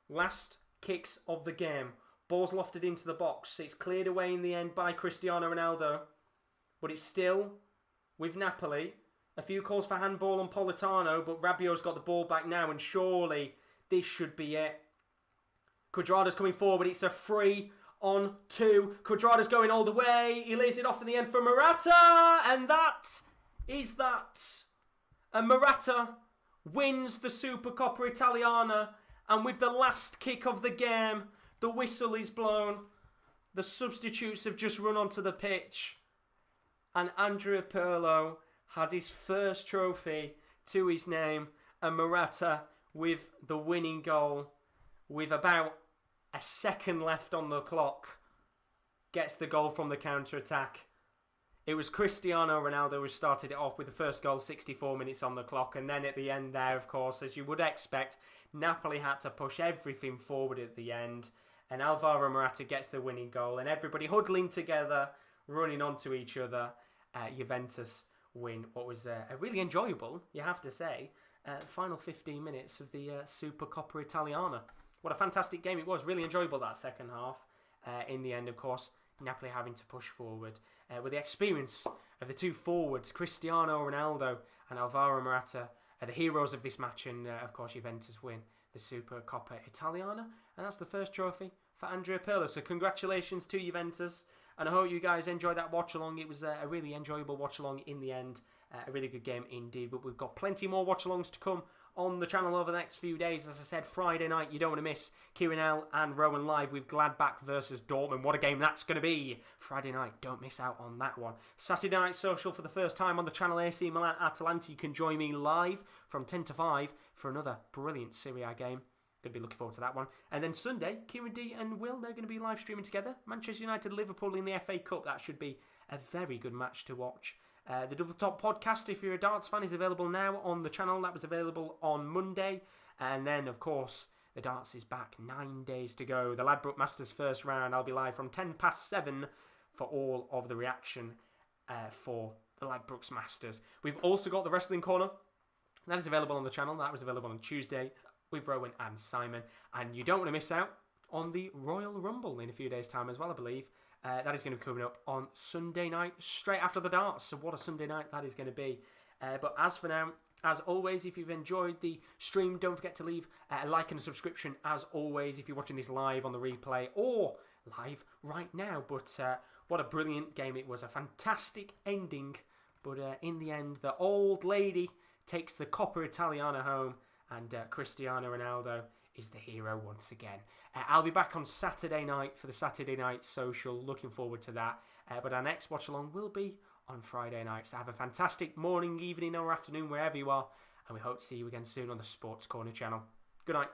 Last kicks of the game. Ball's lofted into the box. It's cleared away in the end by Cristiano Ronaldo. But it's still with Napoli. A few calls for handball on Politano, but Rabiot's got the ball back now, and surely this should be it. Cuadrado's coming forward. It's a 3-on-2. Cuadrado's going all the way. He lays it off in the end for Morata, and that is that. And Morata wins the Supercoppa Italiana, and with the last kick of the game, the whistle is blown. The substitutes have just run onto the pitch, and Andrea Pirlo has his first trophy to his name, and Morata with the winning goal with about a second left on the clock gets the goal from the counter-attack. It was Cristiano Ronaldo who started it off with the first goal 64 minutes on the clock, and then at the end there, of course, as you would expect, Napoli had to push everything forward at the end, and Alvaro Morata gets the winning goal, and everybody huddling together, running onto each other. Juventus win what was a really enjoyable, you have to say, final 15 minutes of the Supercoppa Italiana. What a fantastic game it was. Really enjoyable that second half. In the end, of course, Napoli having to push forward with the experience of the two forwards, Cristiano Ronaldo and Alvaro Morata, the heroes of this match, and of course Juventus win the Supercoppa Italiana, and that's the first trophy for Andrea Pirlo. So congratulations to Juventus, and I hope you guys enjoyed that watch along. It was a really enjoyable watch along in the end. A really good game indeed, but we've got plenty more watch-alongs to come on the channel over the next few days. As I said, Friday night, you don't want to miss Kieran L and Rowan live with Gladbach versus Dortmund. What a game that's going to be. Friday night, don't miss out on that one. Saturday night social for the first time on the channel, AC Milan Atalanta. You can join me live from 10 to 5 for another brilliant Serie A game. Going to be looking forward to that one. And then Sunday, Kieran D and Will, they're going to be live streaming together. Manchester United Liverpool in the FA Cup. That should be a very good match to watch. The Double Top podcast, if you're a darts fan, is available now on the channel. That was available on Monday. And then, of course, the darts is back. 9 days to go. The Ladbroke Masters first round. I'll be live from 7:10 for all of the reaction for the Ladbrokes Masters. We've also got the Wrestling Corner. That is available on the channel. That was available on Tuesday with Rowan and Simon. And you don't want to miss out on the Royal Rumble in a few days' time as well, I believe. That is going to be coming up on Sunday night, straight after the darts. So what a Sunday night that is going to be. But as for now, as always, if you've enjoyed the stream, don't forget to leave a like and a subscription, as always, if you're watching this live on the replay or live right now. But what a brilliant game it was. A fantastic ending. But in the end, the old lady takes the Coppa Italiana home, and Cristiano Ronaldo is the hero once again. I'll be back on Saturday night for the Saturday Night Social. Looking forward to that. But our next watch-along will be on Friday night. So have a fantastic morning, evening or afternoon, wherever you are. And we hope to see you again soon on the Sports Corner channel. Good night.